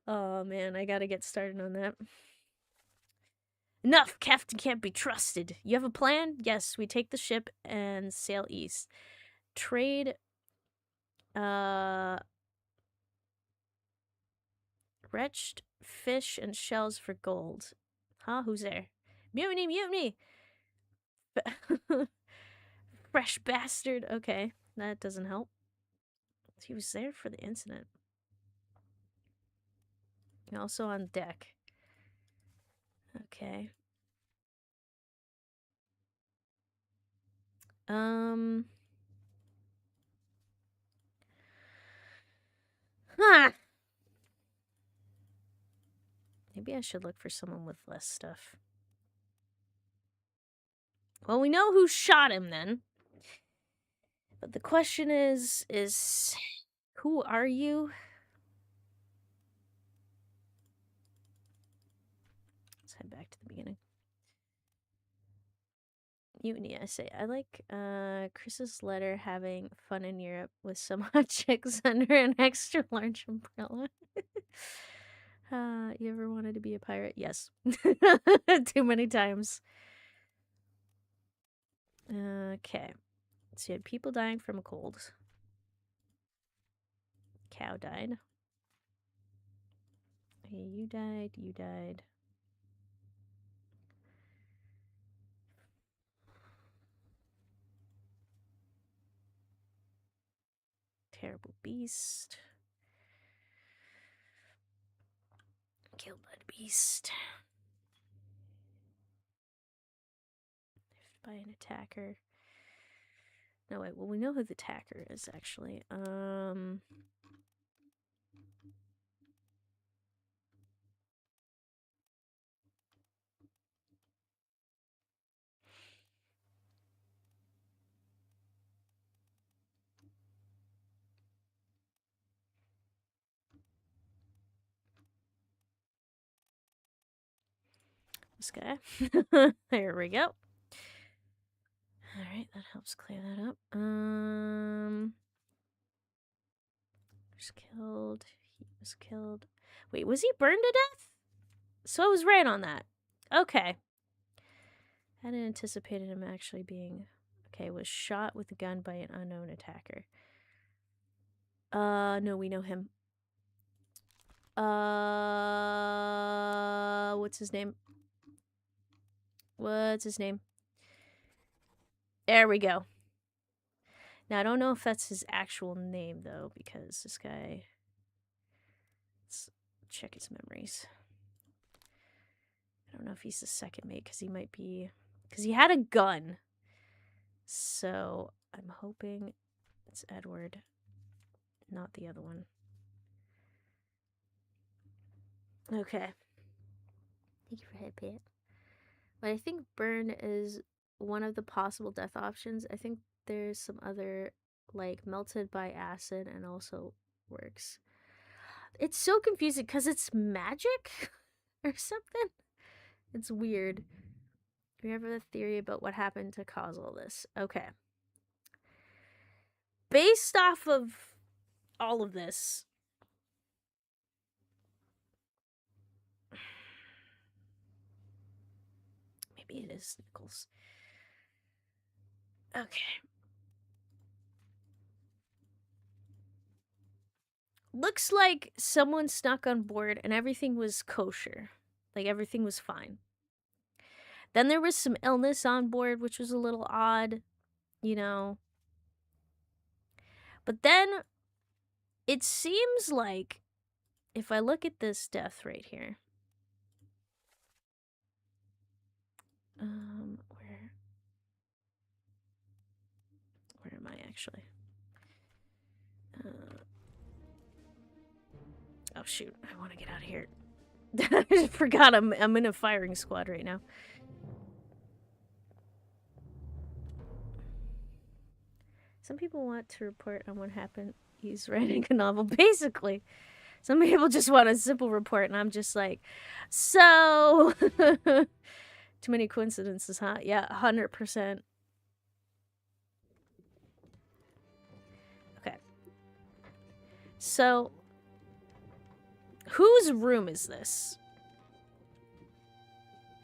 Oh man, I gotta get started on that. Enough! Captain can't be trusted. You have a plan? Yes, we take the ship and sail east. Trade wretched fish and shells for gold. Huh? Who's there? Mutiny! Mutiny! Fresh bastard. Okay, that doesn't help. He was there for the incident. Also on deck. Okay. Huh. Maybe I should look for someone with less stuff. Well, we know who shot him then. But the question is who are you? Let's head back to the beginning. Mutiny, I say. I like Chris's letter having fun in Europe with some hot chicks under an extra large umbrella. You ever wanted to be a pirate? Yes. Too many times. Okay. So you had people dying from a cold. Cow died. Okay, you died, you died. Terrible beast. Killed by the beast. By an attacker. No, wait, well, we know who the attacker is, actually. This guy. There we go. Alright, that helps clear that up. Was killed. He was killed. Wait, was he burned to death? So I was right on that. Okay. I hadn't anticipated him actually being... Okay, was shot with a gun by an unknown attacker. No, we know him. What's his name? What's his name? There we go. Now, I don't know if that's his actual name, though, because this guy... Let's check his memories. I don't know if he's the second mate, because he might be... Because he had a gun. So, I'm hoping it's Edward, not the other one. Okay. Thank you for head pit. But I think burn is one of the possible death options. I think there's some other, like, melted by acid and also works. It's so confusing because it's magic or something. It's weird. We have a theory about what happened to cause all this. Okay. Based off of all of this, maybe it is Nichols. Okay. Looks like someone snuck on board and everything was kosher. Like, everything was fine. Then there was some illness on board, which was a little odd, you know. But then it seems like, if I look at this death right here, where am I actually? Oh shoot, I want to get out of here. I just forgot I'm in a firing squad right now. Some people want to report on what happened. He's writing a novel, basically. Some people just want a simple report, and I'm just like, so... Too many coincidences, huh? Yeah, 100%. Okay. So, whose room is this?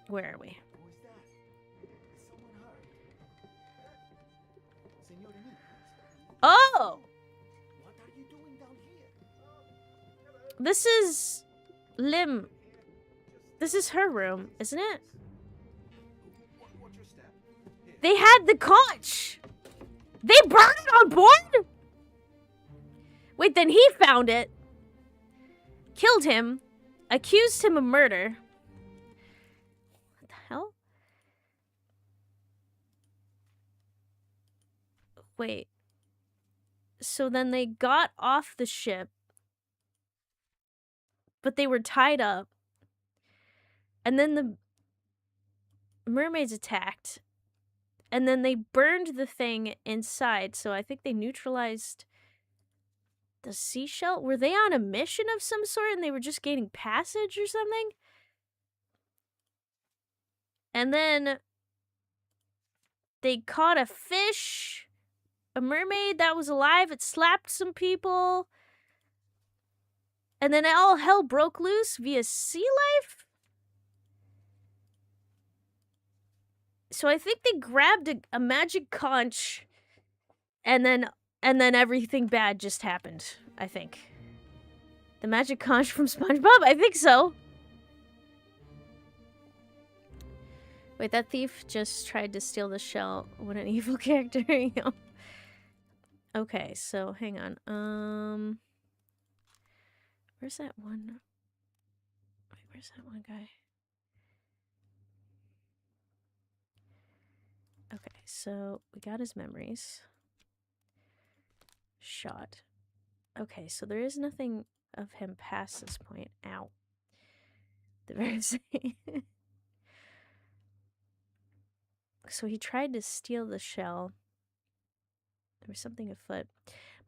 Where are we? Who is that? Is someone hurt? Signorina, Oh! what are you doing down here? This is... Lim. This is her room, isn't it? What's your step? Here. They had the conch! They burned it on board?! Wait, then he found it, killed him, accused him of murder. What the hell? Wait. So then they got off the ship, but they were tied up. And then the mermaids attacked. And then they burned the thing inside, so I think they neutralized the seashell. Were they on a mission of some sort and they were just gaining passage or something? And then they caught a fish, a mermaid that was alive. It slapped some people. And then all hell broke loose via sea life? So I think they grabbed a magic conch and then everything bad just happened, I think. The magic conch from SpongeBob? I think so. Wait, that thief just tried to steal the shell. What an evil character, you know. Okay, so hang on. Where's that one? Wait, where's that one guy? Okay, so we got his memories. Shot. Okay, so there is nothing of him past this point. Ow. The very same. So he tried to steal the shell. There was something afoot.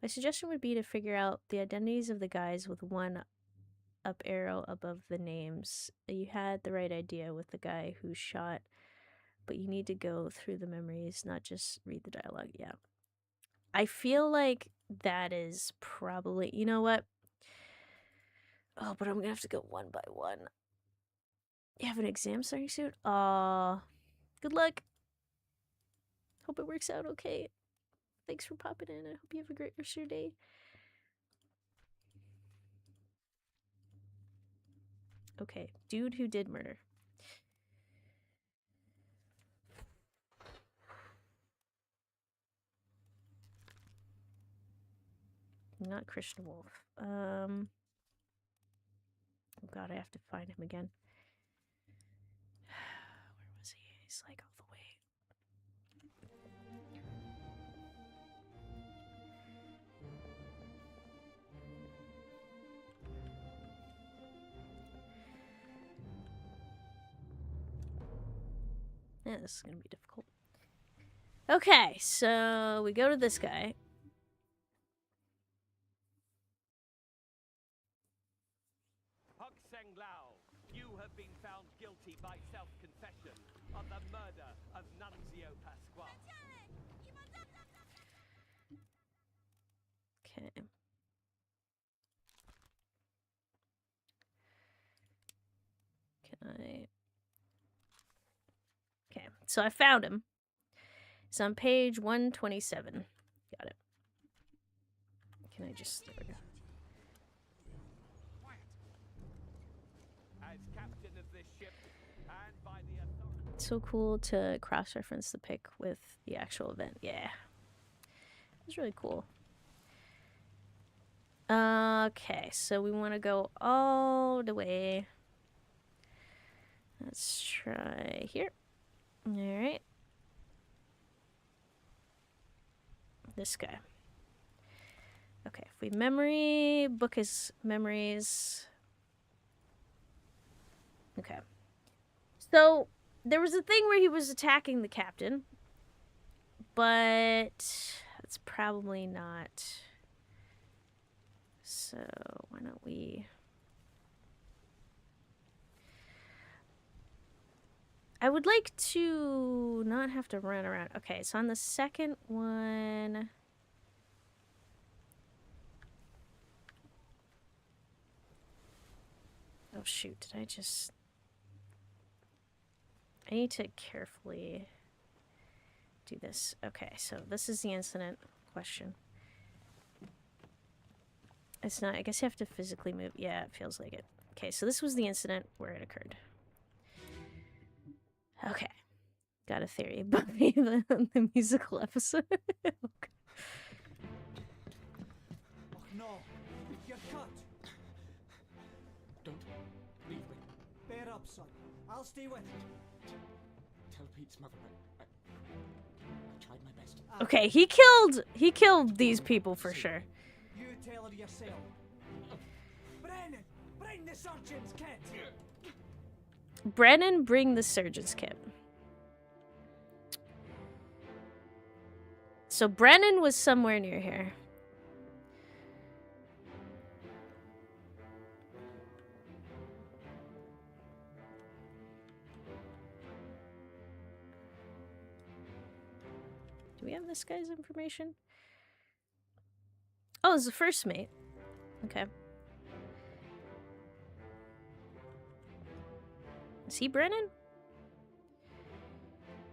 My suggestion would be to figure out the identities of the guys with one up arrow above the names. You had the right idea with the guy who shot, but you need to go through the memories, not just read the dialogue. Yeah. I feel like that is probably, you know what? Oh, but I'm gonna have to go one by one. You have an exam starting soon? Good luck. Hope it works out okay. Thanks for popping in. I hope you have a great rest of your day. Okay, dude who did murder. Not Christian Wolf. Oh god, I have to find him again. Where was he? He's like all the way. Yeah, this is gonna be difficult. Okay, so we go to this guy. Hokseng Lao, you have been found guilty by self-confession of the murder of Nunzio Pasquale. Okay. Can I... Okay, so I found him. It's on page 127. Got it. Can I just... There we go. As captain of this ship, and by the authority... It's so cool to cross-reference the pic with the actual event. Yeah. It's really cool. Okay, so we want to go all the way. Let's try here. Alright. This guy. Okay, if we memory, book his memories. Okay. So, there was a thing where he was attacking the captain. But that's probably not. So, why don't we... I would like to not have to run around. Okay, so on the second one... Oh shoot, did I just... I need to carefully do this. Okay, so this is the incident question. It's not, I guess you have to physically move. Yeah, it feels like it. Okay, so this was the incident where it occurred. Okay. Got a theory about the musical episode. Okay. Oh no, you're cut. Don't leave me. Bear up, son. I'll stay with you. Tell Pete's mother I tried my best. Okay, he killed these people for sure. You tell her yourself. Brennan, bring the surgeon's kit. Brennan, bring the surgeon's kit. So Brennan was somewhere near here. Do we have this guy's information? Oh, it's the first mate. Okay. Is he Brennan?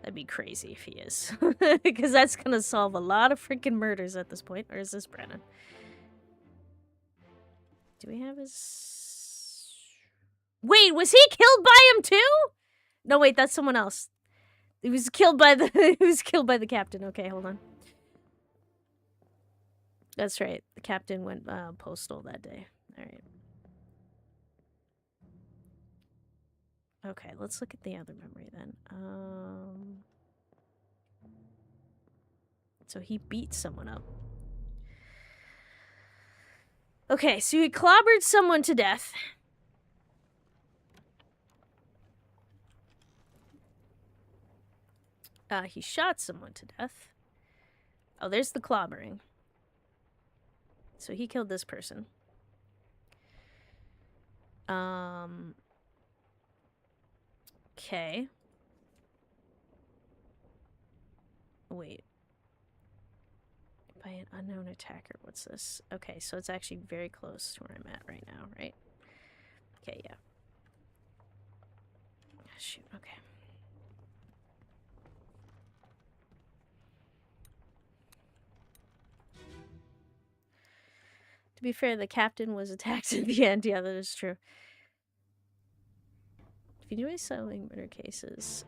That'd be crazy if he is. Because that's gonna solve a lot of freaking murders at this point. Or is this Brennan? Do we have his... Wait, was he killed by him too? No, wait, that's someone else. He was killed by the he was killed by the captain. Okay, hold on. That's right. The captain went postal that day. All right. Okay, let's look at the other memory then. So he beat someone up. Okay, so he clobbered someone to death. He shot someone to death. Oh, there's the clobbering. So he killed this person. Okay. Wait. By an unknown attacker. What's this? Okay, so it's actually very close to where I'm at right now, right? Okay, yeah. Shoot, okay. To be fair, the captain was attacked at the end. Yeah, that is true. If you enjoy solving murder cases,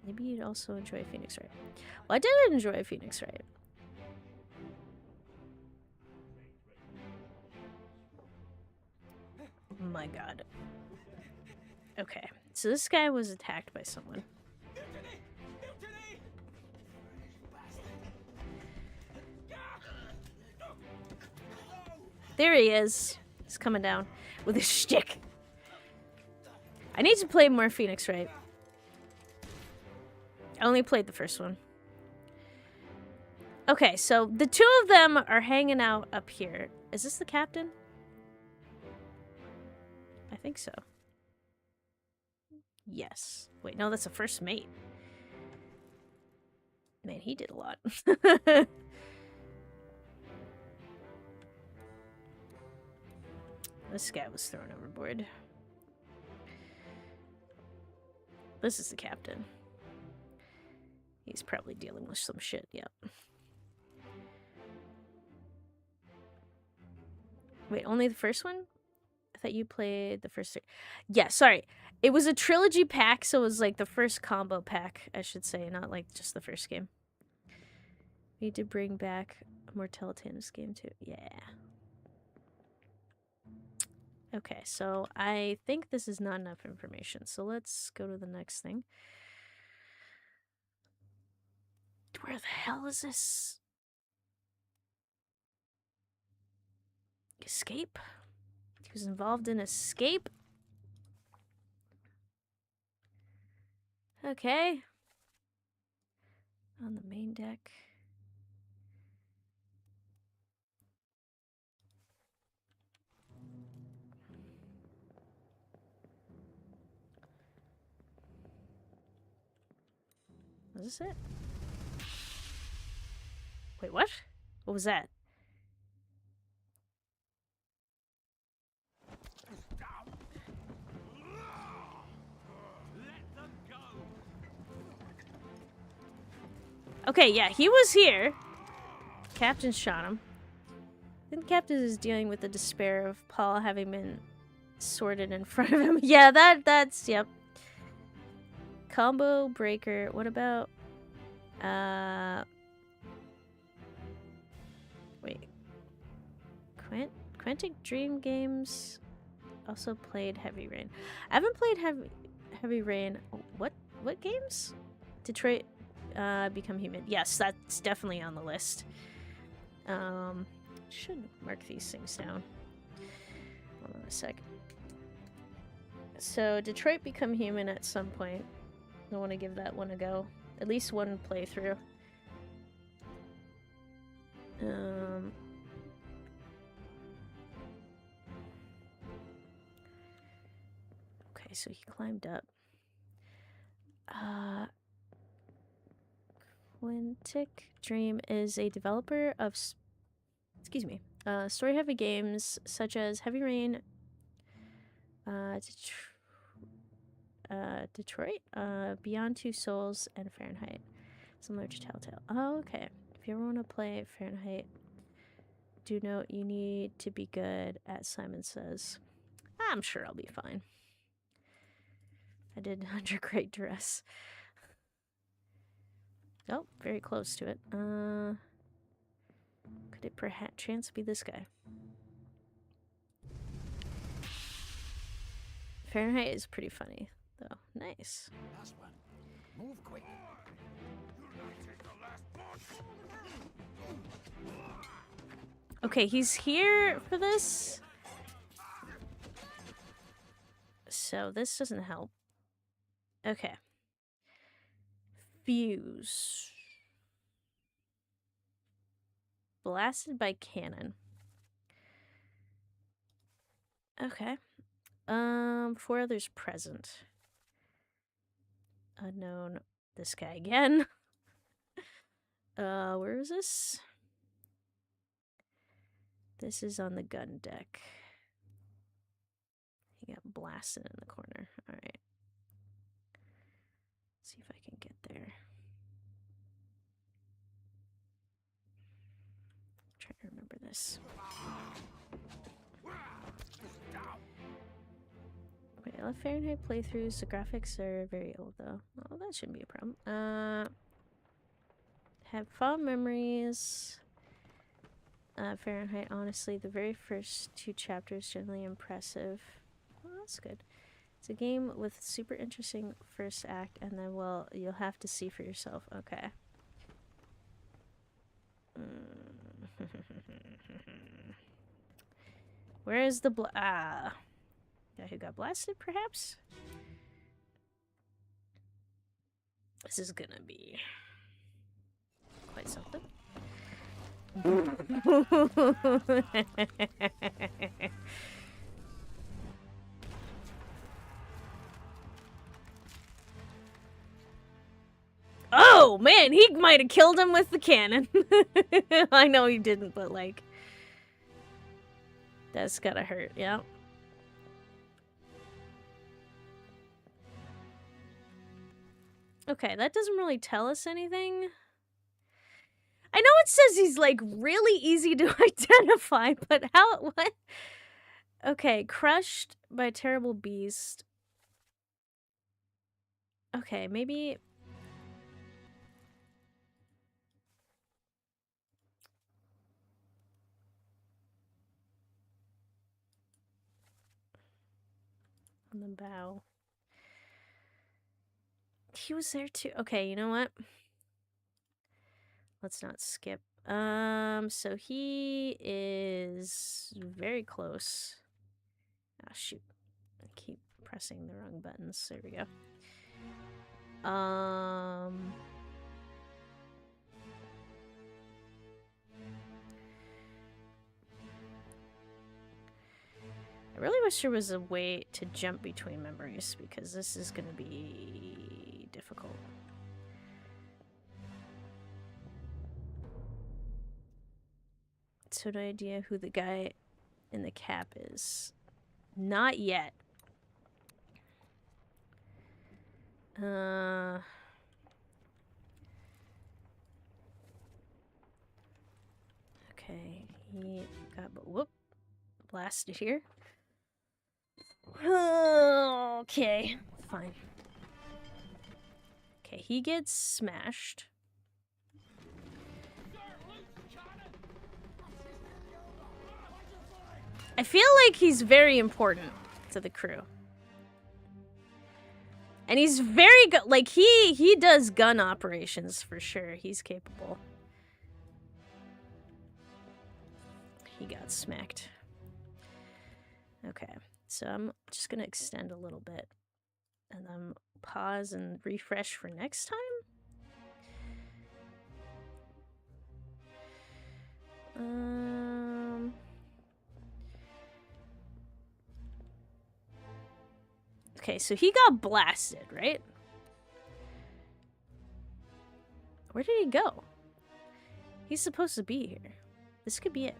maybe you'd also enjoy Phoenix Wright. Well, I did enjoy Phoenix Wright. My god. Okay, so this guy was attacked by someone. There he is. He's coming down with his shtick. I need to play more Phoenix Wright. I only played the first one. Okay, so the two of them are hanging out up here. Is this the captain? I think so. Yes. Wait, no, that's the first mate. Man, he did a lot. This guy was thrown overboard. This is the captain. He's probably dealing with some shit, yep. Wait, only the first one? I thought you played the first three. Yeah, sorry. It was a trilogy pack, so it was like the first combo pack, I should say, not like just the first game. We need to bring back a more Telltale's game too. Yeah. Okay, so I think this is not enough information, so let's go to the next thing. Where the hell is this? Escape? He was involved in escape? Okay. On the main deck. Was this it? Wait, what? What was that? Okay, yeah, he was here. Captain shot him. Then Captain is dealing with the despair of Paul having been sorted in front of him. Yeah, that's yep. Combo breaker. What about wait. Quantic Dream Games also played Heavy Rain. I haven't played Heavy Rain. What games? Detroit Become Human. Yes, that's definitely on the list. Should mark these things down. Hold on a sec. So Detroit Become Human at some point. I want to give that one a go. At least one playthrough. Okay, so he climbed up. Quantic Dream is a developer of story-heavy games such as Heavy Rain, Detroit, Beyond Two Souls, and Fahrenheit. Similar to Telltale. Oh, okay. If you ever want to play Fahrenheit, do note you need to be good at Simon Says. I'm sure I'll be fine. I did under great duress. Oh, very close to it. Could Could it perhaps chance be this guy? Fahrenheit is pretty funny, though. Nice. Last one. Move quick. Okay, he's here for this. So this doesn't help. Okay. Fuse. Blasted by cannon. Okay. 4 others present. Unknown. This guy again. Where is this? This is on the gun deck. He got blasted in the corner. Alright. See if I can get there. Try to remember this. Wait, I left Fahrenheit playthroughs. The graphics are very old though. Oh, that shouldn't be a problem. Have fond memories. Fahrenheit, honestly, the very first 2 chapters generally impressive. Oh, that's good. It's a game with super interesting first act, and then, well, you'll have to see for yourself. Okay. Where is the guy who got blasted, perhaps? This is gonna be quite something. Oh man, he might have killed him with the cannon. I know he didn't, but like, that's gotta hurt, yeah. Okay, that doesn't really tell us anything. I know it says he's like really easy to identify, but how, what? Okay, crushed by a terrible beast. Okay, maybe. On the bow. He was there too. Okay, you know what? Let's not skip. So he is very close. Ah, shoot. I keep pressing the wrong buttons. There we go. I really wish there was a way to jump between memories, because this is gonna be difficult. So no idea who the guy in the cap is. Not yet. Okay, he got blasted here. Okay, fine. Okay, he gets smashed. I feel like he's very important to the crew. And he's very good. Like, he does gun operations for sure. He's capable. He got smacked. Okay, so I'm just gonna extend a little bit. And then pause and refresh for next time? Okay, so he got blasted, right? Where did he go? He's supposed to be here. This could be it.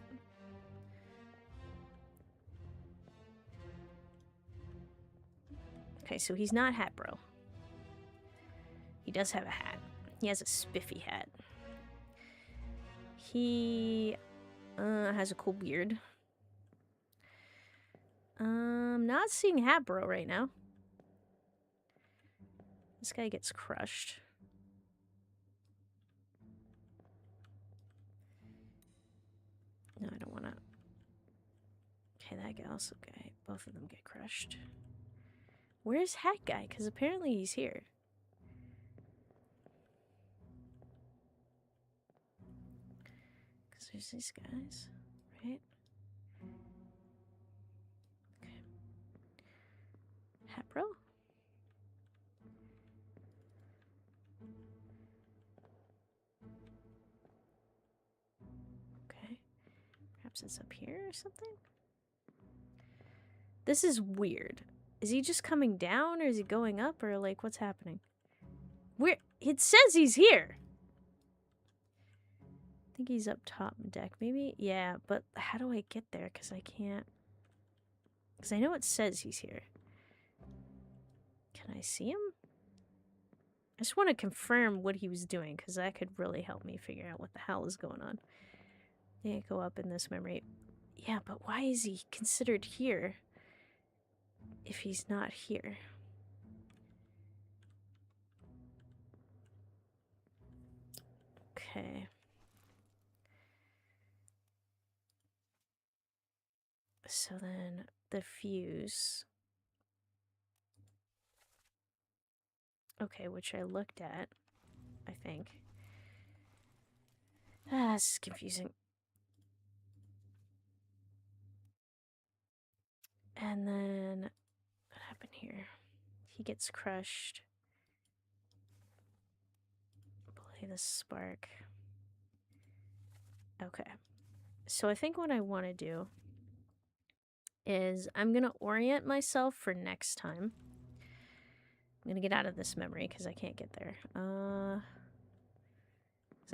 Okay, so he's not Hat Bro. He does have a hat. He has a spiffy hat. He has a cool beard. Not seeing Hat Bro right now. This guy gets crushed. Okay, that guy also guy. Both of them get crushed. Where's Hat Guy? Because apparently he's here. Because there's these guys, right? Okay. Hat Bro? Okay. Perhaps it's up here or something? This is weird. Is he just coming down or is he going up or like what's happening? Where it says he's here. I think he's up top deck. Maybe? Yeah, but how do I get there? Because I can't. Because I know it says he's here. Can I see him? I just want to confirm what he was doing because that could really help me figure out what the hell is going on. Yeah, go up in this memory. Yeah, but why is he considered here if he's not here? Okay. So then the fuse. Okay, which I looked at, I think. Ah, this is confusing. And then what happened here? He gets crushed. Play the spark. Okay. So I think what I want to do is I'm going to orient myself for next time. I'm going to get out of this memory because I can't get there. 'cause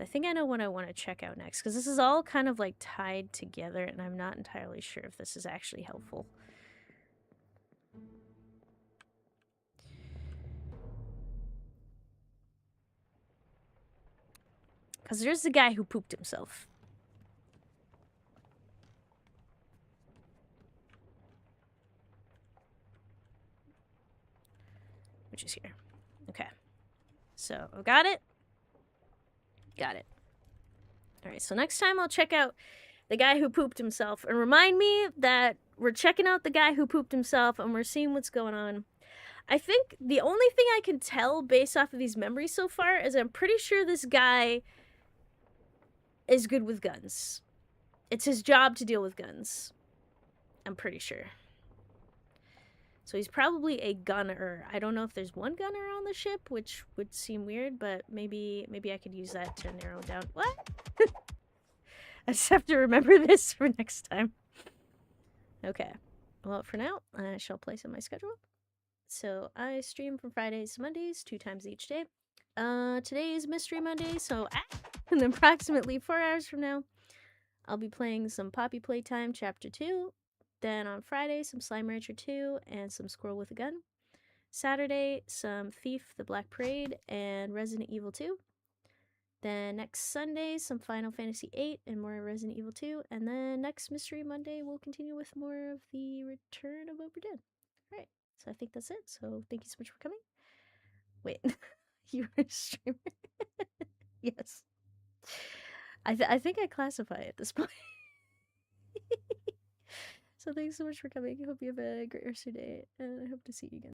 I think I know what I want to check out next because this is all kind of like tied together and I'm not entirely sure if this is actually helpful. Because there's the guy who pooped himself. Which is here. Okay. So, got it? Got it. Alright, so next time I'll check out the guy who pooped himself. And remind me that we're checking out the guy who pooped himself and we're seeing what's going on. I think the only thing I can tell based off of these memories so far is I'm pretty sure this guy is good with guns. It's his job to deal with guns. I'm pretty sure. So he's probably a gunner. I don't know if there's one gunner on the ship, which would seem weird, but maybe I could use that to narrow down. What? I just have to remember this for next time. Okay. Well, for now, I shall place in my schedule. So I stream from Fridays to Mondays, 2 times each day. Today is Mystery Monday, so in approximately 4 hours from now, I'll be playing some Poppy Playtime Chapter 2. Then on Friday, some Slime Rancher 2 and some Squirrel with a Gun. Saturday, some Thief, the Black Parade, and Resident Evil 2. Then next Sunday, some Final Fantasy 8 and more Resident Evil 2. And then next Mystery Monday, we'll continue with more of the Return of Obra Dinn. Alright, so I think that's it. So thank you so much for coming. Wait, you were a streamer? Yes. I think I classify at this point. So thanks so much for coming. I hope you have a great rest of your day, and I hope to see you again.